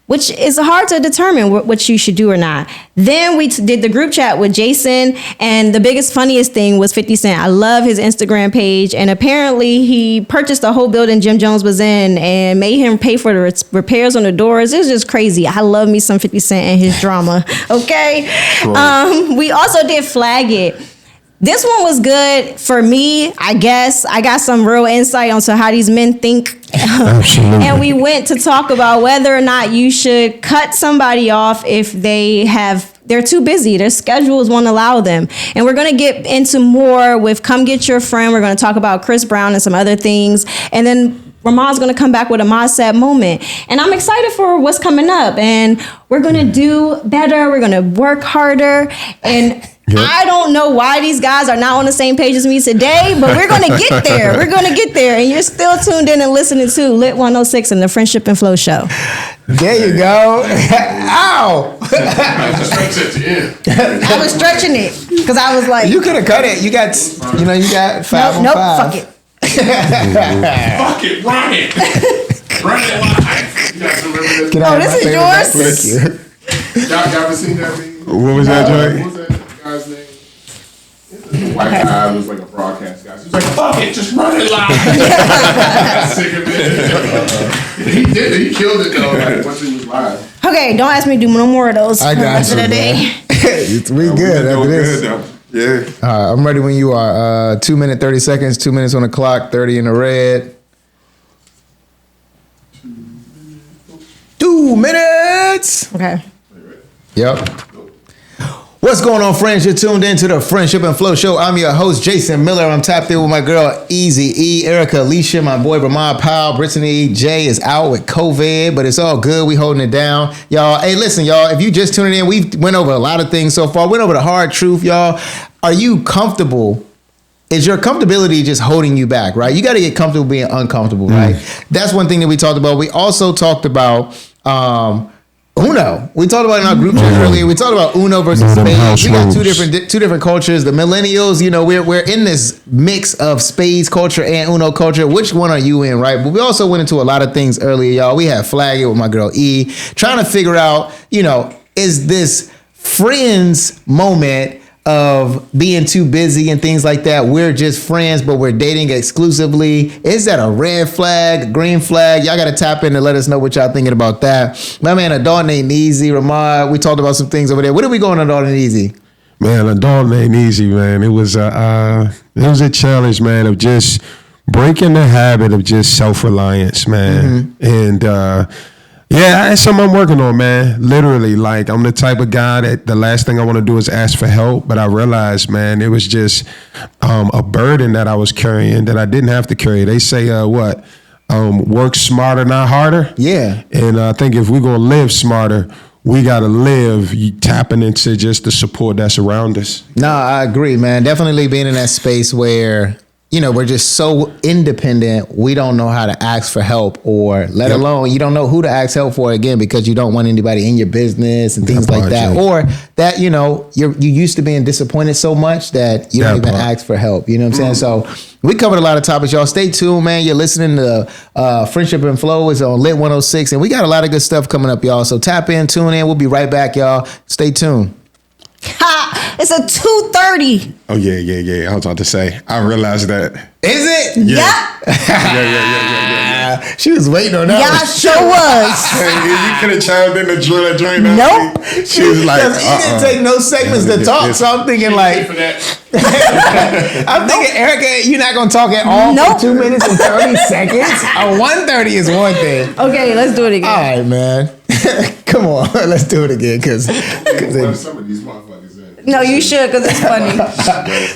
which is hard to determine what you should do or not. Then we did the group chat with Jason, and the biggest, funniest thing was 50 Cent. I love his Instagram page, and apparently he purchased the whole building Jim Jones was in and made him pay for the repairs on the doors. It was just crazy. I love me some 50 Cent and his drama. Okay. We also did Flag It. This one was good for me, I guess. I got some real insight onto how these men think. Absolutely. And we went to talk about whether or not you should cut somebody off if they have they're too busy. Their schedules won't allow them. And we're going to get into more with Come Get Your Friend. We're going to talk about Chris Brown and some other things. And then Ramon's going to come back with a mindset moment. And I'm excited for what's coming up. And we're going to do better. We're going to work harder. And I don't know why these guys are not on the same page as me today, but we're going to get there. We're going to get there. And you're still tuned in and listening to Lit 106 and the Friendship and Flow Show. There you go. Ow! I was stretching it because I was like, You could have cut it. You got 5 on 5. Fuck it. Fuck it, run it. Run it live. You guys remember this? Oh, this is yours? Thank you. Y'all ever seen that thing? What was that, Joy? What was that guy's name? The white guy was like a broadcast guy. He was like, fuck it, just run it live. Sick of it. He did it. He killed it though. Like, once it was live. Okay, don't ask me to do no more of those. I got you, man. We good after this. Yeah. I'm ready when you are. 2 minutes, 30 seconds, 2 minutes on the clock, 30 in the red. 2 minutes. Okay. Yep. What's going on, friends? You're tuned into the Friendship and Flow Show. I'm your host, Jason Miller. I'm tapped in with my girl, Easy E, Erica, Alicia, my boy, Ramon Powell. Brittany J is out with COVID, but it's all good. We holding it down. Y'all, hey, listen, y'all, if you just tuning in, we've went over a lot of things so far. Went over the hard truth, y'all. Are you comfortable? Is your comfortability just holding you back, right? You got to get comfortable being uncomfortable, right? That's one thing that we talked about. We also talked about Uno. We talked about it in our group chat earlier. We talked about Uno versus spades. We got two different cultures. The millennials, we're in this mix of spades culture and Uno culture. Which one are you in, right? But we also went into a lot of things earlier, y'all. We had Flag It with my girl E, trying to figure out, is this friends moment of being too busy and things like that? We're just friends, but we're dating exclusively. Is that a red flag, green flag? Y'all got to tap in and let us know what y'all thinking about that. My man, Adult Named Easy, Ramad, we talked about some things over there. What are we going on, Adult Named Easy? Man, Adult Named Easy, man. It was a challenge, man, of just breaking the habit of just self-reliance, man. And yeah, that's something I'm working on, man. Literally, like, I'm the type of guy that the last thing I want to do is ask for help. But I realized, man, it was just a burden that I was carrying that I didn't have to carry. They say, work smarter, not harder. Yeah. And I think if we're going to live smarter, we got to live tapping into just the support that's around us. No, I agree, man. Definitely being in that space where, we're just so independent, we don't know how to ask for help, or let alone, you don't know who to ask help for, again, because you don't want anybody in your business and things like that. Or that, you used to being disappointed so much that you don't even ask for help. You know what I'm saying? So we covered a lot of topics, y'all. Stay tuned, man. You're listening to Friendship and Flow. It's on Lit 106, and we got a lot of good stuff coming up, y'all. So tap in, tune in. We'll be right back, y'all. Stay tuned. Ha! It's a 2:30. Oh, yeah. I was about to say, I realized that. Is it? Yeah. Yeah. She was waiting on that. Yeah, I sure was. You could have chimed in the drill and drain. Nope. She was like, he didn't take no segments to talk, so I'm thinking like, I'm thinking, Erica, you're not gonna talk at all for 2 minutes and 30 seconds. 1:30 is one thing. Okay, let's do it again. All right, man. Come on, let's do it again, because Some of these motherfuckers in. No, you should, because it's funny.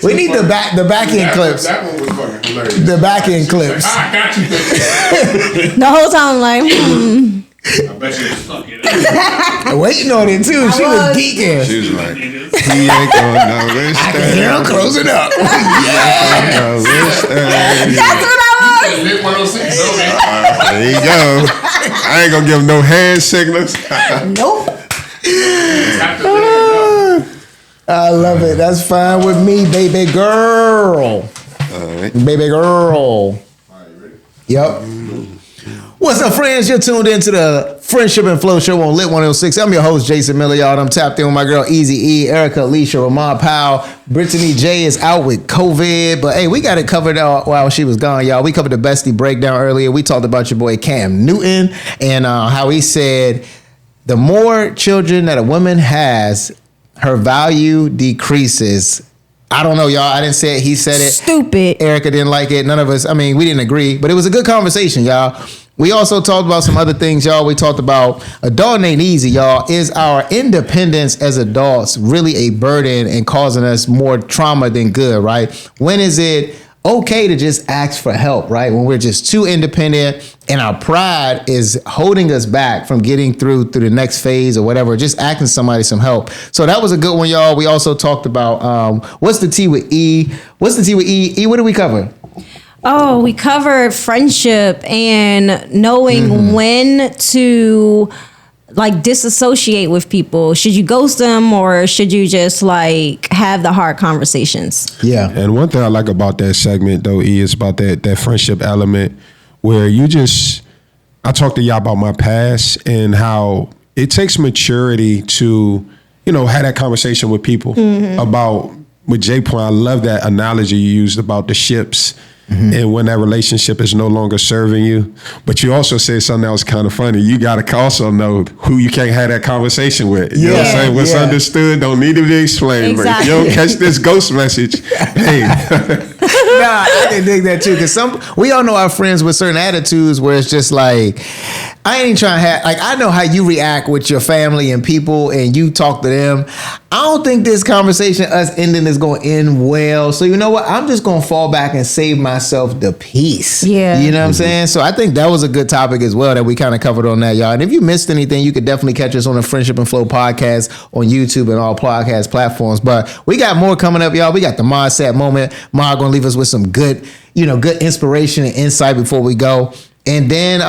we need the back end clips. That one was fucking hilarious. The back end clips. I got you. The whole time, like, I bet you was fucking. Waiting on it too. She was geeking. She was like, he ain't gonna wish I can hear him closing up. that's what I was. Lit 106. There you go. I ain't gonna give him no hand signals. Nope. I love it. That's fine with me, baby girl. All right. Baby girl. All right, you ready? Yep. What's up, friends? You're tuned into the Friendship and Flow Show on Lit 106. I'm your host, Jason Miller, y'all. I'm tapped in with my girl, Easy E, Erica, Alicia, Ramon Powell. Brittany J is out with COVID, but hey, we got it covered while she was gone, y'all. We covered the Bestie Breakdown earlier. We talked about your boy Cam Newton and how he said the more children that a woman has, her value decreases. I don't know, y'all. I didn't say it. He said it. Stupid. Erica didn't like it. None of us. I mean, we didn't agree, but it was a good conversation, y'all. We also talked about some other things, y'all. We talked about adulting ain't easy, y'all. Is our independence as adults really a burden and causing us more trauma than good, right? When is it okay to just ask for help, right? When we're just too independent and our pride is holding us back from getting through the next phase or whatever, just asking somebody some help. So that was a good one, y'all. We also talked about what's the T with E? What's the T with E? E, what did we cover? Oh, we covered friendship and knowing when to like disassociate with people. Should you ghost them or should you just like have the hard conversations? Yeah. And one thing I like about that segment though, E, is about that friendship element where I talked to y'all about my past and how it takes maturity to, have that conversation with people about, with Jay Point, I love that analogy you used about the ships. And when that relationship is no longer serving you. But you also said something that was kind of funny. You got to also know who you can't have that conversation with. You know what I'm saying? What's understood don't need to be explained. Exactly. But if you don't catch this ghost message, hey. Nah, I can dig that too. Because we all know our friends with certain attitudes where it's just like, I ain't trying to I know how you react with your family and people and you talk to them. I don't think this conversation, us ending, is going to end well. So you know what? I'm just going to fall back and save myself the peace. Yeah. You know what I'm saying? So I think that was a good topic as well that we kind of covered on that, y'all. And if you missed anything, you could definitely catch us on the Friendship and Flow podcast on YouTube and all podcast platforms. But we got more coming up, y'all. We got the Mindset Moment. Ma going to leave us with some good inspiration and insight before we go. And then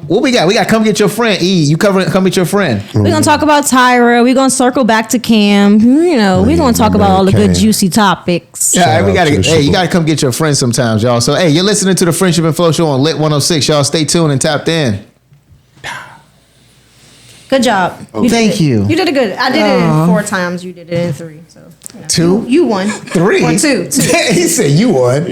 what we got? We got Come Get Your Friend. E, you Come Get Your Friend. We're going to talk about Tyra. We're going to circle back to Cam. We're going to talk about all the good juicy topics. Yeah, you got to come get your friend sometimes, y'all. So, hey, you're listening to the Friendship and Flow Show on Lit 106. Y'all stay tuned and tapped in. Good job. Thank you. You did it good. I did it in 4 times. You did it in 3. So 2? You won. 3? Or 2. He said you won.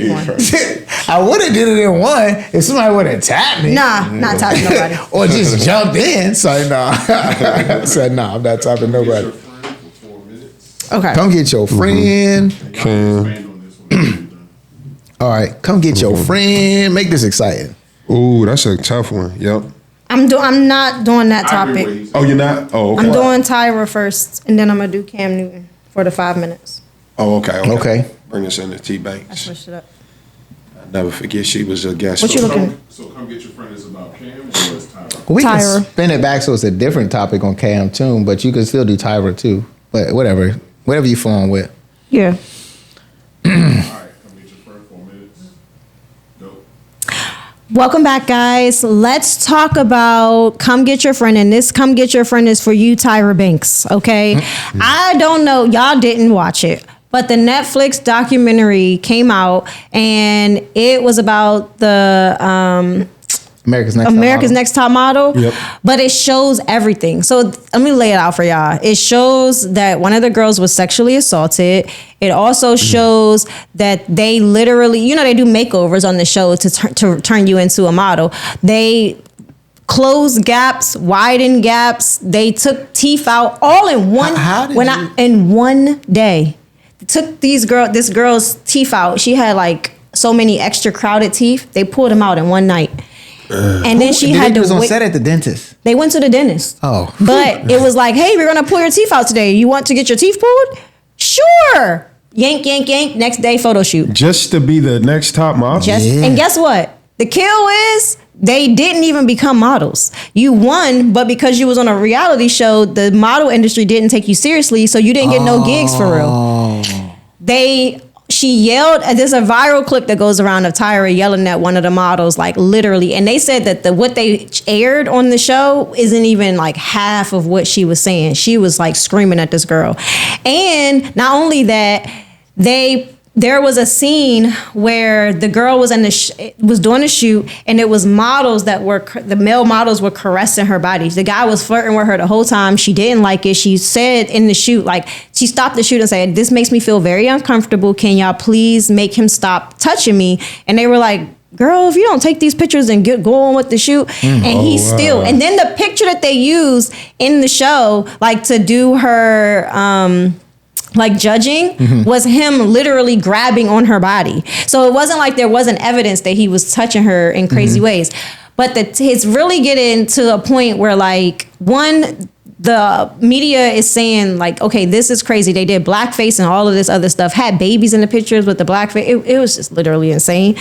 I would have did it in 1 if somebody would have tapped me. Nah, not tapping nobody. Or just jumped in. So, nah. I said, nah, I'm not tapping nobody. Okay. Come get your friend. All right, come get your friend. Make this exciting. Ooh, that's a tough one. Yep. I'm not doing that topic. Oh, you're not? Oh, okay. I'm doing Tyra first, and then I'm gonna do Cam Newton for the 5 minutes. Oh, okay. Okay. Bring us in to T I Banks. switched it up. I never forget she was a guest. What you looking? So Come Get Your Friend is about Cam or is Tyra? We can Tyra. spin it back so it's a different topic on Cam too, but you can still do Tyra too. But whatever you flowing with. Yeah. All right, Come Get Your Friend, 4 minutes. Dope. Welcome back, guys. Let's talk about Come Get Your Friend. And this Come Get Your Friend is for you, Tyra Banks, okay? I don't know. Y'all didn't watch it. But the Netflix documentary came out, and it was about the America's Next Top Model. Yep. But it shows everything. So let me lay it out for y'all. It shows that one of the girls was sexually assaulted. It also shows that they literally, they do makeovers on the show to turn you into a model. They close gaps, widen gaps. They took teeth out all in one. In one day. Took this girl's teeth out. She had like so many extra crowded teeth. They pulled them out in one night. And then she had to was on set at the dentist. They went to the dentist. Oh. But it was like, hey, we're going to pull your teeth out today. You want to get your teeth pulled? Sure. Yank, yank, yank. Next day, photo shoot. Just to be the next top model? And guess what? The kill is they didn't even become models. You won, but because you was on a reality show, the model industry didn't take you seriously, so you didn't get no gigs for real. She yelled, there's a viral clip that goes around of Tyra yelling at one of the models, like literally. And they said that what they aired on the show isn't even like half of what she was saying. She was like screaming at this girl. And not only that, there was a scene where the girl was was doing a shoot, and it was models the male models were caressing her body. The guy was flirting with her the whole time. She didn't like it. She said in the shoot, like, she stopped the shoot and said, "This makes me feel very uncomfortable. Can y'all please make him stop touching me?" And they were like, "Girl, if you don't take these pictures and go on with the shoot." And he still, and then the picture that they used in the show, like to do her, like judging, was him literally grabbing on her body. So it wasn't like there wasn't evidence that he was touching her in crazy ways. But it's really getting to a point where like the media is saying like, okay, this is crazy. They did blackface and all of this other stuff, had babies in the pictures with the blackface. It was just literally insane.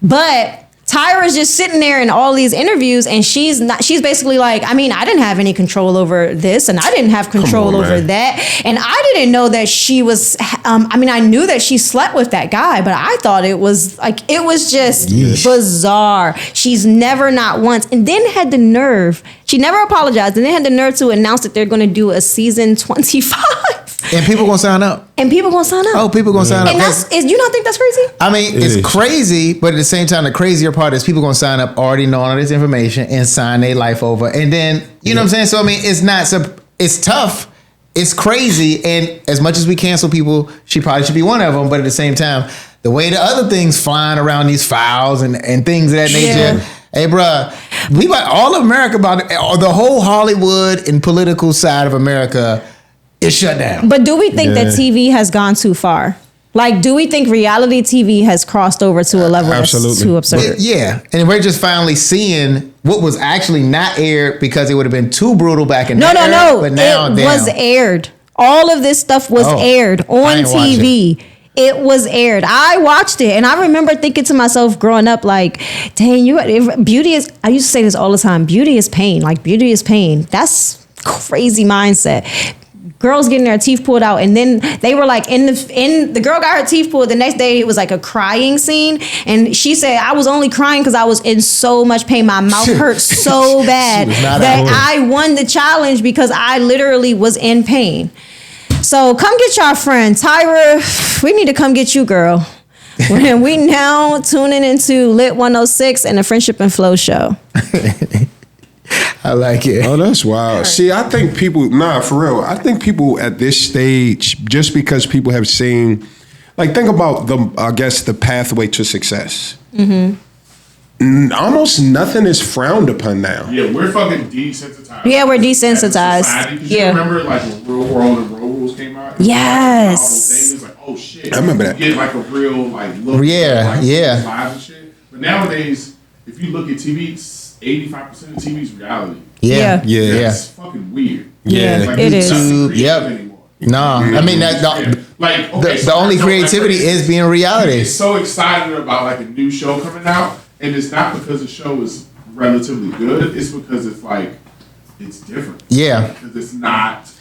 But Tyra's just sitting there in all these interviews, and she's basically like, I mean, I didn't have any control over this, and I didn't have control over that. And I didn't know that she was, I knew that she slept with that guy, but I thought it was just bizarre. She's never, not once, and then had the nerve, she never apologized, and then had the nerve to announce that they're going to do a season 25. And people gonna sign up. And people gonna sign up. Oh, people gonna sign up. And you don't think that's crazy? I mean, it's crazy, but at the same time, the crazier part is people gonna sign up already knowing all this information and sign their life over. And then, you know what I'm saying? So, I mean, it's tough. It's crazy. And as much as we cancel people, she probably should be one of them. But at the same time, the way the other things flying around these files and things of that nature. Hey, bruh, we about all of America, the whole Hollywood and political side of America is shut down. But do we think that TV has gone too far? Like, do we think reality TV has crossed over to a level that's too absurd? Yeah. And we're just finally seeing what was actually not aired because it would have been too brutal back in the day. No. But now, it was aired. All of this stuff was aired on TV. It was aired. I watched it, and I remember thinking to myself growing up, like, dang, beauty is, I used to say this all the time, beauty is pain. Like, beauty is pain. That's crazy mindset. Girls getting their teeth pulled out, and then they were like the girl got her teeth pulled. The next day it was like a crying scene, and she said, I was only crying because I was in so much pain. My mouth hurt so bad that I won the challenge because I literally was in pain. So come get your friend Tyra. We need to come get you, girl. We now tuning into Lit 106 and the Friendship and Flow show. I like it. Oh, that's wild. See, I think people, for real, I think people at this stage, just because people have seen, like, think about the pathway to success. Mm-hmm. Almost nothing is frowned upon now. Yeah, we're fucking desensitized. Yeah, we're desensitized. You remember, like, when Real World and Real Rules came out? Yes. It was like, oh, shit. I remember that. You get, like, a real, like, look. Lives and shit. But nowadays, if you look at TV, 85% of TV is reality. Yeah. It's fucking weird. Yeah, like, it is. Anymore. No, I mean the only creativity is being reality. You get so excited about like a new show coming out, and it's not because the show is relatively good. It's because it's like it's different. Yeah, because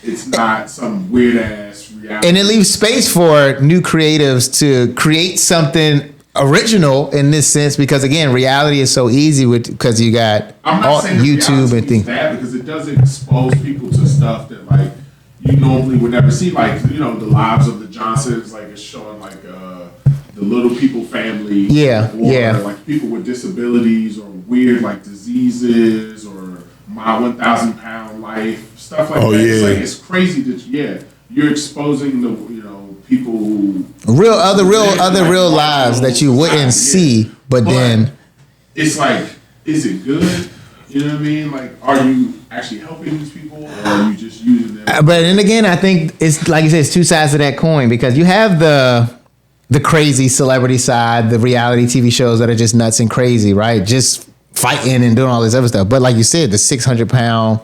it's not some weird ass reality. And it leaves space for new creatives to create something original in this sense, because again, reality is so easy because you got YouTube and things. Bad because it doesn't expose people to stuff that like you normally would never see, like the lives of the Johnsons, like it's showing like the Little People family, or like people with disabilities or weird like diseases or my 1,000 pound life, stuff like that. Yeah. It's like it's crazy that you're exposing the people who real lives that you wouldn't see, but then it's like, is it good? You know what I mean? Like, are you actually helping these people, or are you just using them? But then again, I think it's like you said, it's two sides of that coin, because you have the crazy celebrity side, the reality TV shows that are just nuts and crazy, right? Just fighting and doing all this other stuff. But like you said, the 600-pound,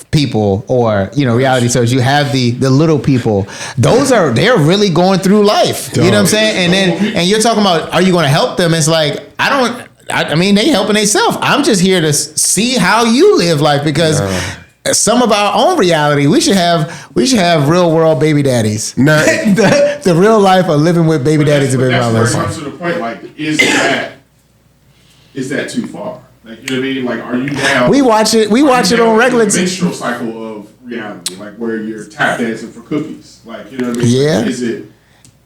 people, or reality shows, you have the little people. They're really going through life. You know what I'm saying? And you're talking about, are you going to help them? It's like, I mean, they helping themselves. I'm just here to see how you live life, because some of our own reality, we should have real world baby daddies. The real life of living with baby daddies and baby mamas. That's where it comes to the point. Like, is that too far? Like, you know what I mean? Like, are you down? We watch it on regular TV. Menstrual cycle of reality, like where you're tap dancing for cookies. Like, you know what I mean? Yeah. Is it?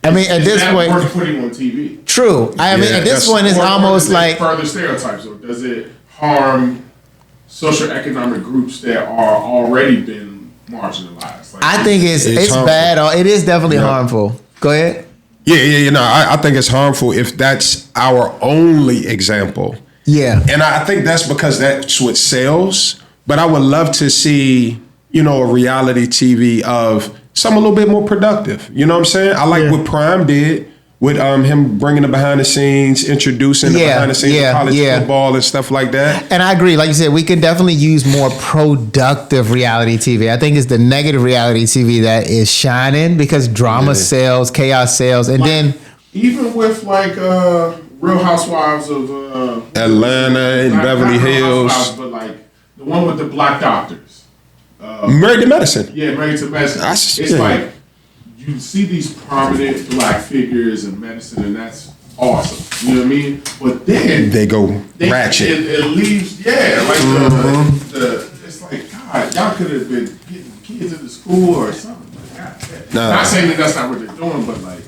I mean, at this point, worth putting on TV. True. I mean, at this point, it's almost like further stereotypes. Or does it harm socioeconomic groups that are already been marginalized? Like, I think it's bad. It is definitely harmful. Go ahead. Yeah. I think it's harmful if that's our only example. Yeah. And I think that's because that's what sells. But I would love to see, a reality TV of something a little bit more productive. You know what I'm saying? I like what Prime did with him bringing the behind the scenes, introducing the behind the scenes of college football and stuff like that. And I agree. Like you said, we can definitely use more productive reality TV. I think it's the negative reality TV that is shining because drama sells, chaos sells, and then even with like Real Housewives of Atlanta and Beverly Hills, but like the one with the black doctors, Married to Medicine. Yeah, Married to Medicine. It's like you see these prominent black figures in medicine, and that's awesome. You know what I mean? But then they go ratchet. It leaves, the it's like, God, y'all could have been getting kids into school or something. Like, not saying that's not what they're doing, but like,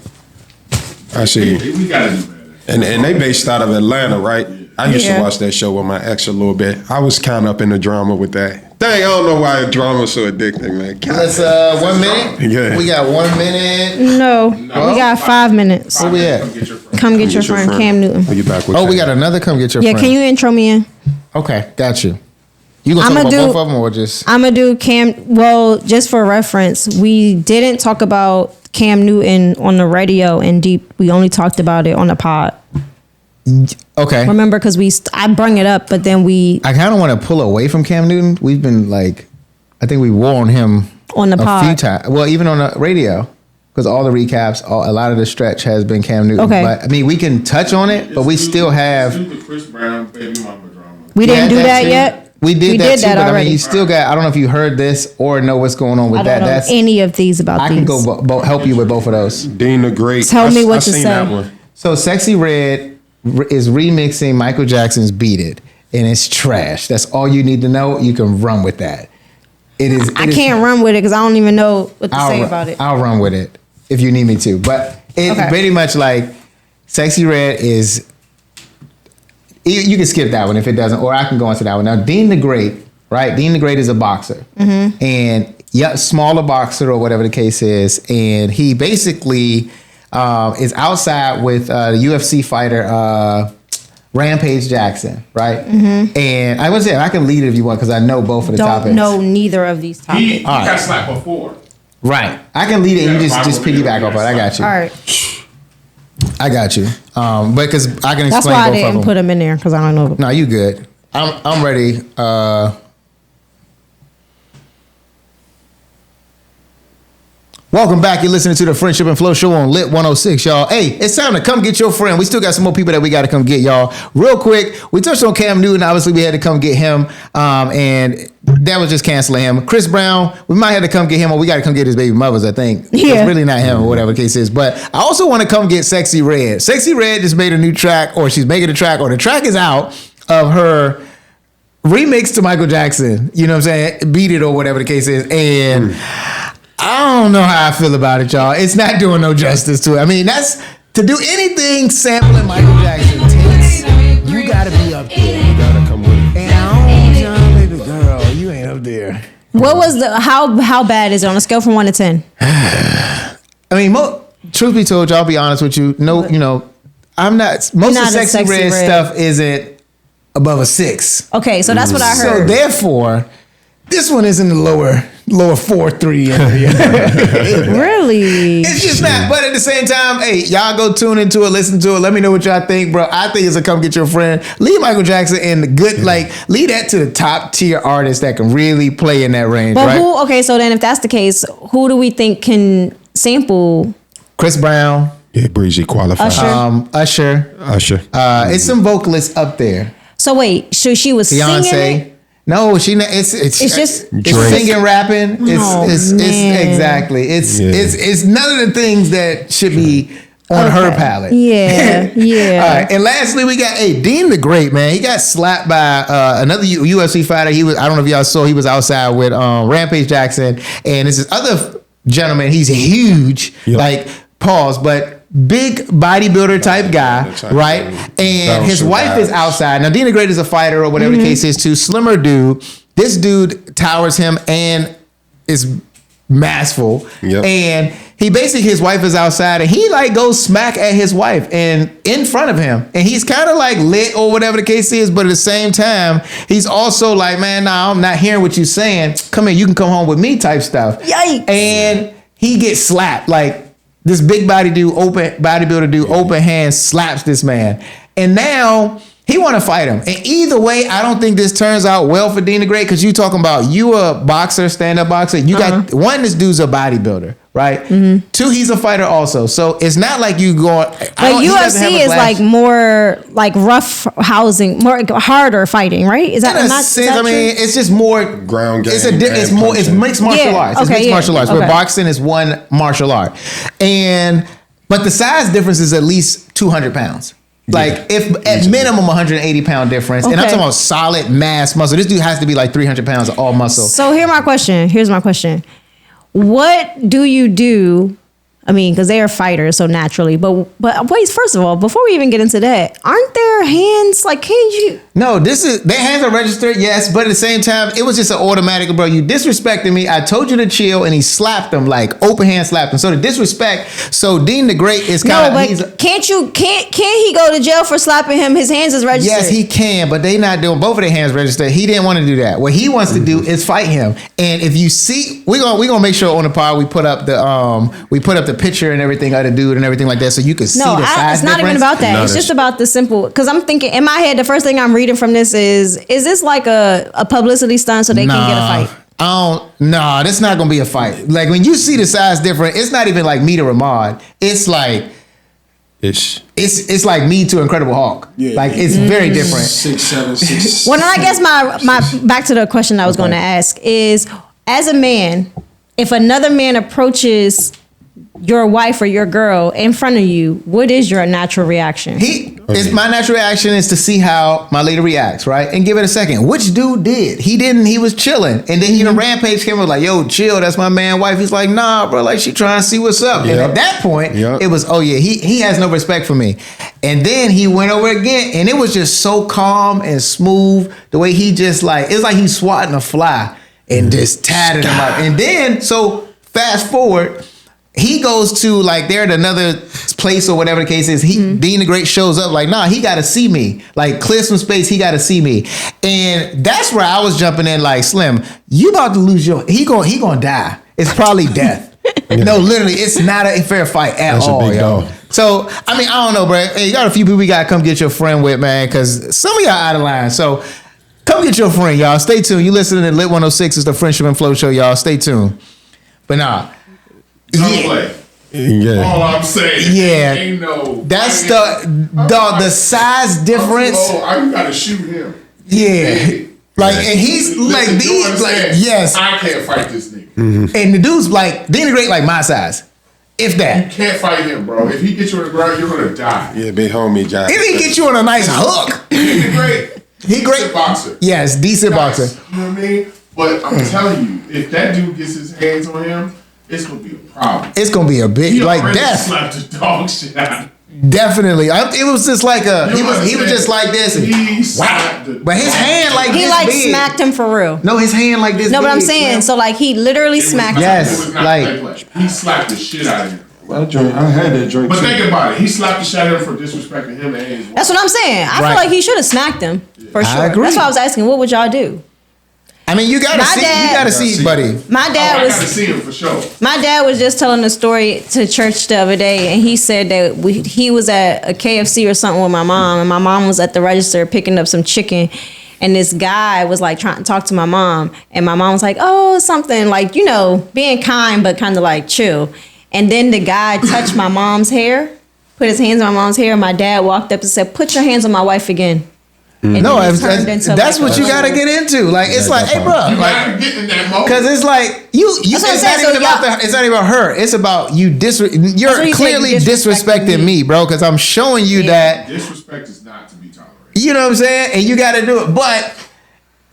I see. We gotta do better. And they based out of Atlanta, right? I used to watch that show with my ex a little bit. I was kind of up in the drama with that. Dang, I don't know why drama's so addicting, man. Let's 1 minute. Yeah. We got 1 minute. No, we got 5 minutes. Where we at? Come get your friend Cam Newton. We'll get back with we got another come get your friend. Yeah, can you intro me in? Okay, got you. You gonna talk about both of them or just? I'm gonna do Cam. Well, just for reference, we didn't talk about Cam Newton on the radio in deep. We only talked about it on the pod. Okay. Remember, because I brung it up, but then I kind of want to pull away from Cam Newton. We've been like, I think we wore on him on the pod a few times. Well, even on the radio, because all the recaps, a lot of the stretch has been Cam Newton. Okay. But I mean, we can touch on it, but we still have. The Chris Brown baby mama drama. We didn't do that yet. We did that too, but already. I mean, you still got. I don't know if you heard this or know what's going on with I that. don't know That's any of these about I these. can go help you with both of those. Dean the Great. Tell me what I to seen say. That one. So, Sexy Red is remixing Michael Jackson's "Beat It," and it's trash. That's all you need to know. You can run with that. I can't run with it because I don't even know what to say about it. I'll run with it if you need me to. But it's pretty much like Sexy Red is. You can skip that one if it doesn't, or I can go into that one. Now, Dean the Great, right? Dean the Great is a boxer, and smaller boxer or whatever the case is, and he basically is outside with the UFC fighter Rampage Jackson, right? And I was saying I can lead it if you want because I know both of the topics. Don't know neither of these topics. He got slapped before. Right. I can lead it and you just piggyback off it. I got you. All right. I got you. But because I can explain That's why I both of didn't them. put them in there because I don't know. No, you good. I'm ready. Welcome back. You're listening to the Friendship and Flow Show on Lit 106, y'all. Hey, it's time to come get your friend. We still got some more people that we got to come get, y'all. Real quick, we touched on Cam Newton. Obviously, we had to come get him, and that was just canceling him. Chris Brown, we might have to come get him, or we got to come get his baby mothers, I think. Yeah. It's really not him, or whatever the case is. But I also want to come get Sexy Red. Sexy Red just made a new track, or she's making a track, or the track is out of her remix to Michael Jackson. You know what I'm saying? Beat It, or whatever the case is. And I don't know how I feel about it, y'all. It's not doing no justice to it. I mean, that's to do anything sampling Michael Jackson takes. You gotta be up there. You gotta come with it. And I don't, baby girl, you ain't up there. What was how bad is it on a scale from 1 to 10? I mean, truth be told, y'all, be honest with you. No, you know, I'm not. Most of Sexy Red stuff isn't above a 6. Okay, so that's what I heard. So therefore, this one is in the lower 4-3 area. Really? It's just not. But at the same time, hey, y'all go tune into it, listen to it. Let me know what y'all think, bro. I think it's a come get your friend. Leave Michael Jackson in the good, leave that to the top tier artists that can really play in that range, But right? okay, so then if that's the case, who do we think can sample? Chris Brown. Yeah, Breezy qualified. Usher. Usher. It's some vocalists up there. So wait, so she was Beyonce. singing it? No, she not. It's just singing, rapping. It's exactly. It's none of the things that should be on her palette. Yeah, yeah. All right, and lastly, we got Dean the Great, man. He got slapped by another UFC fighter. I don't know if y'all saw. He was outside with Rampage Jackson, and this is other gentleman. He's huge, but big bodybuilder type guy, right? And his wife is outside. Now, Dean the Great is a fighter or whatever the case is too. Slimmer dude. This dude towers him and is massful. Yep. And he basically, his wife is outside and he goes smack at his wife and in front of him. And he's kind of lit or whatever the case is. But at the same time, he's also man, nah, I'm not hearing what you're saying. Come here, you can come home with me type stuff. Yikes. And he gets slapped This big body dude, bodybuilder dude, open hand slaps this man. And now he want to fight him. And either way, I don't think this turns out well for Dean the Great, because you talking about you a boxer, stand-up boxer. You got one, this dude's a bodybuilder, right? Mm-hmm. Two, he's a fighter also. So it's not like you going. But UFC is like more like rough housing, more harder fighting, right? Is that in a not? sense? I mean, it's just more ground game. It's more. It's mixed martial arts. It's mixed martial arts. Where boxing is one martial art, but the size difference is at least 200 pounds. Like if at minimum 180 pound difference, and I'm talking about solid mass muscle. This dude has to be like 300 pounds of all muscle. So here's my question. What do you do? I mean, because they are fighters, so naturally. But wait, first of all, before we even get into that, aren't their hands like? Can you? No, their hands are registered, yes, but at the same time, it was just an automatic. Bro, you disrespected me. I told you to chill, and he slapped him, like open hand slapped him. So the disrespect. So Dean the Great is kind of. No, but can't he go to jail for slapping him? His hands is registered. Yes, he can, but they not doing both of their hands registered. He didn't want to do that. What he wants to do is fight him. And if you see, we gonna make sure on the pod we put up the picture and everything of the dude and everything like that, so you can see the size it's not difference. even about that. It's just about the simple. Because I'm thinking in my head, the first thing I'm reading from this is this like a publicity stunt so they can get a fight? This not gonna be a fight. Like when you see the size difference, it's not even like me to Ramad. It's like it's like me to Incredible Hulk. Yeah. Like it's very different. 6'7", 6. Well, I guess my back to the question I was going to ask is, as a man, if another man approaches your wife or your girl in front of you, what is your natural reaction? My natural reaction is to see how my lady reacts, right? And give it a second. Which dude did? He didn't. He was chilling. And then he Rampage came up like, yo, chill. That's my man wife. He's like, nah, bro. Like, she trying to see what's up. Yep. And at that point, it was, oh, yeah, he has no respect for me. And then he went over again. And it was just so calm and smooth. The way he just like, it's like he's swatting a fly and just tatted him up. And then, so fast forward, he goes to like they're at another place or whatever the case is. Dean the Great shows up like, nah, he got to see me. Like clear some space. He got to see me. And that's where I was jumping in like, Slim, you about to lose he gonna die. It's probably death. No, literally, it's not a fair fight at all, yo. So, I mean, I don't know, bro. Hey, you got a few people you got to come get your friend with, man, because some of y'all out of line. So come get your friend, y'all. Stay tuned. You listening to Lit 106. It's the Friendship and Flow Show, y'all. Stay tuned. But nah. Yeah. All I'm saying. Yeah. Ain't no. That's the size difference. Oh, I gotta shoot him. Yeah. Like, and he's like these, like, yes. I can't fight this nigga. Mm-hmm. And the dude's like, Dean the Great, like my size. If that. You can't fight him, bro. If he gets you on the ground, you're gonna die. Yeah, big homie, John. If he gets you on a nice hook. Dean the Great. He great. Decent boxer. Yes, decent boxer. You know what I mean? But I'm telling you, if that dude gets his hands on him, it's gonna be a problem. It's gonna be a big, He like already death. slapped the dog shit out. Definitely. It was just like he was just like this. And, wow. But his hand like he this like big. smacked him for real. No, his hand like this. No, but I'm big, saying, man. so like he literally smacked him. Yes, It was not like he slapped the shit out of him. I had that drink. But too. think about it. He slapped the shit out of him for disrespecting him and his wife. That's what I'm saying. I Right. feel like he should have smacked him for sure. agree. That's why I was asking, what would y'all do? I mean, you gotta see, buddy. My dad I was. gotta see him for sure. My dad was just telling a story to church the other day, and he said that he was at a KFC or something with my mom, and my mom was at the register picking up some chicken, and this guy was like trying to talk to my mom, and my mom was like, oh, something like, you know, being kind but kind of like chill. And then the guy touched my mom's hair, put his hands on my mom's hair, and my dad walked up and said, put your hands on my wife again. And No, that's what you gotta get into. Like, it's like, hey, bro, You like, gotta get in that moment. because it's like you. That's what I'm It's saying. not even about it's not even about her. It's about you. You're what you clearly said, you disrespecting me, bro. Because I'm showing you that. Disrespect is not to be tolerated. You know what I'm saying? And you got to do it. But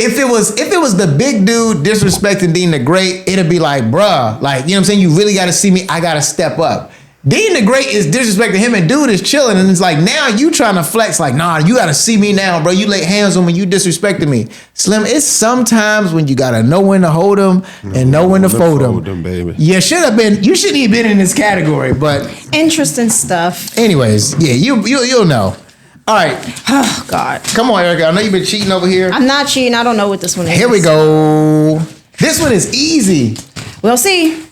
if it was the big dude disrespecting Dean the Great, it'd be like, bruh, like, you know what I'm saying? You really got to see me. I got to step up. Dean the Great is disrespecting him, and dude is chilling, and it's like, now you trying to flex, like, nah, you got to see me now, bro. You lay hands on me, you disrespecting me. Slim, it's sometimes when you got to know when to hold them and know when to fold them. Baby. You shouldn't have been in this category, but interesting stuff. anyways, yeah, you'll know. All right. Oh, God. Come on, Erica. I know you've been cheating over here. I'm not cheating. I don't know what this one is. Here we go. This one is easy. We'll see.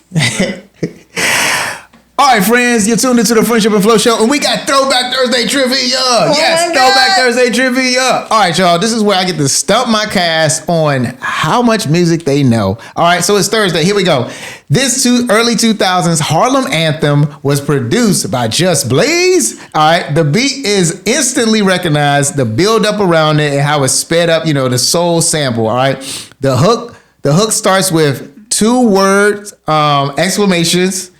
All right, friends, you're tuned into the Friendship and Flow Show, and we got Throwback Thursday trivia. Yes, Throwback Thursday trivia. All right, y'all, this is where I get to stump my cast on how much music they know. All right, so it's Thursday. Here we go. This early 2000s Harlem anthem was produced by Just Blaze. All right, the beat is instantly recognized, the build up around it and how it's sped up, the soul sample. All right, the hook starts with 2 words, exclamations,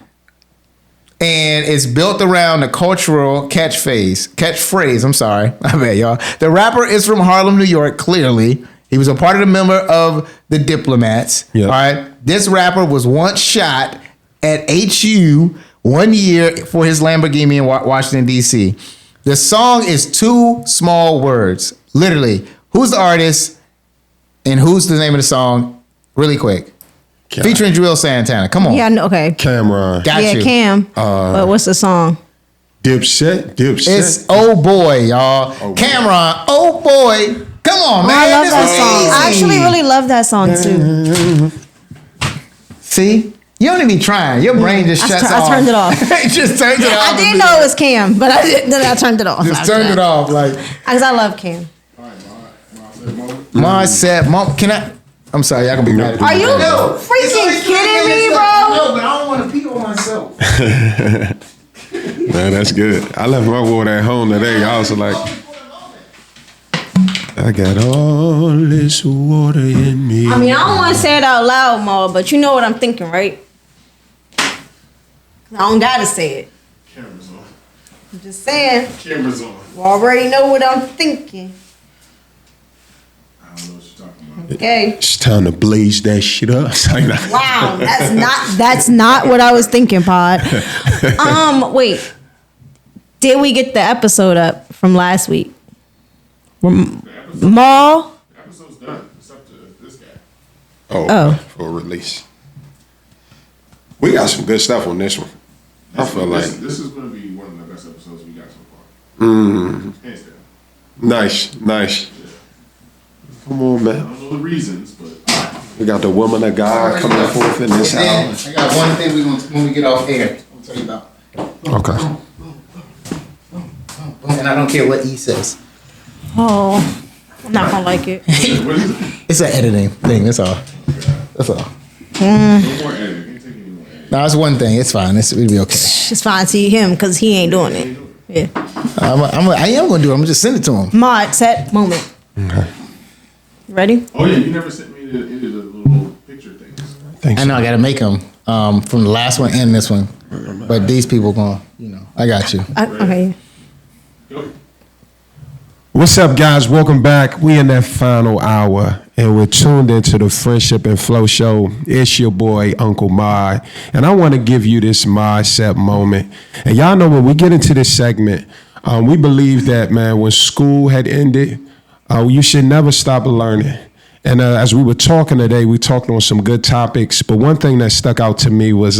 and it's built around the cultural catchphrase. I'm sorry, I bet y'all. The rapper is from Harlem, New York. Clearly, he was a part of the member of the Diplomats. Yep. All right, this rapper was once shot at HU 1 year for his Lamborghini in Washington D.C. The song is 2 small words. Literally, who's the artist and who's the name of the song? Really quick. Featuring Drill Santana. Come on. Yeah, no, okay. Cameron. Got you. Cam. But what's the song? Dipset. It's Oh Boy, y'all. Cameron, Oh Boy. Come on, man. I love This that was song. easy. I actually really love that song too. See? You don't even be trying. Your brain just shuts off. I turned it off. It just turns it off. I didn't know it was Cam, but I turned it off. Just turned it off. Like, Because I love Cam. Ma said, Mom, can I? I'm sorry, y'all gonna be mad at me. Are you freaking kidding me, bro? No, but I don't want to pee on myself. Man, that's good. I left my water at home today. I was like, I got all this water in me. I mean, I don't want to say it out loud, Ma, but you know what I'm thinking, right? I don't gotta say it. Camera's on. I'm just saying. Camera's on. You already know what I'm thinking. I don't know what you're talking about. Okay. It's time to blaze that shit up. Wow, that's not what I was thinking, Pod. Wait. Did we get the episode up from last week? Maul? The episode's done. It's up to this guy. Oh, for release. We got some good stuff on this one. I feel like This is going to be one of the best episodes we got so far. Hands down. nice. Come on, I man. don't know the reasons, but We got the woman of God coming forth in this Then, hour. I got one thing when we get off air. I'll tell you about. Okay. And I don't care what E says. Oh, I'm not gonna like it. what is it? It's an editing thing. That's all. That's all. No more editing. Can't take any more editing. No, it's one thing. It's fine. It'll be okay. It's fine to him because he ain't doing it. Yeah. I am going to do it. I'm going to just send it to him. Mod, set, moment. Okay. Ready? Oh, yeah, you never sent me any of the little picture things. Thanks. I know I got to make them from the last one and this one. But these people going, I got you. Okay. Go. What's up, guys? Welcome back. We in that final hour, and we're tuned into the Friendship and Flow Show. It's your boy, Uncle Mod, and I want to give you this mindset moment. And y'all know when we get into this segment, we believe that, man, when school had ended, you should never stop learning. And as we were talking today, we talked on some good topics, but one thing that stuck out to me was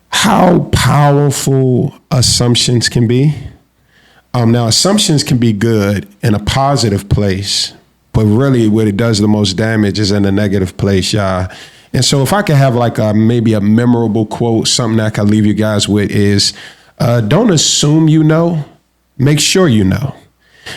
how powerful assumptions can be. Now, assumptions can be good in a positive place, but really what it does the most damage is in a negative place, y'all. And so if I could have like maybe a memorable quote, something that I can leave you guys with is, don't assume you know, make sure you know.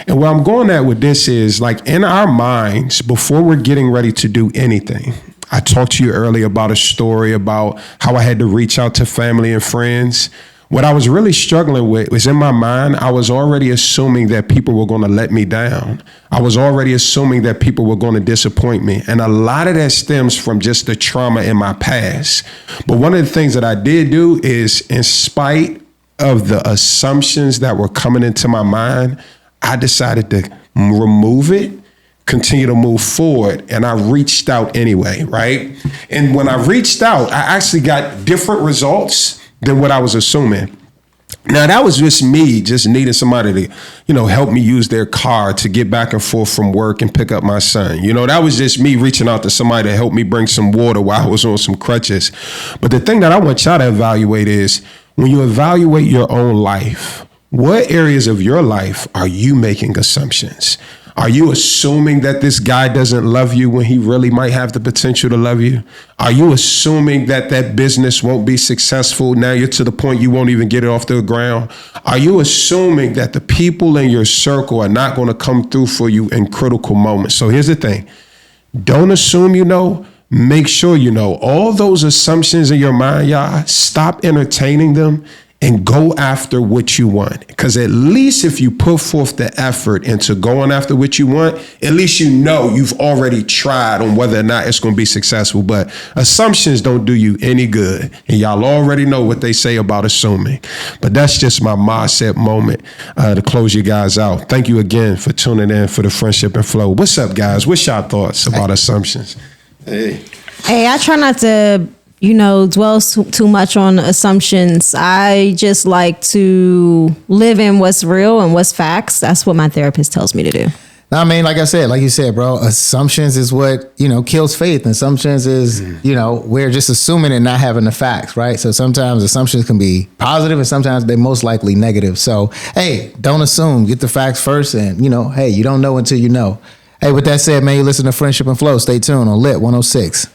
And where I'm going at with this is like in our minds, before we're getting ready to do anything, I talked to you earlier about a story about how I had to reach out to family and friends. What I was really struggling with was in my mind, I was already assuming that people were going to let me down. I was already assuming that people were going to disappoint me. And a lot of that stems from just the trauma in my past. But one of the things that I did do is, in spite of the assumptions that were coming into my mind, I decided to remove it, continue to move forward, and I reached out anyway, right? And when I reached out, I actually got different results than what I was assuming. Now, that was just me just needing somebody to, help me use their car to get back and forth from work and pick up my son. That was just me reaching out to somebody to help me bring some water while I was on some crutches. But the thing that I want y'all to evaluate is when you evaluate your own life, what areas of your life are you making assumptions? Are you assuming that this guy doesn't love you when he really might have the potential to love you? Are you assuming that that business won't be successful? Now you're to the point you won't even get it off the ground. Are you assuming that the people in your circle are not going to come through for you in critical moments? So here's the thing. Don't assume you know. Make sure you know. All those assumptions in your mind, y'all, stop entertaining them and go after what you want. Because at least if you put forth the effort into going after what you want, at least you know you've already tried on whether or not it's going to be successful. But assumptions don't do you any good. And y'all already know what they say about assuming. But that's just my mindset moment to close you guys out. Thank you again for tuning in for the Friendship and Flow. What's up, guys? What's y'all thoughts about assumptions? Hey, I try not to, dwell too much on assumptions. I just like to live in what's real and what's facts. That's what my therapist tells me to do. I mean, like you said, bro, assumptions is what, kills faith. And assumptions is, we're just assuming and not having the facts, right? So sometimes assumptions can be positive and sometimes they're most likely negative. So, hey, don't assume. Get the facts first and, hey, you don't know until you know. Hey, with that said, man, you listen to Friendship and Flow. Stay tuned on Lit 106.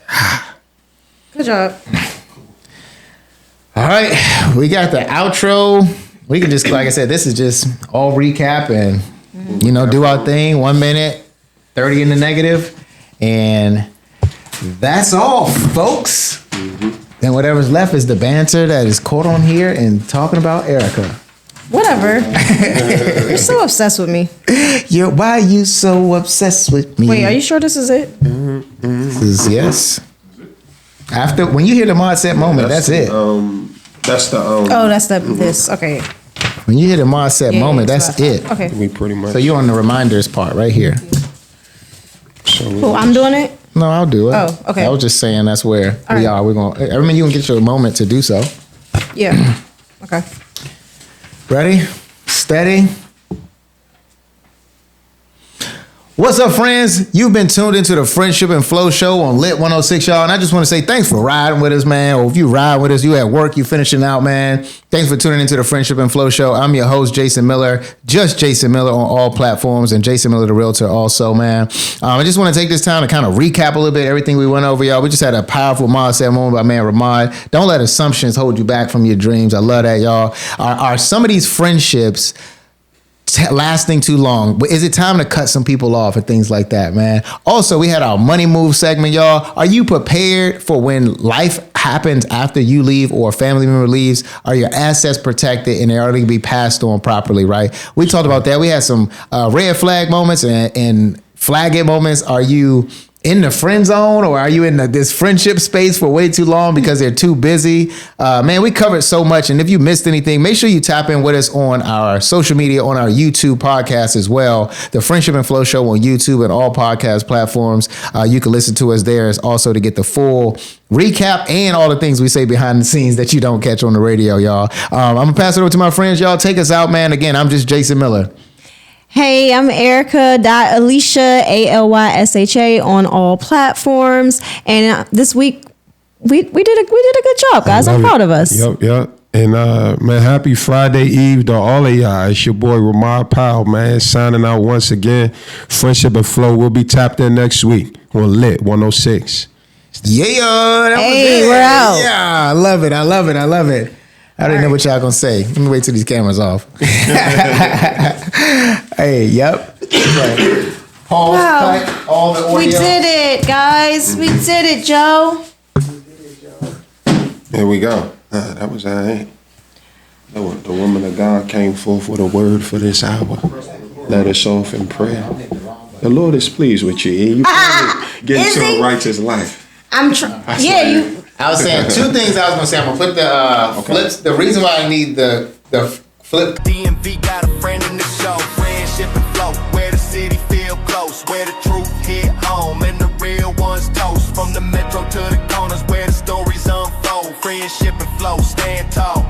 Good job. All right, we got the outro. We can just, like I said, this is just all recap and, do our thing. 1 minute, 30 in the negative. And that's all, folks. And whatever's left is the banter that is caught on here and talking about Erica. Whatever. You're so obsessed with me. Why are you so obsessed with me? Wait, are you sure this is it? This is, yes. After, when you hear the mindset moment, that's it. That's the. That's this. Okay. When you hear the mindset moment, that's it. Okay. We pretty much. So you're on the reminders part right here. Cool. I'm doing it. No, I'll do it. Oh, okay. I was just saying that's where All we right. are. We're going. I mean, you can get your moment to do so. Yeah. Okay. Ready? Steady. What's up, friends? You've been tuned into the Friendship and Flow Show on Lit 106, y'all. And I just want to say thanks for riding with us, man. Or if you ride with us, you at work, you finishing out, man. Thanks for tuning into the Friendship and Flow Show. I'm your host, Jason Miller. Just Jason Miller on all platforms. And Jason Miller, the Realtor, also, man. I just want to take this time to kind of recap a little bit everything we went over, y'all. We just had a powerful mindset moment by man Ramad. Don't let assumptions hold you back from your dreams. I love that, y'all. Are some of these friendships lasting too long? Is it time to cut some people off and things like that, man? Also, we had our money move segment, y'all. Are you prepared for when life happens after you leave or a family member leaves? Are your assets protected and they're going to be passed on properly, right? We talked about that. We had some red flag moments and flag it moments. Are you in the friend zone or are you in this friendship space for way too long because they're too busy? Man, we covered so much. And if you missed anything, make sure you tap in with us on our social media, on our YouTube podcast as well. The Friendship and Flow Show on YouTube and all podcast platforms. You can listen to us there as also to get the full recap and all the things we say behind the scenes that you don't catch on the radio, y'all. I'm going to pass it over to my friends, y'all. Take us out, man. Again, I'm just Jason Miller. Hey, I'm Erica.Alicia, ALYSHA on all platforms. And this week we did a good job, guys. I'm proud of us. Yep. And man, happy Friday Eve to all of y'all. It's your boy Ramad Powell, man, signing out once again. Friendship and Flow. We'll be tapped in next week on Lit 106. Yeah, that was it. We're out. Yeah, I love it. I didn't know what y'all gonna say. Let me wait till these cameras off. Hey, yep. Pause, Wow. cut, all the audio. We did it, guys. We did it, Joe. There we go. That was all right. The woman of God came forth with a word for this hour. Let us off in prayer. The Lord is pleased with you. You get Is into he? a righteous life. I'm trying. Yeah, you. I was saying two things I was gonna say. I'm gonna put the flips. The reason why I need the flip. DMV got a friend in the show. Friendship and Flow, where the city feel close, where the truth hit home and the real ones toast. From the metro to the corners where the stories unfold. Friendship and Flow, stand tall.